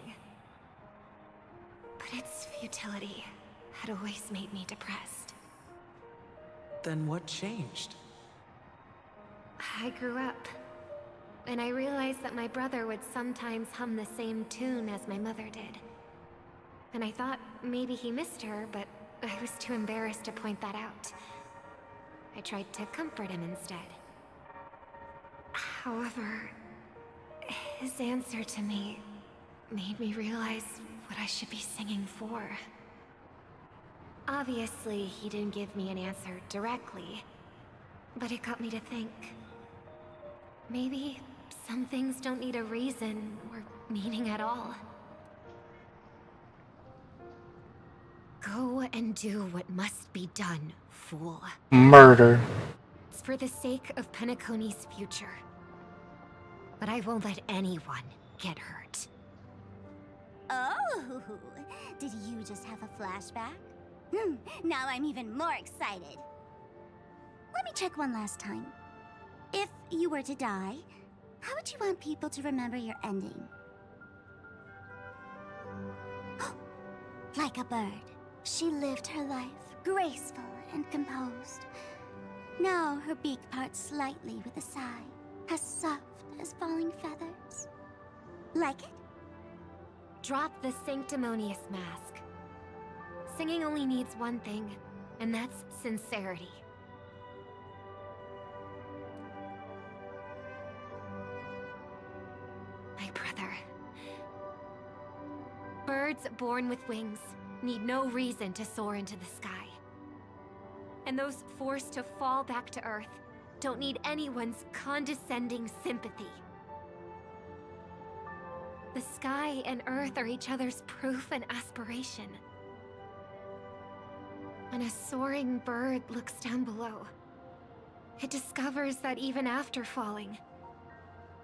But its futility had always made me depressed. Then what changed? I grew up, and I realized that my brother would sometimes hum the same tune as my mother did. And I thought maybe he missed her, but I was too embarrassed to point that out. I tried to comfort him instead. However, his answer to me made me realize what I should be singing for. Obviously, he didn't give me an answer directly, but it got me to think. Maybe some things don't need a reason or meaning at all. Go and do what must be done, fool. Murder. It's for the sake of Penacony's future. But I won't let anyone get hurt. Oh, did you just have a flashback? Now I'm even more excited. Let me check one last time. If you were to die, how would you want people to remember your ending? Like a bird, she lived her life, graceful and composed. Now her beak parts slightly with a sigh, as soft as falling feathers. Like it? Drop the sanctimonious mask. Singing only needs one thing, and that's sincerity. My brother. Birds born with wings need no reason to soar into the sky. And those forced to fall back to Earth don't need anyone's condescending sympathy. The sky and earth are each other's proof and aspiration. When a soaring bird looks down below, it discovers that even after falling,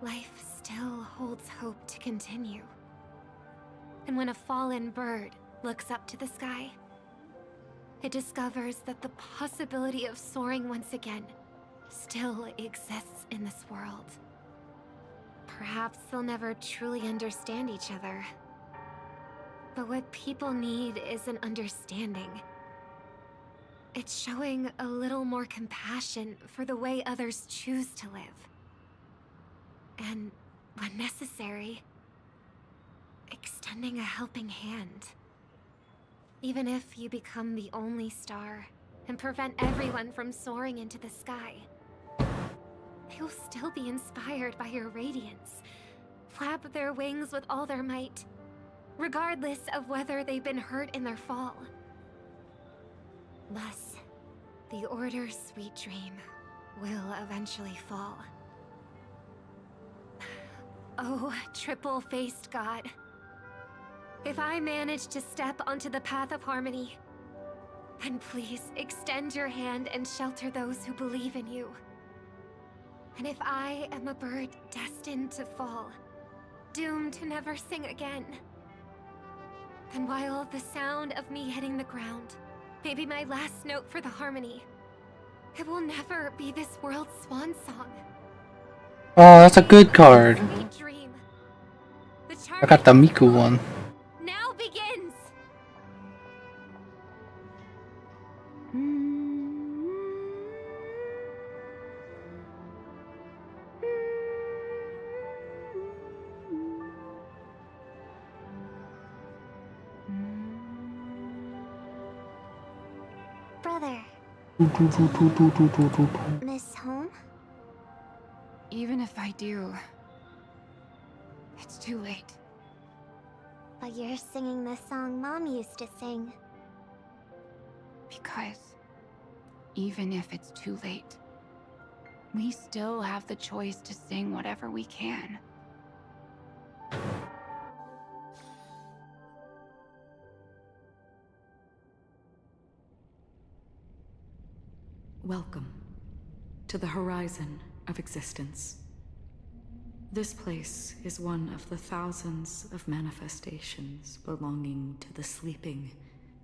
life still holds hope to continue. And when a fallen bird looks up to the sky, it discovers that the possibility of soaring once again still exists in this world. Perhaps they'll never truly understand each other. But what people need is an understanding. It's showing a little more compassion for the way others choose to live. And, when necessary, extending a helping hand. Even if you become the only star and prevent everyone from soaring into the sky, they will still be inspired by your radiance, flap their wings with all their might, regardless of whether they've been hurt in their fall. Thus, the Order's sweet dream will eventually fall. Oh, triple-faced god. If I manage to step onto the path of harmony, then please extend your hand and shelter those who believe in you. And if I am a bird destined to fall, doomed to never sing again, then while the sound of me hitting the ground may be my last note for the harmony, it will never be this world's swan song. Oh, that's a good card. Sweet dream. The I got the Miku one. now begins. Brother, miss home? Even if I do, it's too late. But you're singing the song Mom used to sing. Because even if it's too late, we still have the choice to sing whatever we can. Welcome to the horizon of existence. This place is one of the thousands of manifestations belonging to the sleeping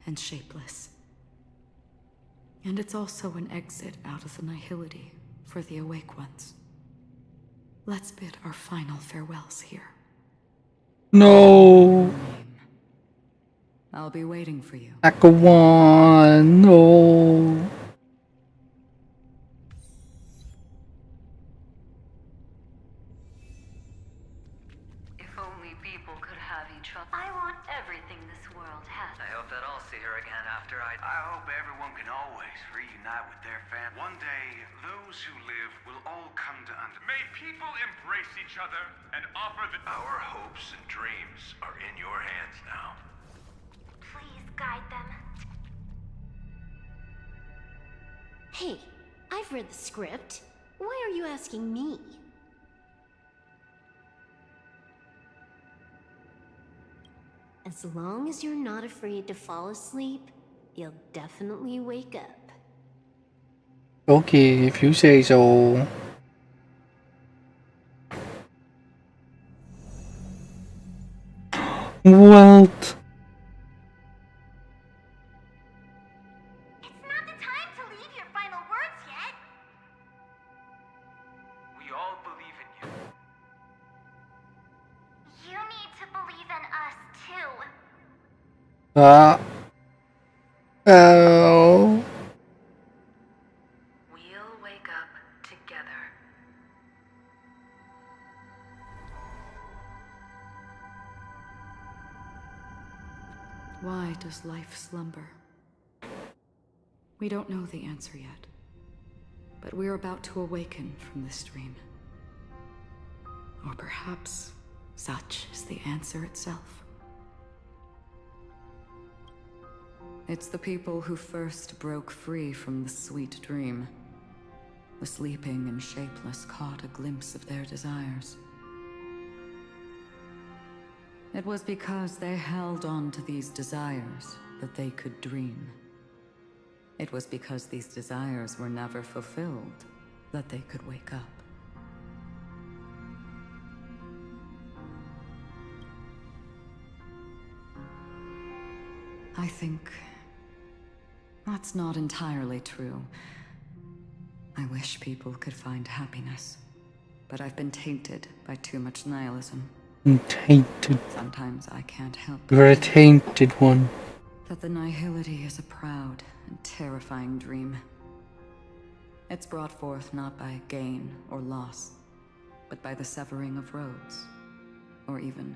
and shapeless. And it's also an exit out of the nihility for the awake ones. Let's bid our final farewells here. No. I'll be waiting for you. Akawan, no. If only people could have each other. I want everything this world has. I hope that I'll see her again after I hope everyone can always reunite with their family. One day, those who live will all come to understand. May people embrace each other and offer the... Our hopes and dreams are in your hands now. Please guide them. Hey, I've read the script. Why are you asking me? As long as you're not afraid to fall asleep, you'll definitely wake up. Okay, if you say so. What? It's not the time to leave your final words yet. We all believe in you. You need to believe in us too. Oh. We'll wake up together. Why does life slumber? We don't know the answer yet, but we're about to awaken from this dream. Or perhaps such is the answer itself. It's the people who first broke free from the sweet dream. The sleeping and shapeless caught a glimpse of their desires. It was because they held on to these desires that they could dream. It was because these desires were never fulfilled that they could wake up. I think that's not entirely true. I wish people could find happiness, but I've been tainted by too much nihilism. Tainted. Sometimes I can't help You're a tainted one. that the nihility is a proud and terrifying dream. It's brought forth not by gain or loss, but by the severing of roads, or even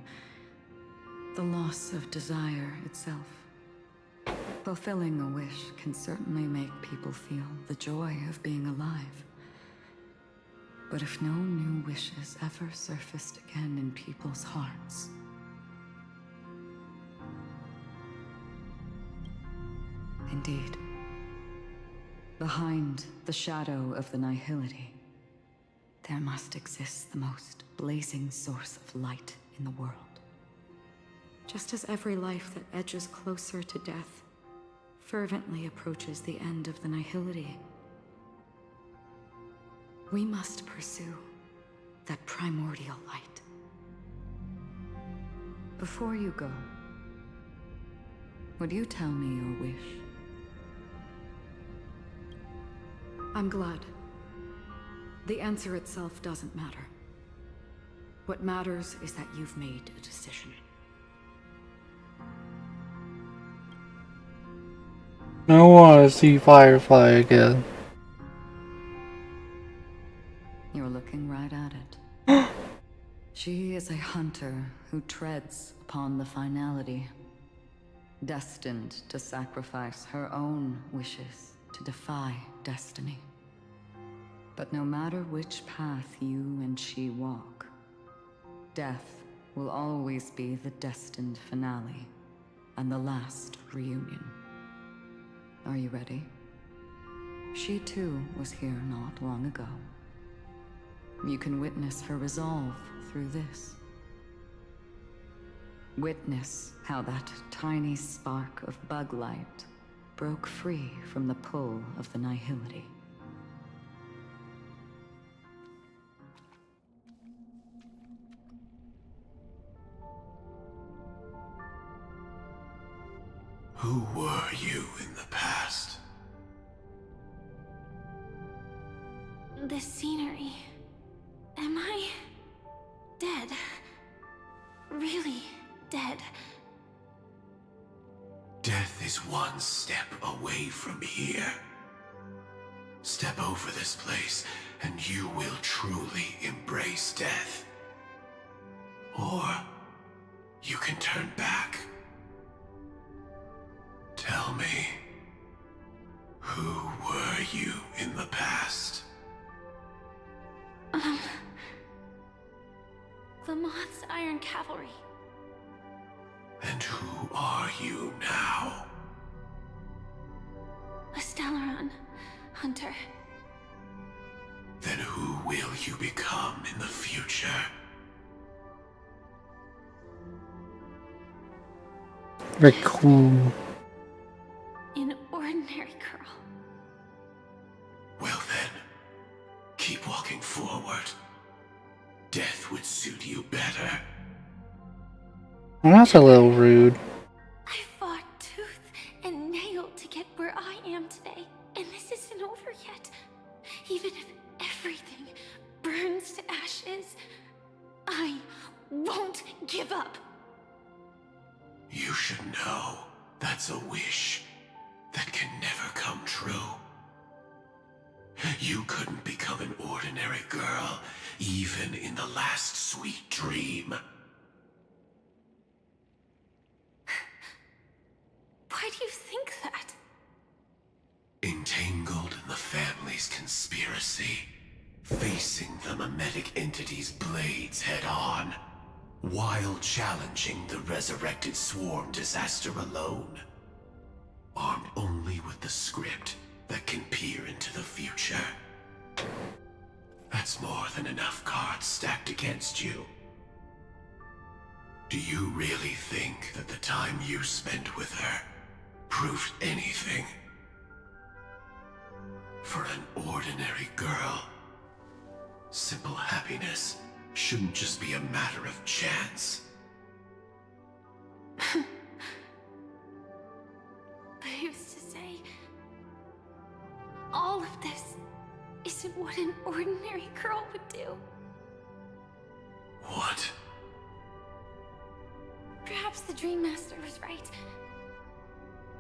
the loss of desire itself. Fulfilling a wish can certainly make people feel the joy of being alive. But if no new wishes ever surfaced again in people's hearts, indeed, behind the shadow of the nihility, there must exist the most blazing source of light in the world. Just as every life that edges closer to death fervently approaches the end of the nihility, we must pursue that primordial light. Before you go, would you tell me your wish? I'm glad. The answer itself doesn't matter. What matters is that you've made a decision. I want to see Firefly again. You're looking right at it. She is a hunter who treads upon the finality, destined to sacrifice her own wishes to defy destiny. But no matter which path you and she walk, death will always be the destined finale and the last reunion. Are you ready? She too was here not long ago. You can witness her resolve through this. Witness how that tiny spark of bug light broke free from the pull of the nihility. Who were you in the past? This scenery. Am I dead? Really dead? Death is one step away from here. Step over this place, and you will truly embrace death. Or you can turn back. Tell me, who were you in the past? The Moth's Iron Cavalry. And who are you now? A Stellaron hunter. Then who will you become in the future? Very cool. An ordinary girl. Well then, keep walking forward. Death would suit you better. Well, that's a little rude. I fought tooth and nail to get where I am today, and this isn't over yet. Even if everything burns to ashes, I won't give up. You should know that's a wish that can never come true. You couldn't become an ordinary girl, even in the last sweet dream. Why do you think that? Entangled in the family's conspiracy, facing the mimetic entity's blades head-on, while challenging the resurrected swarm disaster alone. Armed only with the script that can peer into the future. That's more than enough cards stacked against you. Do you really think that the time you spent with her proved anything? For an ordinary girl, simple happiness shouldn't just be a matter of chance. But who's to say all of this isn't what an ordinary girl would do? What? Perhaps the Dream Master was right.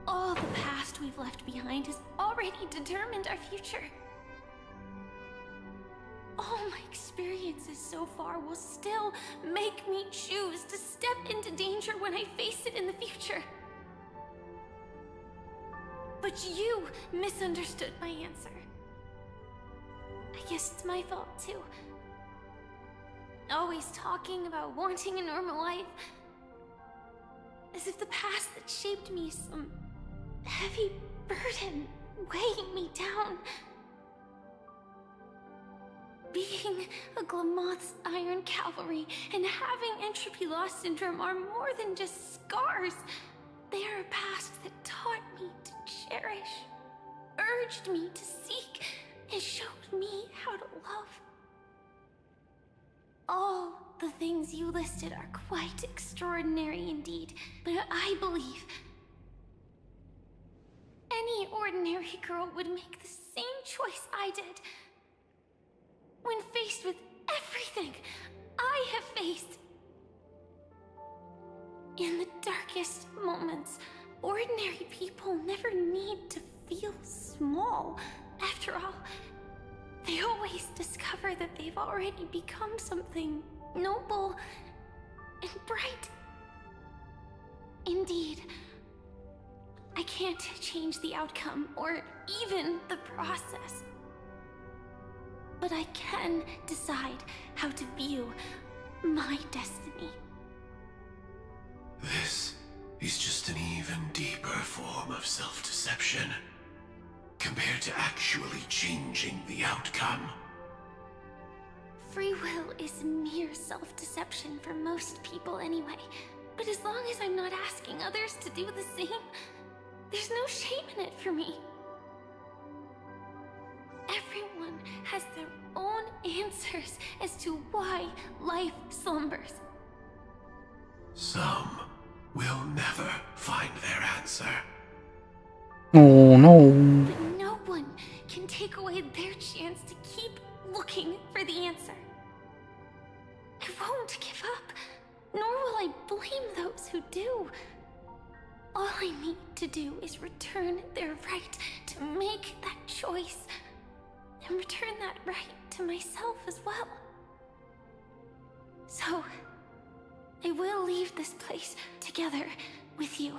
All the past we've left behind has already determined our future. All my experiences so far will still make me choose to step into danger when I face it in the future. But you misunderstood my answer. I guess it's my fault too. Always talking about wanting a normal life, as if the past that shaped me is some heavy burden weighing me down. Being a Glamoth's Iron Cavalry and having Entropy Loss Syndrome are more than just scars. They are a past that taught me to cherish, urged me to seek, and showed me how to love. All the things you listed are quite extraordinary indeed, but I believe any ordinary girl would make the same choice I did. When faced with everything I have faced. In the darkest moments, ordinary people never need to feel small. After all, they always discover that they've already become something noble and bright. Indeed, I can't change the outcome or even the process. But I can decide how to view my destiny. This is just an even deeper form of self-deception, compared to actually changing the outcome. Free will is mere self-deception for most people anyway. But as long as I'm not asking others to do the same, there's no shame in it for me. Everyone has their own answers as to why life slumbers. Some will never find their answer. Oh no. But no one can take away their chance to keep looking for the answer. I won't give up, nor will I blame those who do. All I need to do is return their right to make that choice, and return that right to myself as well. So, I will leave this place together with you.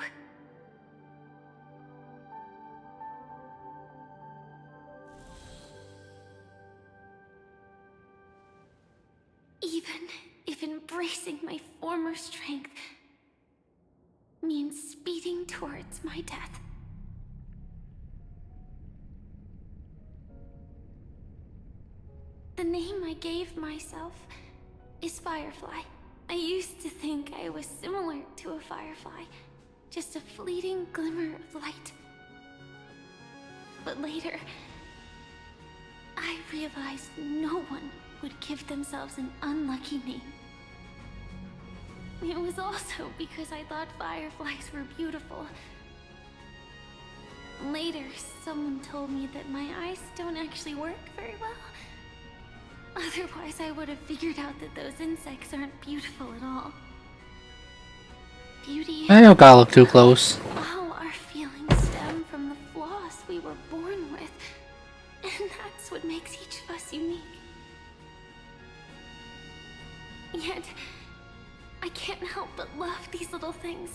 Even if embracing my former strength means speeding towards my death. The name I gave myself is Firefly. I used to think I was similar to a firefly, just a fleeting glimmer of light. But later, I realized no one would give themselves an unlucky name. It was also because I thought fireflies were beautiful. Later, someone told me that my eyes don't actually work very well. Otherwise, I would have figured out that those insects aren't beautiful at all. Beauty. I don't gotta look too close. All our feelings stem from the flaws we were born with, and that's what makes each of us unique. Yet, I can't help but love these little things.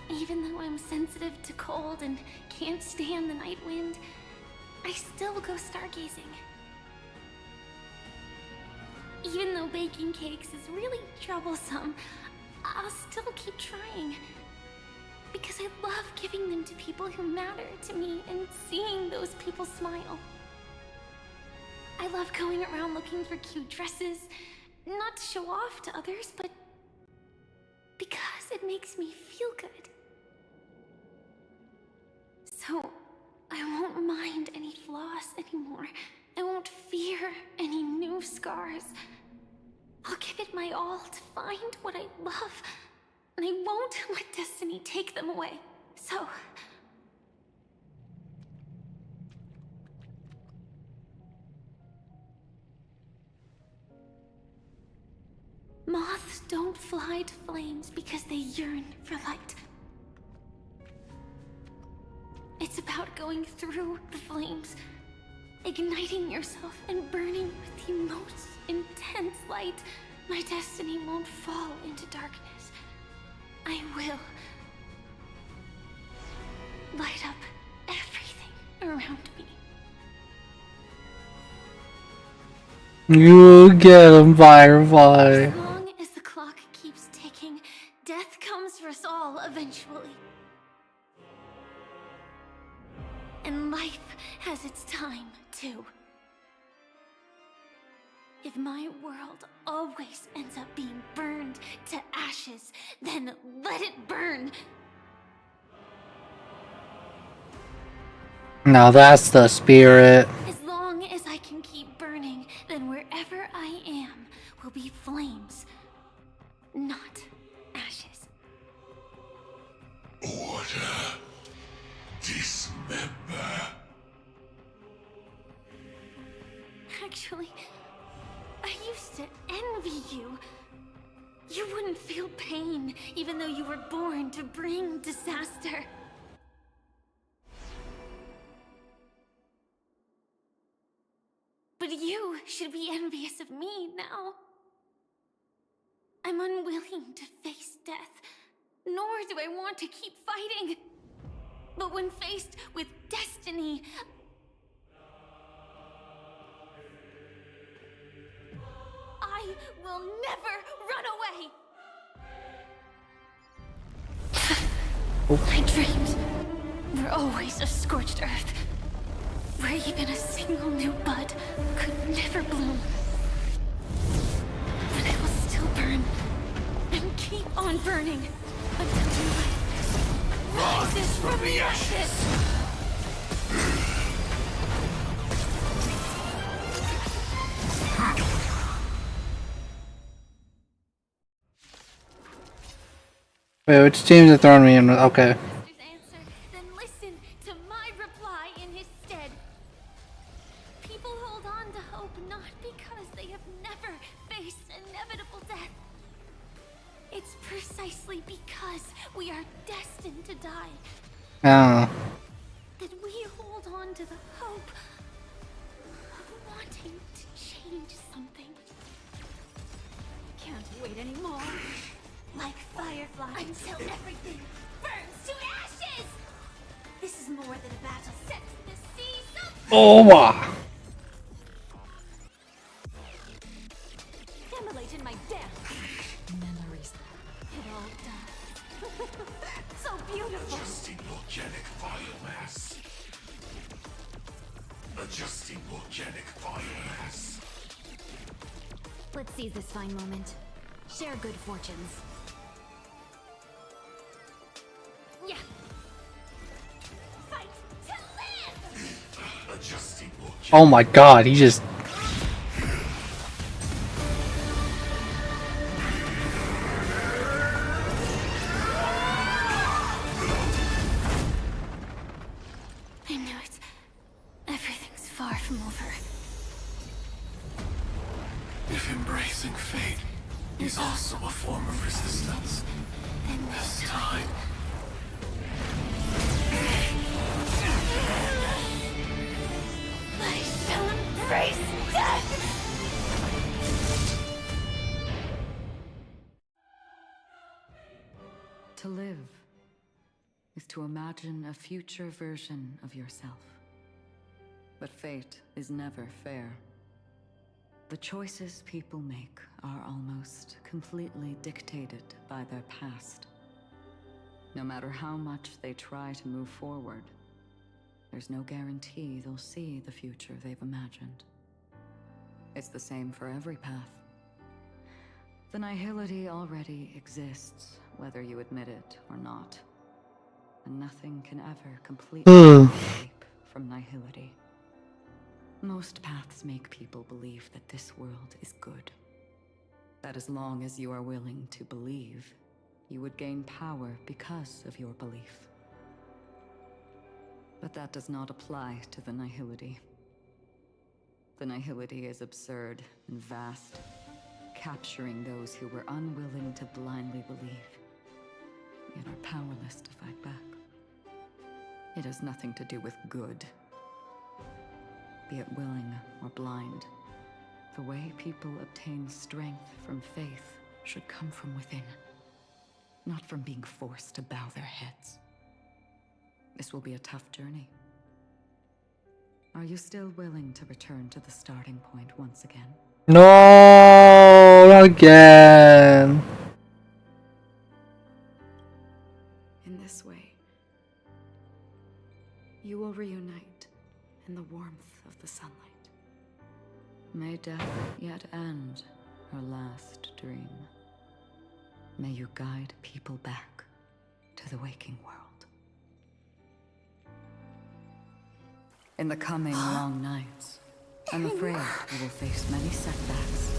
Even though I'm sensitive to cold and can't stand the night wind, I still go stargazing. Even though baking cakes is really troublesome, I'll still keep trying. Because I love giving them to people who matter to me and seeing those people smile. I love going around looking for cute dresses, Not to show off to others, but because it makes me feel good. So, I won't mind any flaws anymore. I won't fear any new scars. I'll give it my all to find what I love, and I won't let destiny take them away. So... Moths don't fly to flames because they yearn for light. It's about going through the flames, igniting yourself and burning with the most intense light. My destiny won't fall into darkness. I will light up everything around me. You get him, Firefly. As long as the clock keeps ticking, death comes for us all eventually. And life has its time, too. If my world always ends up being burned to ashes, then let it burn! Now that's the spirit. As long as I can keep burning, then wherever I am will be flames, not ashes. Order. Dismember. Actually, I used to envy you. You wouldn't feel pain, even though you were born to bring disaster. But you should be envious of me now. I'm unwilling to face death, nor do I want to keep fighting. But when faced with destiny, I will never run away! My dreams were always a scorched earth, where even a single new bud could never bloom. But I will still burn, and keep on burning, until life rises from the ashes! Wait, which teams are throwing me in? Okay. Then listen to my reply in his stead. People hold on to hope not because they have never faced inevitable death. It's precisely because we are destined to die Oh. that we hold on to the hope of wanting to change something. Can't wait anymore. Like Firefly, until everything burns to ashes! This is more than a battle set in the seas of... Oh, wow. Immolate in my death. Memories. It all dies. So beautiful. Adjusting organic biomass. Adjusting organic biomass. Let's seize this fine moment. Share good fortunes. Yeah. Fight to live! Adjusting organic. Oh my god, he just... I knew it. Everything's far from over. If embracing fate is also a form of resistance, Then this time. I shall embrace death! To live is to imagine a future version of yourself. But fate is never fair. The choices people make are almost completely dictated by their past. No matter how much they try to move forward, there's no guarantee they'll see the future they've imagined. It's the same for every path. The nihility already exists, whether you admit it or not. And nothing can ever completely escape from nihility. Most paths make people believe that this world is good. That as long as you are willing to believe, you would gain power because of your belief. But that does not apply to the nihility. The nihility is absurd and vast, capturing those who were unwilling to blindly believe, yet are powerless to fight back. It has nothing to do with good. Be it willing or blind, the way people obtain strength from faith should come from within, not from being forced to bow their heads. This will be a tough journey. Are you still willing to return to the starting point once again? No, not again. In this way, you will reunite in the warmth of the sunlight. May death yet end her last dream. May you guide people back to the waking world. In the coming long nights, I'm afraid you will face many setbacks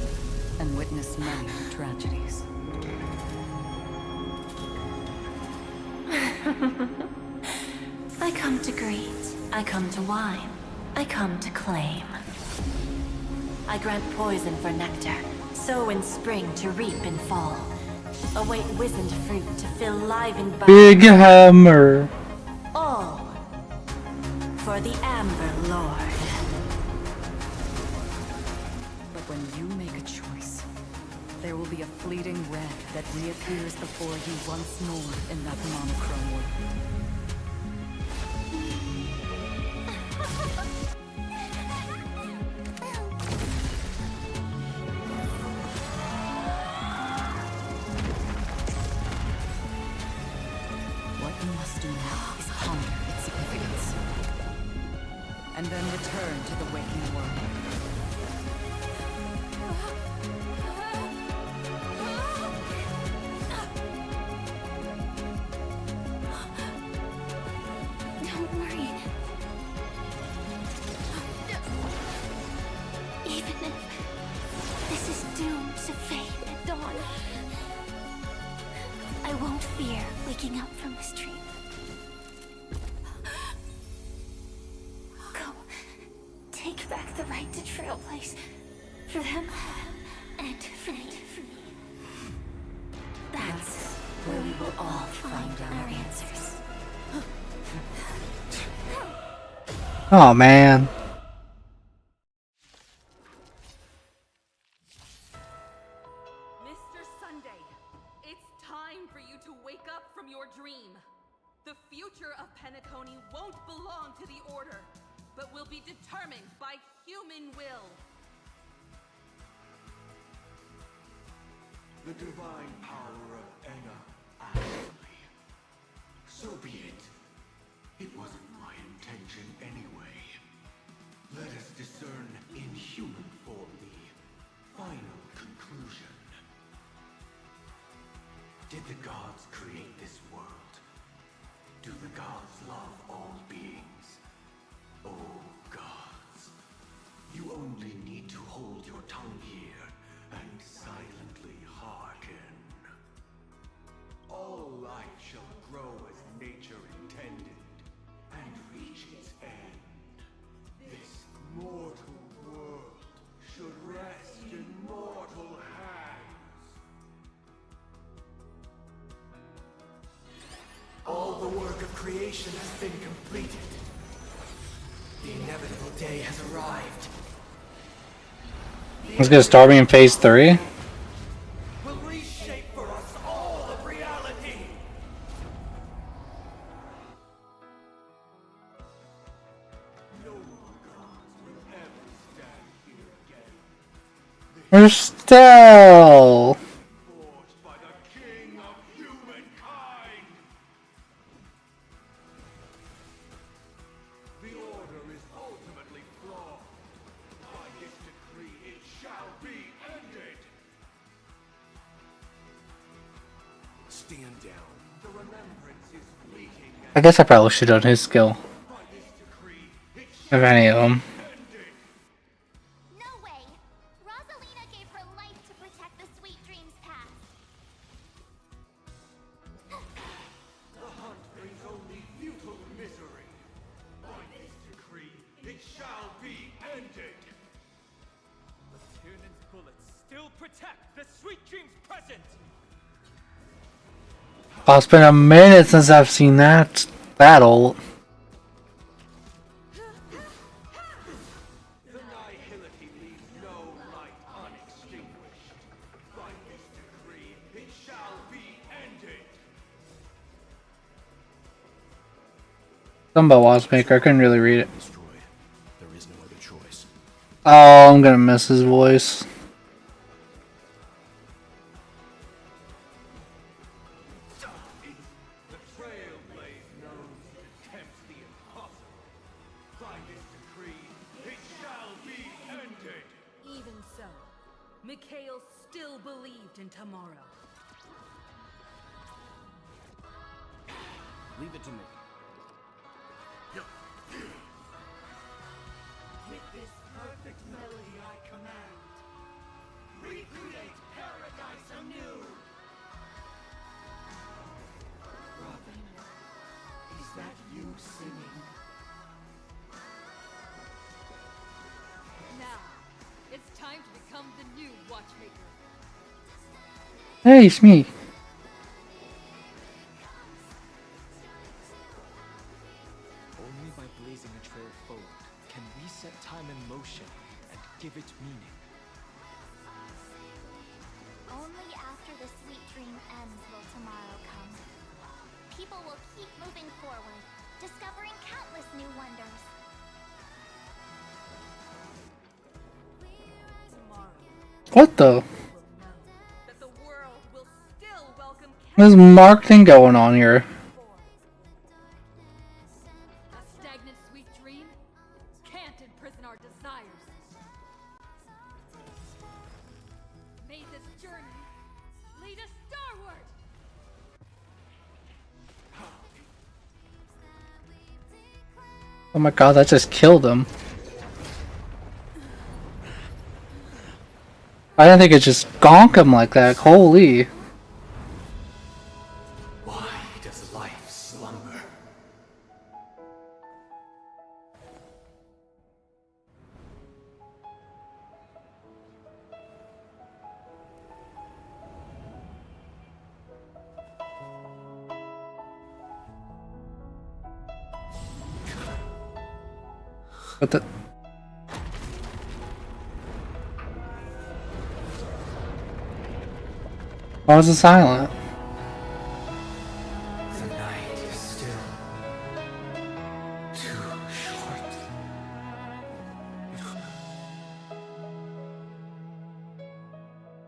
and witness many tragedies. I come to greet, I come to whine, I come to claim. I grant poison for nectar, sow in spring to reap in fall. Await wizened fruit to fill livened boughs. Big hammer. All for the Amber Lord. But when you make a choice, there will be a fleeting red that reappears before you once more in that monochrome world. What you must do now is ponder its significance, and then return to the waking world. Don't worry. Even if this is doomed to fade at dawn, I won't fear waking up from this dream. Go. Take back the right to trailblaze. For them and for me. That's where we will all find our answers. Oh man. Mr. Sunday, it's time for you to wake up from your dream. The future of Penacony won't belong to the Order, but will be determined by human will. The divine power of Enna, actually. So be it. It wasn't my intention anyway. Let us discern in human form the final conclusion. Did the gods create this world? Do the gods love all beings? Oh gods, you only need to hold your tongue here and silently hearken. All life shall grow as nature intended and reach its end. This mortal world should rest in mortal hands. All the work of creation has been completed. The inevitable day has arrived. Let's get starting in phase 3. Will reshape for us all of reality. No more gods will ever stand here again. We're still. Forged by the king of humankind. The order is ultimately flawed. By this decree, it shall be ended. Stand down. The remembrance is fleeting. I guess I probably should have done his skill. If any of them. No way! Rosalina gave her life to protect the Sweet Dreams path. The hunt brings only futile misery. By this decree, it shall be ended. The Tiernan's bullets still protect the Sweet Dreams present. Oh, it's been a minute since I've seen that battle. The nihility leaves no light unextinguished. By this decree, it shall be ended. Something about Watchmaker, I couldn't really read it. There is no other choice. Oh, I'm gonna miss his voice. The Trailblaze knows attempts the impossible. By this decree, it shall be ended. Even so, Mikhail still believed in tomorrow. Leave it to me. With this perfect melody I command, recreate paradise anew. Robin, is that you singing? Now, it's time to become the new Watchmaker. Hey, it's me. Only by blazing a trail forward can we set time in motion and give it meaning. Only after the Sweet Dream ends will tomorrow come. People will keep moving forward, discovering countless new wonders. What the? That the world will still welcome There's marketing going on here. a stagnant sweet dream can't imprison our desires. May this journey lead us starward. Oh my god, that just killed him. I didn't think it just gonk him like that. Holy. Why does life slumber? What the? Why was it silent? The night is still too short.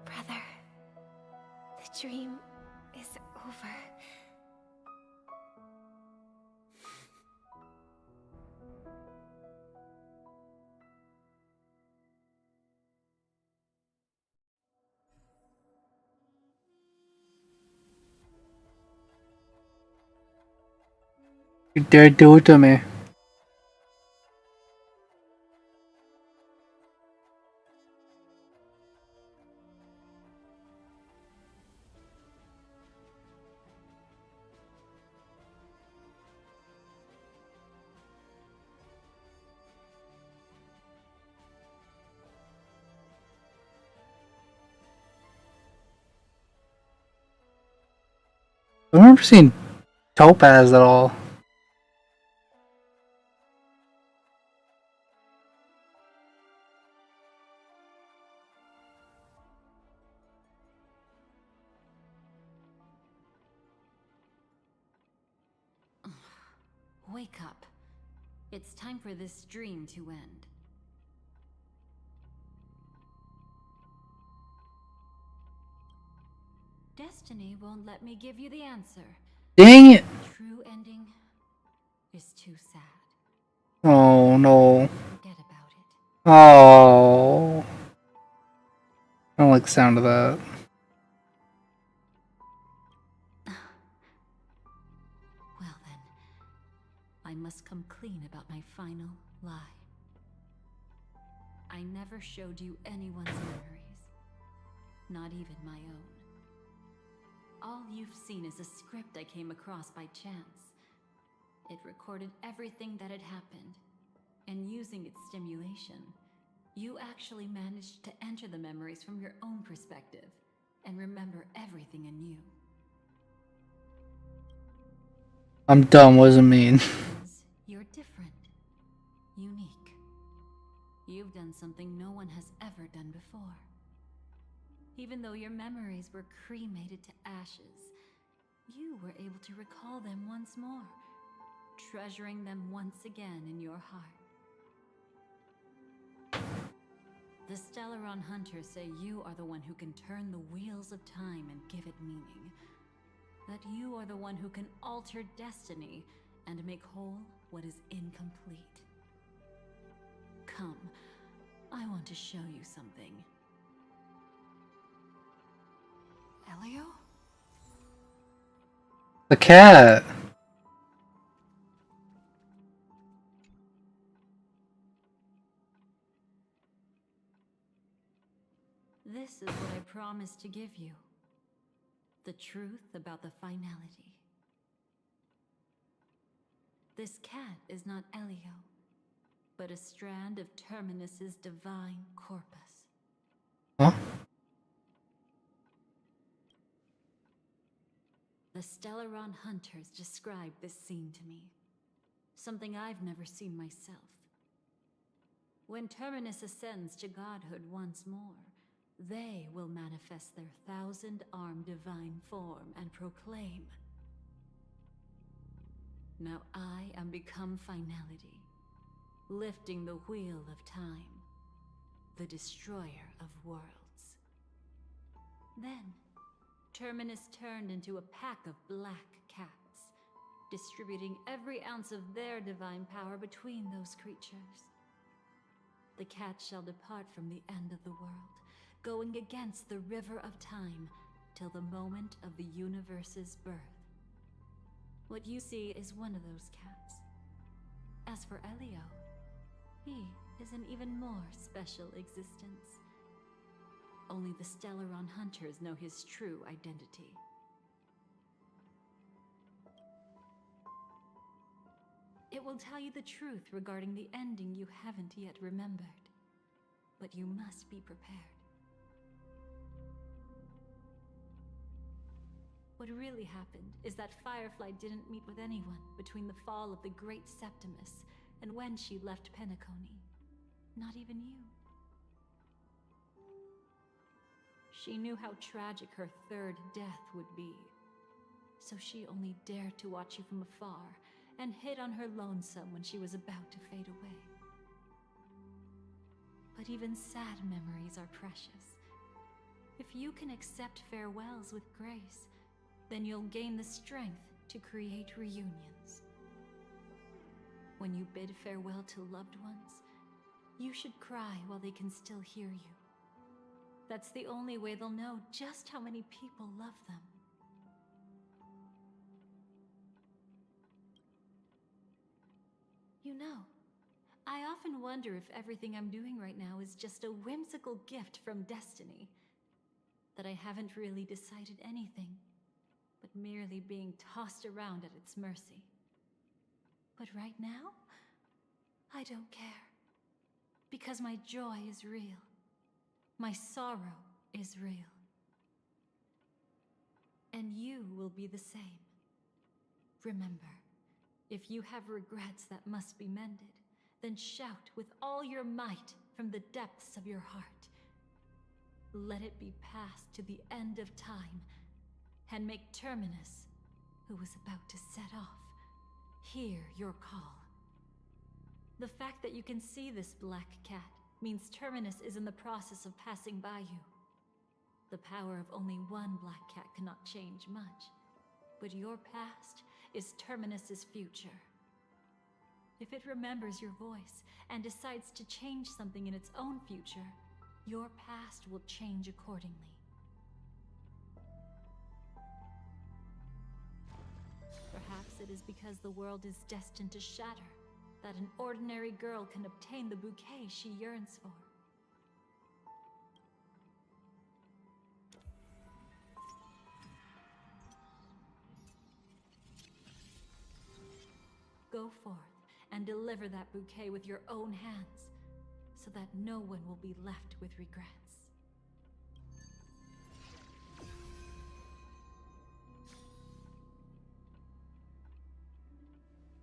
Brother, the dream is over. You dare do it to me. I remember seeing Topaz at all. Wake up. It's time for this dream to end. Destiny won't let me give you the answer. Dang it! The true ending is too sad. Oh no. Forget about it. Oh. I don't like the sound of that. I never showed you anyone's memories. Not even my own. All you've seen is a script I came across by chance. It recorded everything that had happened, and using its stimulation, you actually managed to enter the memories from your own perspective and remember everything anew. I'm dumb, what does it mean? You're different. Unique. You've done something no one has ever done before. Even though your memories were cremated to ashes, you were able to recall them once more, treasuring them once again in your heart. The Stellaron Hunters say you are the one who can turn the wheels of time and give it meaning. That you are the one who can alter destiny and make whole what is incomplete. Come, I want to show you something. Elio? The cat! This is what I promised to give you. The truth about the finality. This cat is not Elio, but a strand of Terminus's divine corpus. Huh? The Stellaron Hunters described this scene to me. Something I've never seen myself. When Terminus ascends to godhood once more, they will manifest their 1,000-armed divine form and proclaim, "Now I am become finality, lifting the wheel of time, the destroyer of worlds." Then, Terminus turned into a pack of black cats, distributing every ounce of their divine power between those creatures. The cats shall depart from the end of the world, going against the river of time till the moment of the universe's birth. What you see is one of those cats. As for Elio, he is an even more special existence. Only the Stellaron Hunters know his true identity. It will tell you the truth regarding the ending you haven't yet remembered. But you must be prepared. What really happened is that Firefly didn't meet with anyone between the fall of the Great Septimus and when she left Penacony. Not even you. She knew how tragic her third death would be. So she only dared to watch you from afar and hid on her lonesome when she was about to fade away. But even sad memories are precious. If you can accept farewells with grace, then you'll gain the strength to create reunions. When you bid farewell to loved ones, you should cry while they can still hear you. That's the only way they'll know just how many people love them. You know, I often wonder if everything I'm doing right now is just a whimsical gift from destiny. That I haven't really decided anything, but merely being tossed around at its mercy. But right now, I don't care. Because my joy is real. My sorrow is real. And you will be the same. Remember, if you have regrets that must be mended, then shout with all your might from the depths of your heart. Let it be passed to the end of time, and make Terminus, who was about to set off, hear your call. The fact that you can see this black cat means Terminus is in the process of passing by you. The power of only one black cat cannot change much, but your past is Terminus's future. If it remembers your voice and decides to change something in its own future, your past will change accordingly. Perhaps it is because the world is destined to shatter that an ordinary girl can obtain the bouquet she yearns for. Go forth and deliver that bouquet with your own hands, so that no one will be left with regrets.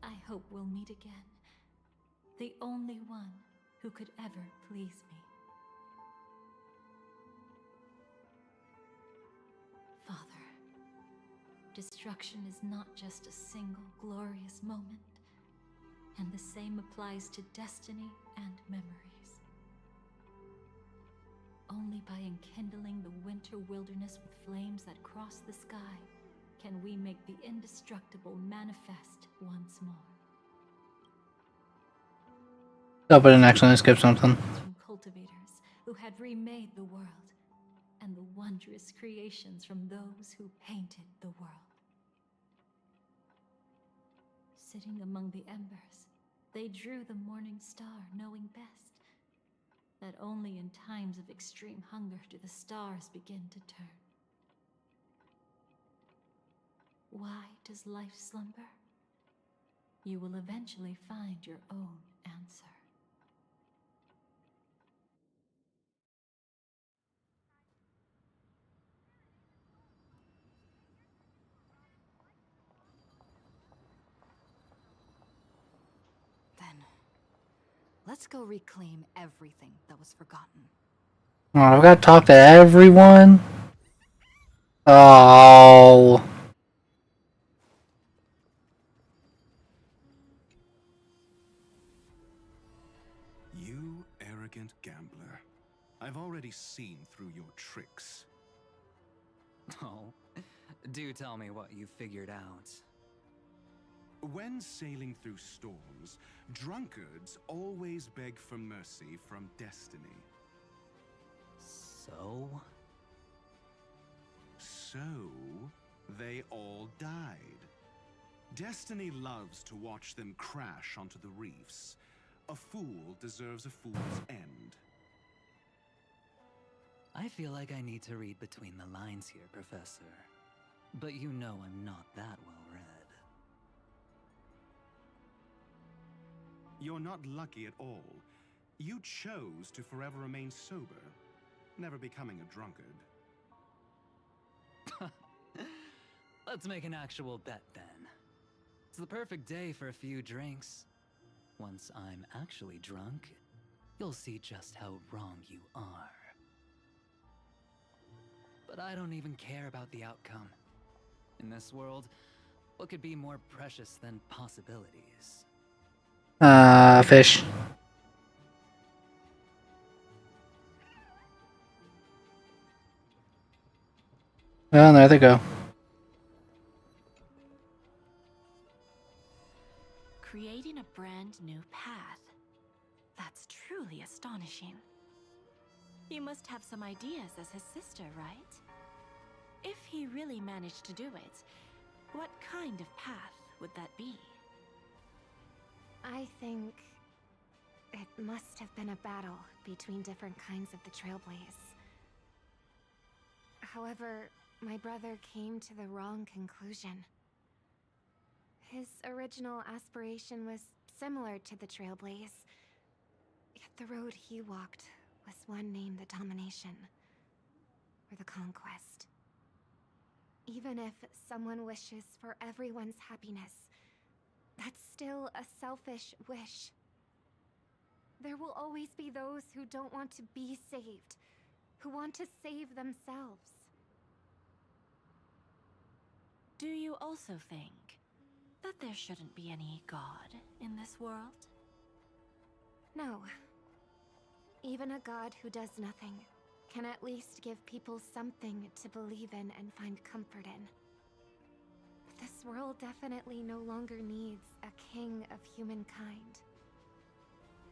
I hope we'll meet again. The only one who could ever please me. Father, destruction is not just a single glorious moment, and the same applies to destiny and memories. Only by enkindling the winter wilderness with flames that cross the sky can we make the indestructible manifest once more. Oh, but I accidentally skipped something. From cultivators who had remade the world, and the wondrous creations from those who painted the world. Sitting among the embers, they drew the morning star, knowing best that only in times of extreme hunger do the stars begin to turn. Why does life slumber? You will eventually find your own answer. Then, let's go reclaim everything that was forgotten. Oh, I've got to talk to everyone? Oh. You arrogant gambler. I've already seen through your tricks. Oh, do tell me what you figured out. When sailing through storms, drunkards always beg for mercy from destiny. So? So, they all died. Destiny loves to watch them crash onto the reefs. A fool deserves a fool's end. I feel like I need to read between the lines here, Professor. But you know I'm not that well read. You're not lucky at all. You chose to forever remain sober, never becoming a drunkard. Let's make an actual bet then. It's the perfect day for a few drinks. Once I'm actually drunk, you'll see just how wrong you are. But I don't even care about the outcome. In this world, what could be more precious than possibilities? Fish. Well, there they go. Creating a brand new path. That's truly astonishing. You must have some ideas as his sister, right? If he really managed to do it, what kind of path would that be? I think it must have been a battle between different kinds of the Trailblaze. However, my brother came to the wrong conclusion. His original aspiration was similar to the Trailblaze, yet the road he walked was one named the Domination, or the Conquest. Even if someone wishes for everyone's happiness, that's still a selfish wish. There will always be those who don't want to be saved, who want to save themselves. Do you also think that there shouldn't be any God in this world? No. Even a god who does nothing can at least give people something to believe in and find comfort in. But this world definitely no longer needs a king of humankind.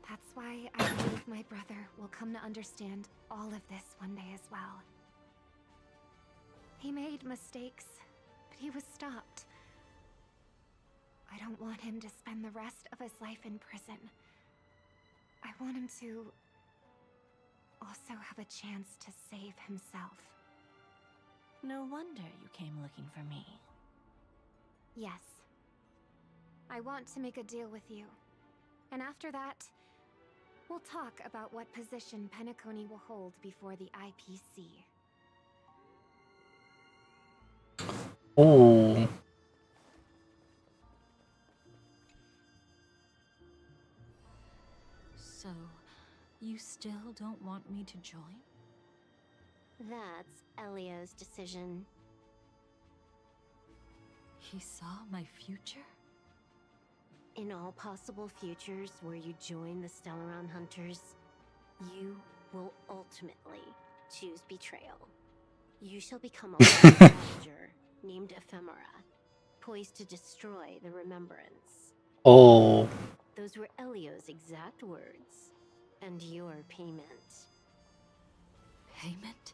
That's why I believe my brother will come to understand all of this one day as well. He made mistakes, but he was stopped. I don't want him to spend the rest of his life in prison. I want him to also have a chance to save himself. No wonder you came looking for me. Yes. I want to make a deal with you. And after that, we'll talk about what position Penacony will hold before the IPC. Oh. So, you still don't want me to join? That's Elio's decision. He saw my future? In all possible futures where you join the Stellaron Hunters, you will ultimately choose betrayal. You shall become a soldier named Ephemera, poised to destroy the Remembrance. Oh. Those were Elio's exact words, and your payment. Payment?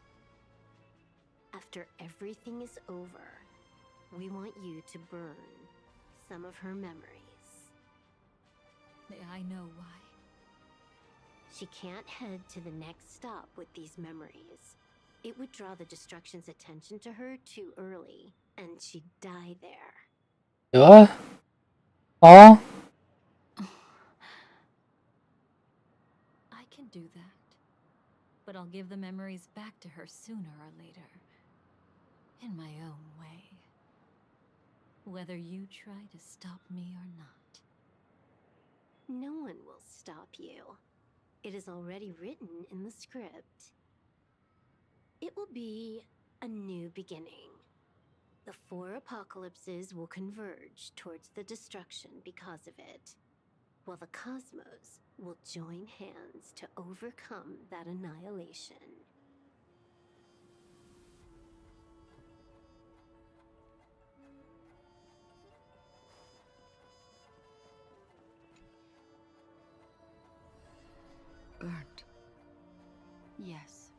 After everything is over, we want you to burn some of her memories. May I know why? She can't head to the next stop with these memories. It would draw the Destruction's attention to her too early, and she'd die there. What? Oh? I can do that. But I'll give the memories back to her sooner or later. In my own way. Whether you try to stop me or not. No one will stop you. It is already written in the script. It will be a new beginning. The 4 apocalypses will converge towards the destruction because of it, while the cosmos will join hands to overcome that annihilation. Burned. Yes.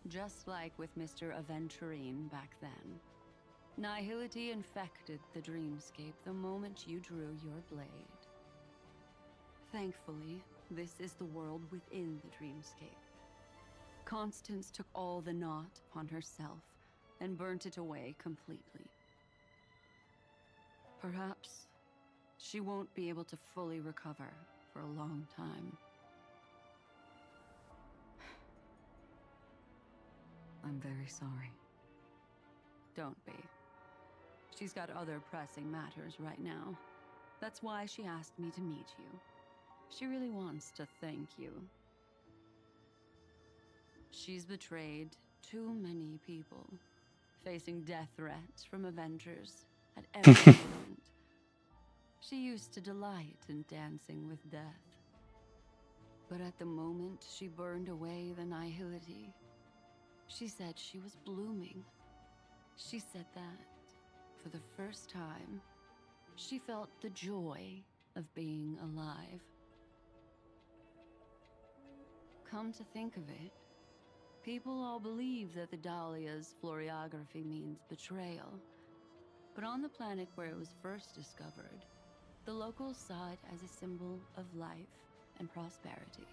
Just like with Mr. Aventurine back then. Nihility infected the dreamscape the moment you drew your blade. Thankfully, this is the world within the dreamscape. Constance took all the knot upon herself and burnt it away completely. Perhaps she won't be able to fully recover for a long time. I'm very sorry. Don't be. She's got other pressing matters right now. That's why she asked me to meet you. She really wants to thank you. She's betrayed too many people, facing death threats from Avengers at every moment. She used to delight in dancing with death. But at the moment she burned away the nihility, she said she was blooming. She said that, for the first time, she felt the joy of being alive. Come to think of it, people all believe that the Dahlia's floriography means betrayal. But on the planet where it was first discovered, the locals saw it as a symbol of life and prosperity.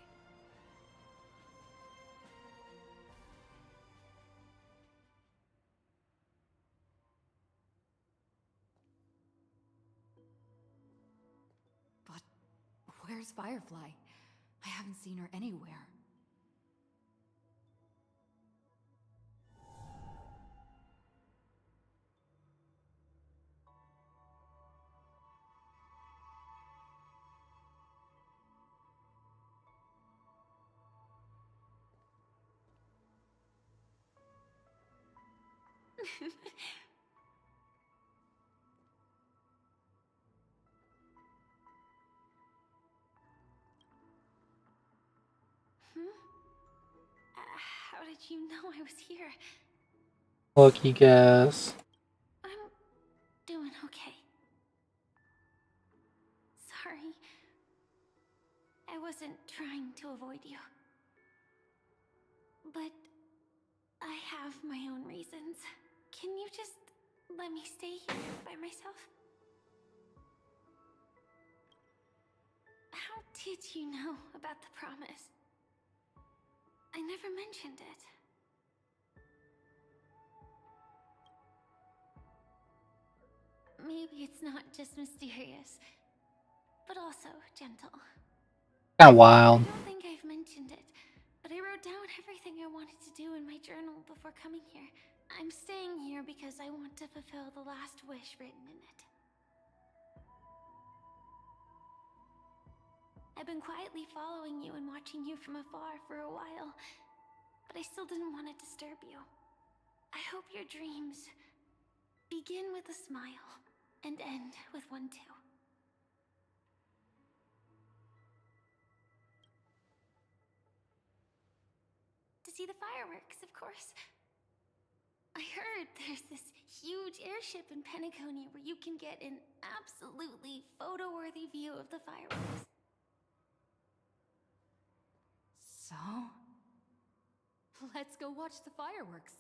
But where's Firefly? I haven't seen her anywhere. How did you know I was here? Lucky guess. I'm doing okay. Sorry. I wasn't trying to avoid you. But I have my own reasons. Can you just let me stay here by myself? How did you know about the promise? I never mentioned it. Maybe it's not just mysterious. but also gentle. Kinda wild. I don't think I've mentioned it, but I wrote down everything I wanted to do in my journal before coming here. I'm staying here because I want to fulfill the last wish written in it. I've been quietly following you and watching you from afar for a while, but I still didn't want to disturb you. I hope your dreams begin with a smile and end with one too. To see the fireworks, of course. I heard there's this huge airship in Penacony where you can get an absolutely photo-worthy view of the fireworks. So, let's go watch the fireworks.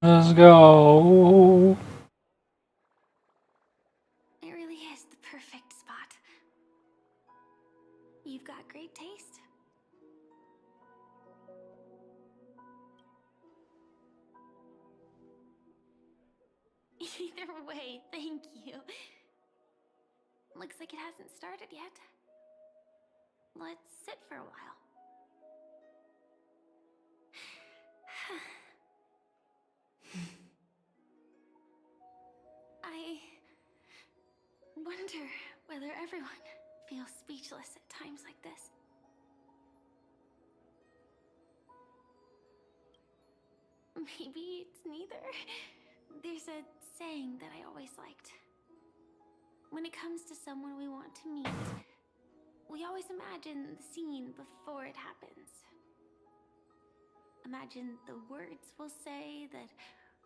Let's go. It really is the perfect spot. You've got great taste. Either way, thank you. Looks like it hasn't started yet. Let's sit for a while. I wonder whether everyone feels speechless at times like this. Maybe it's neither. There's a saying that I always liked. When it comes to someone we want to meet, we always imagine the scene before it happens. Imagine the words we'll say that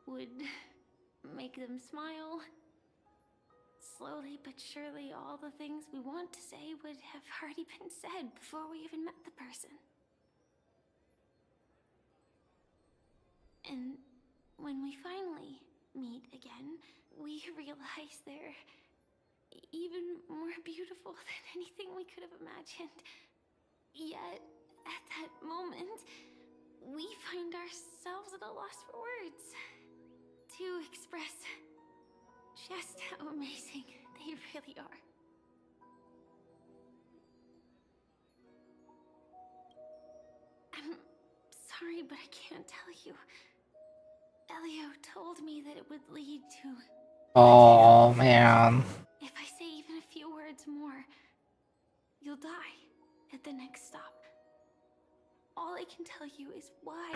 would make them smile. Slowly but surely, all the things we want to say would have already been said before we even met the person. And when we finally meet again, we realize they're even more beautiful than anything we could have imagined. Yet, at that moment, we find ourselves at a loss for words to express just how amazing they really are. I'm sorry, but I can't tell you. Elio told me that it would lead to... Oh, man. If I say even a few words more, you'll die at the next stop. All I can tell you is why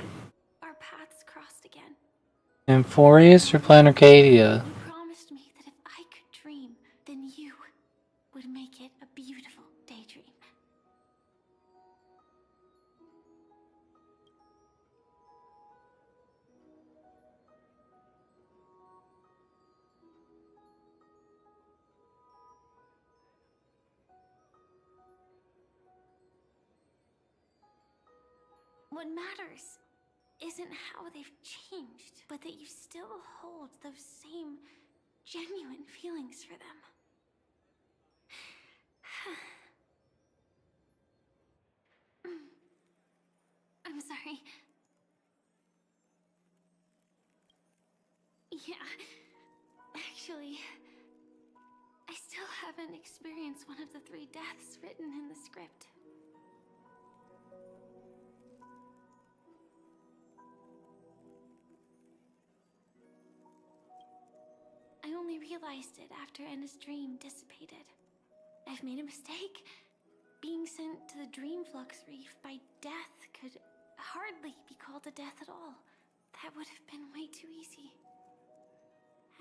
our paths crossed again. In Forius or Planarcadia? You promised me that if I could dream, then you would make it a beautiful daydream. What matters isn't how they've changed, but that you still hold those same genuine feelings for them. I'm sorry. Yeah, actually, I still haven't experienced one of the 3 deaths written in the script. I only realized it after Anna's dream dissipated. I've made a mistake. Being sent to the Dream Flux Reef by death could hardly be called a death at all. That would have been way too easy.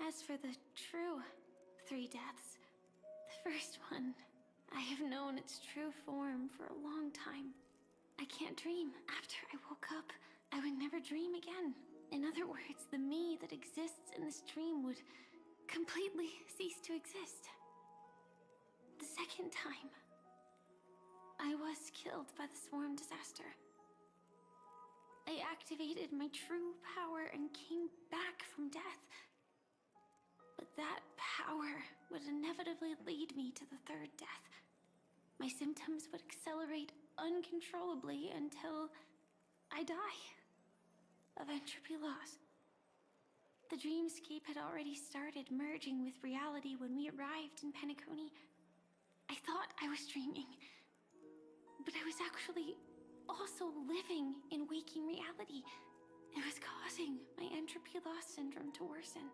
As for the true 3 deaths, the first one, I have known its true form for a long time. I can't dream. After I woke up, I would never dream again. In other words, the me that exists in this dream would completely cease to exist. The second time, I was killed by the swarm disaster. I activated my true power and came back from death. But that power would inevitably lead me to the 3rd death. My symptoms would accelerate uncontrollably until I die of entropy loss. The dreamscape had already started merging with reality when we arrived in Penacony. I thought I was dreaming, but I was actually also living in waking reality. It was causing my entropy loss syndrome to worsen.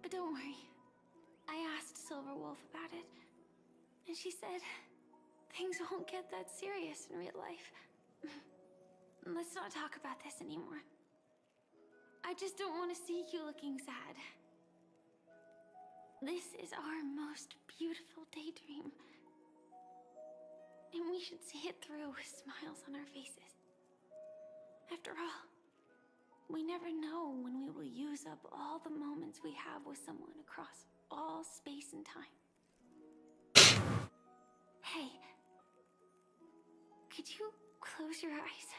But don't worry, I asked Silverwolf about it, and she said things won't get that serious in real life. Let's not talk about this anymore. I just don't want to see you looking sad. This is our most beautiful daydream, and we should see it through with smiles on our faces. After all, we never know when we will use up all the moments we have with someone across all space and time. Hey, could you close your eyes?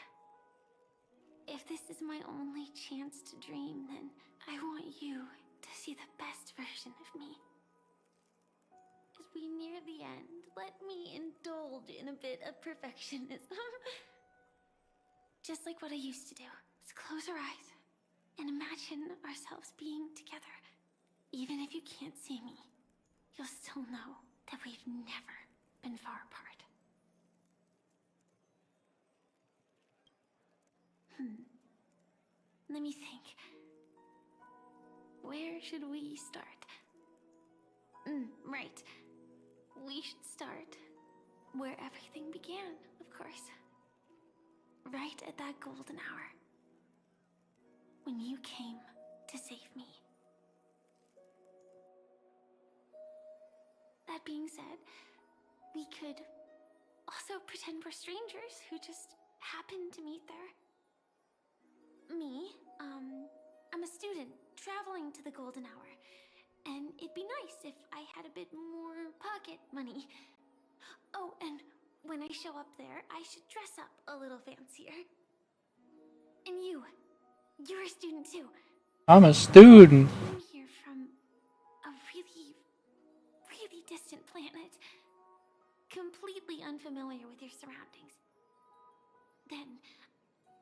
If this is my only chance to dream, then I want you to see the best version of me. As we near the end, let me indulge in a bit of perfectionism. Just like what I used to do. Let's close our eyes and imagine ourselves being together. Even if you can't see me, you'll still know that we've never been far apart. Let me think. Where should we start? Right. We should start where everything began, of course. Right at that golden hour. When you came to save me. That being said, we could also pretend we're strangers who just happened to meet there. Me, I'm a student traveling to the golden hour, and it'd be nice if I had a bit more pocket money. Oh, and when I show up there, I should dress up a little fancier. And you're a student too. I'm a student. I'm here from a really, really distant planet, completely unfamiliar with your surroundings. Then,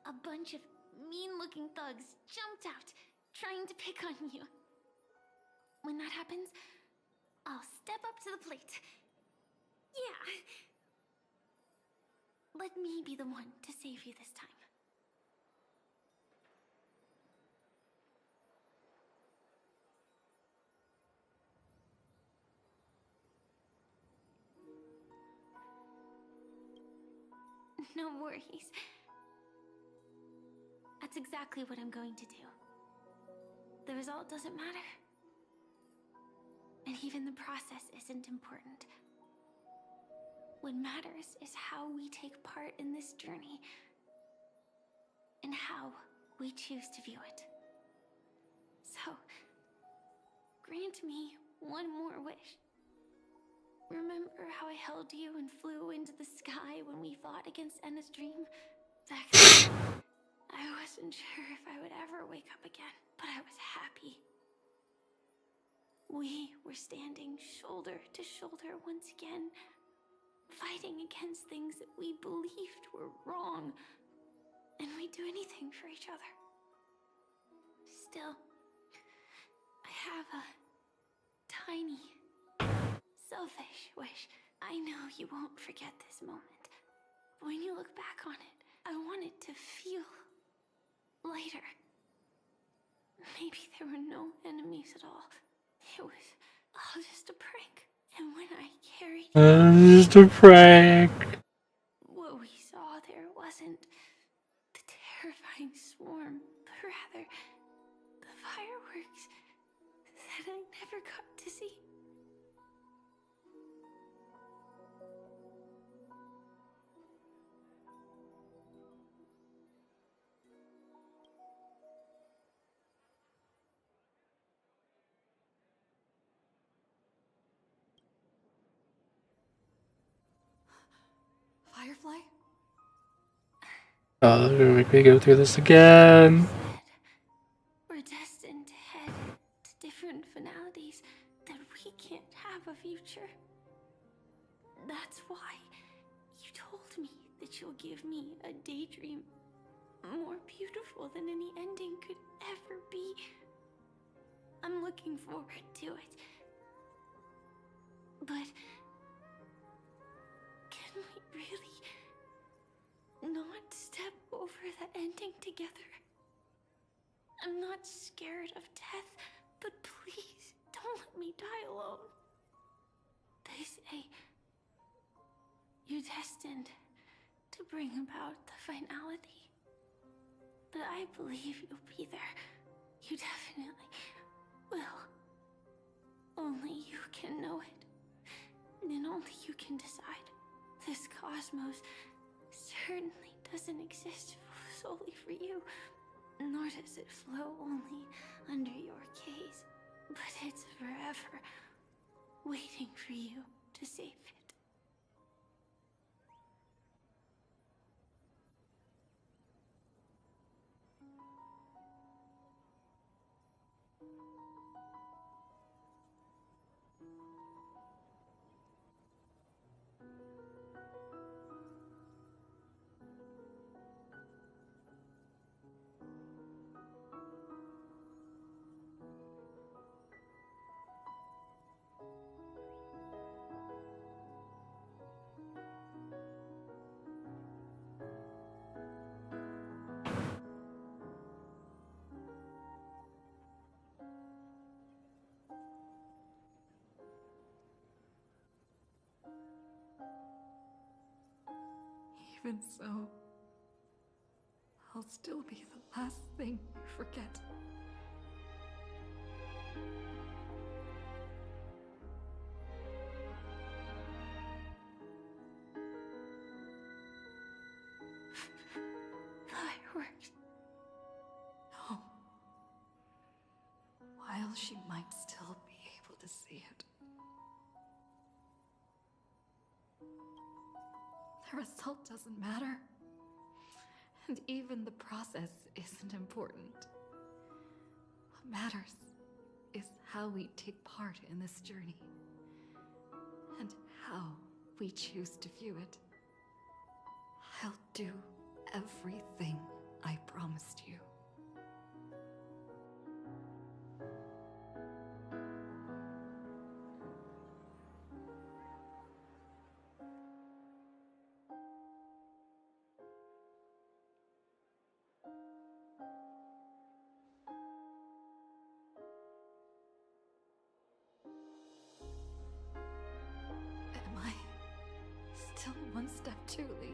a bunch of mean-looking thugs jumped out, trying to pick on you. When that happens, I'll step up to the plate. Yeah. Let me be the one to save you this time. No worries. That's exactly what I'm going to do. The result doesn't matter. And even the process isn't important. What matters is how we take part in this journey. And how we choose to view it. So, grant me one more wish. Remember how I held you and flew into the sky when we fought against Enna's dream? Back then, I wasn't sure if I would ever wake up again, but I was happy. We were standing shoulder to shoulder once again, fighting against things that we believed were wrong, and we'd do anything for each other. Still, I have a tiny, selfish wish. I know you won't forget this moment, but when you look back on it, I want it to feel lighter. Maybe there were no enemies at all. It was all just a prank. And when I carried you, Just a prank. what we saw there wasn't the terrifying swarm, but rather the fireworks that I never got to see. Firefly? Oh, they're gonna make me go through this again. We're destined to head to different finalities that we can't have a future. That's why you told me that you'll give me a daydream more beautiful than any ending could ever be. I'm looking forward to it. But can we really not step over the ending together? I'm not scared of death, but please don't let me die alone. They say you're destined to bring about the finality. But I believe you'll be there. You definitely will. Only you can know it. And only you can decide. This cosmos certainly doesn't exist solely for you. Nor does it flow only under your gaze. But it's forever waiting for you to save it. Even so, I'll still be the last thing you forget. Fireworks. No. While she might still be able to see it. The result doesn't matter. And even the process isn't important. What matters is how we take part in this journey. And how we choose to view it. I'll do everything I promised you. Am I still one step too late?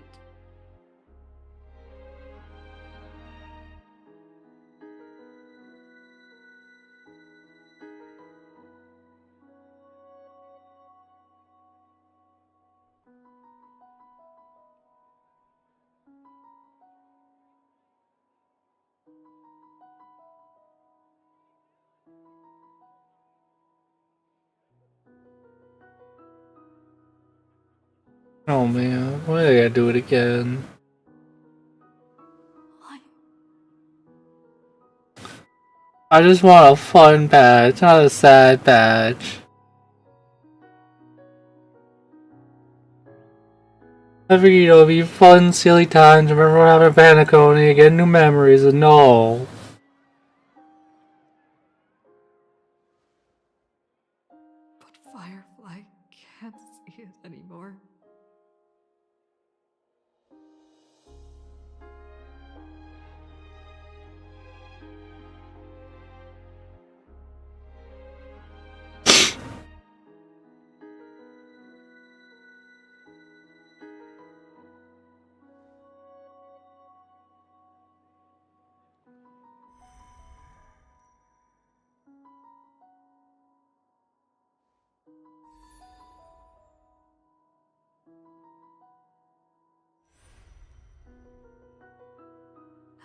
Oh man, why did I gotta do it again? I just want a fun badge, not a sad badge. I figured it'll be fun, silly times, remember having Paniconi, get new memories, and no. But Firefly can't see it anymore.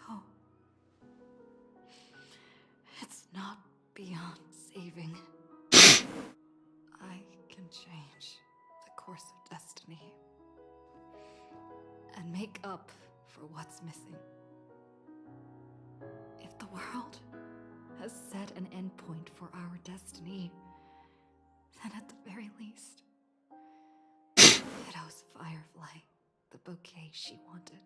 No. It's not beyond saving. I can change the course of destiny. And make up for what's missing. If the world has set an endpoint for our destiny, then at the very least, it owes Firefly the bouquet she wanted.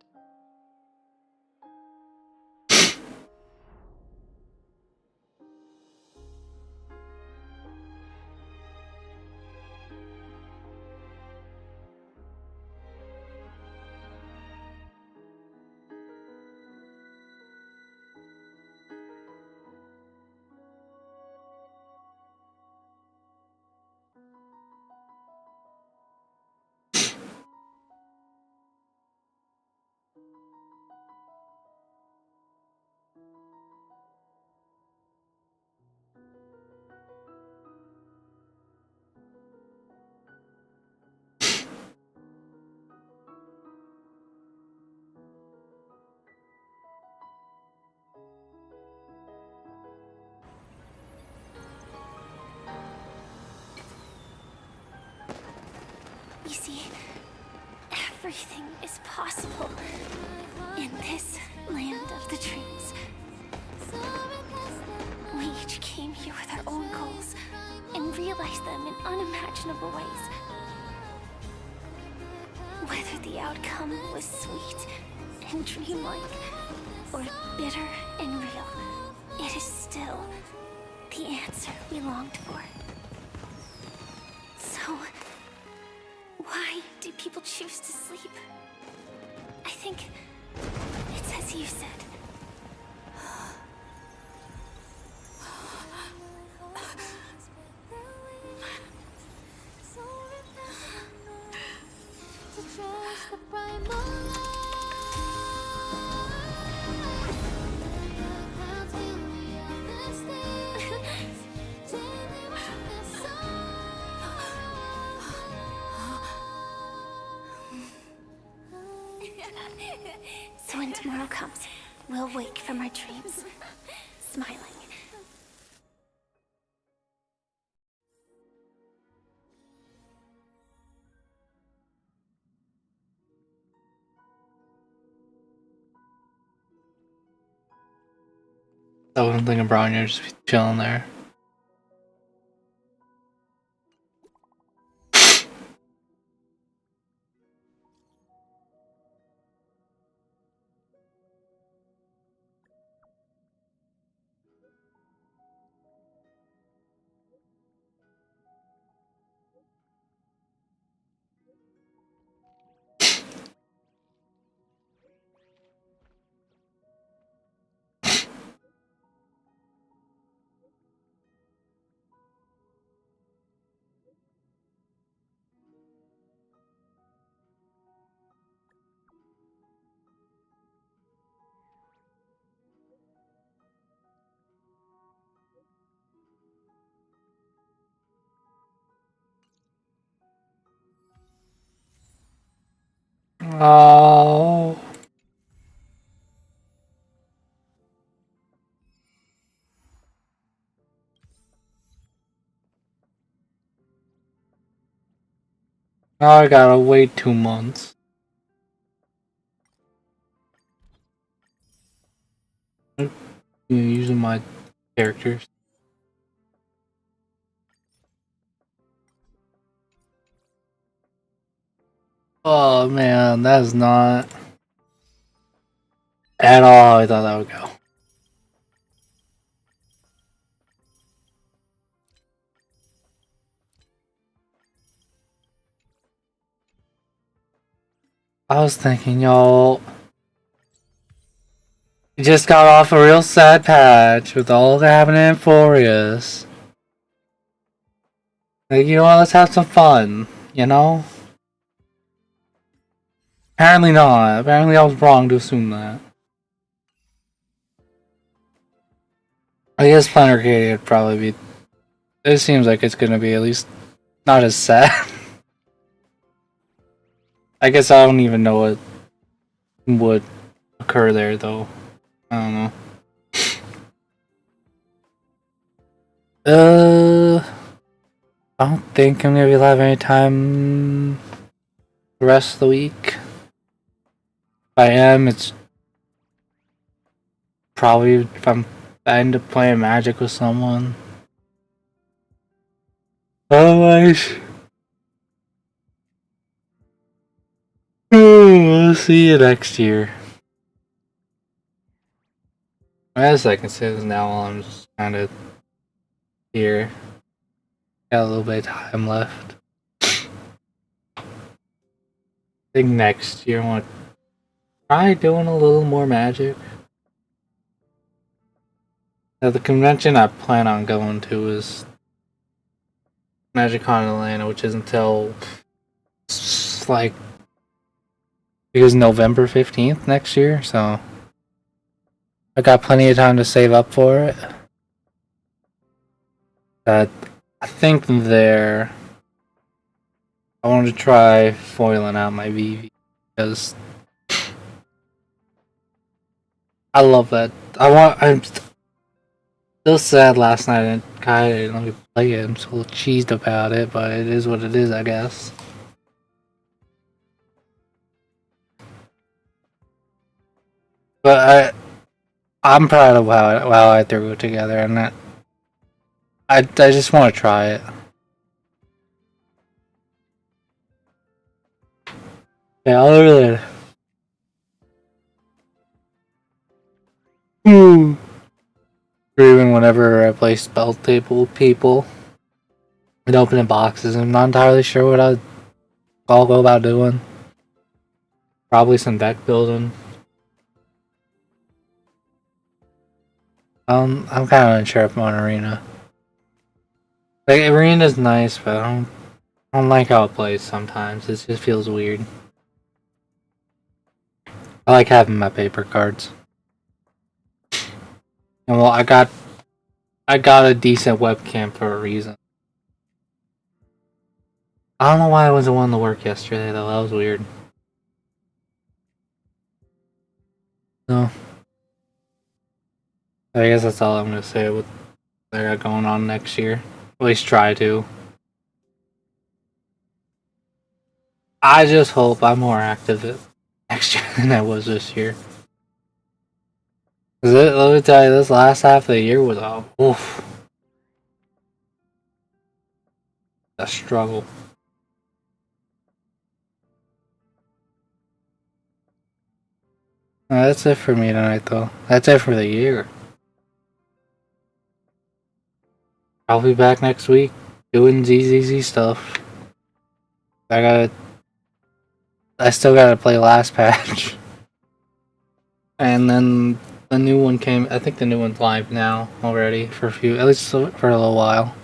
see, everything is possible in this land of the dreams. We each came here with our own goals and realized them in unimaginable ways. Whether the outcome was sweet and dreamlike, or bitter and real, it is still the answer we longed for. So, why do people choose to sleep? I think it's as you said. So when tomorrow comes, we'll wake from our dreams, smiling. I wasn't thinking Brown, you're just chilling there. Oh. Now I gotta wait 2 months. Using my characters. Oh man, that is not at all how I thought that would go. I was thinking, y'all, we just got off a real sad patch with all that happening in Forius. Like, you know what, let's have some fun, you know? Apparently not. Apparently I was wrong to assume that. I guess Planet Arcadia would probably be... It seems like it's gonna be at least not as sad. I guess I don't even know what would occur there, though. I don't know. I don't think I'm gonna be live anytime the rest of the week. If I am, it's probably if I end up playing Magic with someone. Otherwise, we'll see you next year. As I can say this now while I'm just kind of here. Got a little bit of time left. I think next year I want to try doing a little more Magic. Now the convention I plan on going to is MagicCon in Atlanta, which is until like because November 15th next year, so I got plenty of time to save up for it. But I think there I want to try foiling out my VV because I love that. I'm still sad last night and Kai didn't let me play it. I'm so cheesed about it, but it is what it is, I guess. But I'm proud of how I threw it together, and I just want to try it. Yeah, other than even whenever I play spell table with people and opening boxes, I'm not entirely sure what I'll go about doing. Probably some deck building. I'm kind of unsure if I'm on Arena. Like, Arena's nice, but I don't like how it plays sometimes. It just feels weird. I like having my paper cards. And well, I got a decent webcam for a reason. I don't know why I wasn't wanting to work yesterday though. That was weird. So I guess that's all I'm gonna say with what I got going on next year. At least try to. I just hope I'm more active next year than I was this year. Let me tell you, this last half of the year was a struggle. That's it for me tonight, though. That's it for the year. I'll be back next week doing ZZZ stuff. I still gotta play last patch. And then the new one came. I think the new one's live now already for at least for a little while.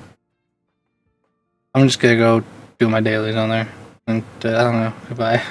I'm just gonna go do my dailies on there. And I don't know. Goodbye.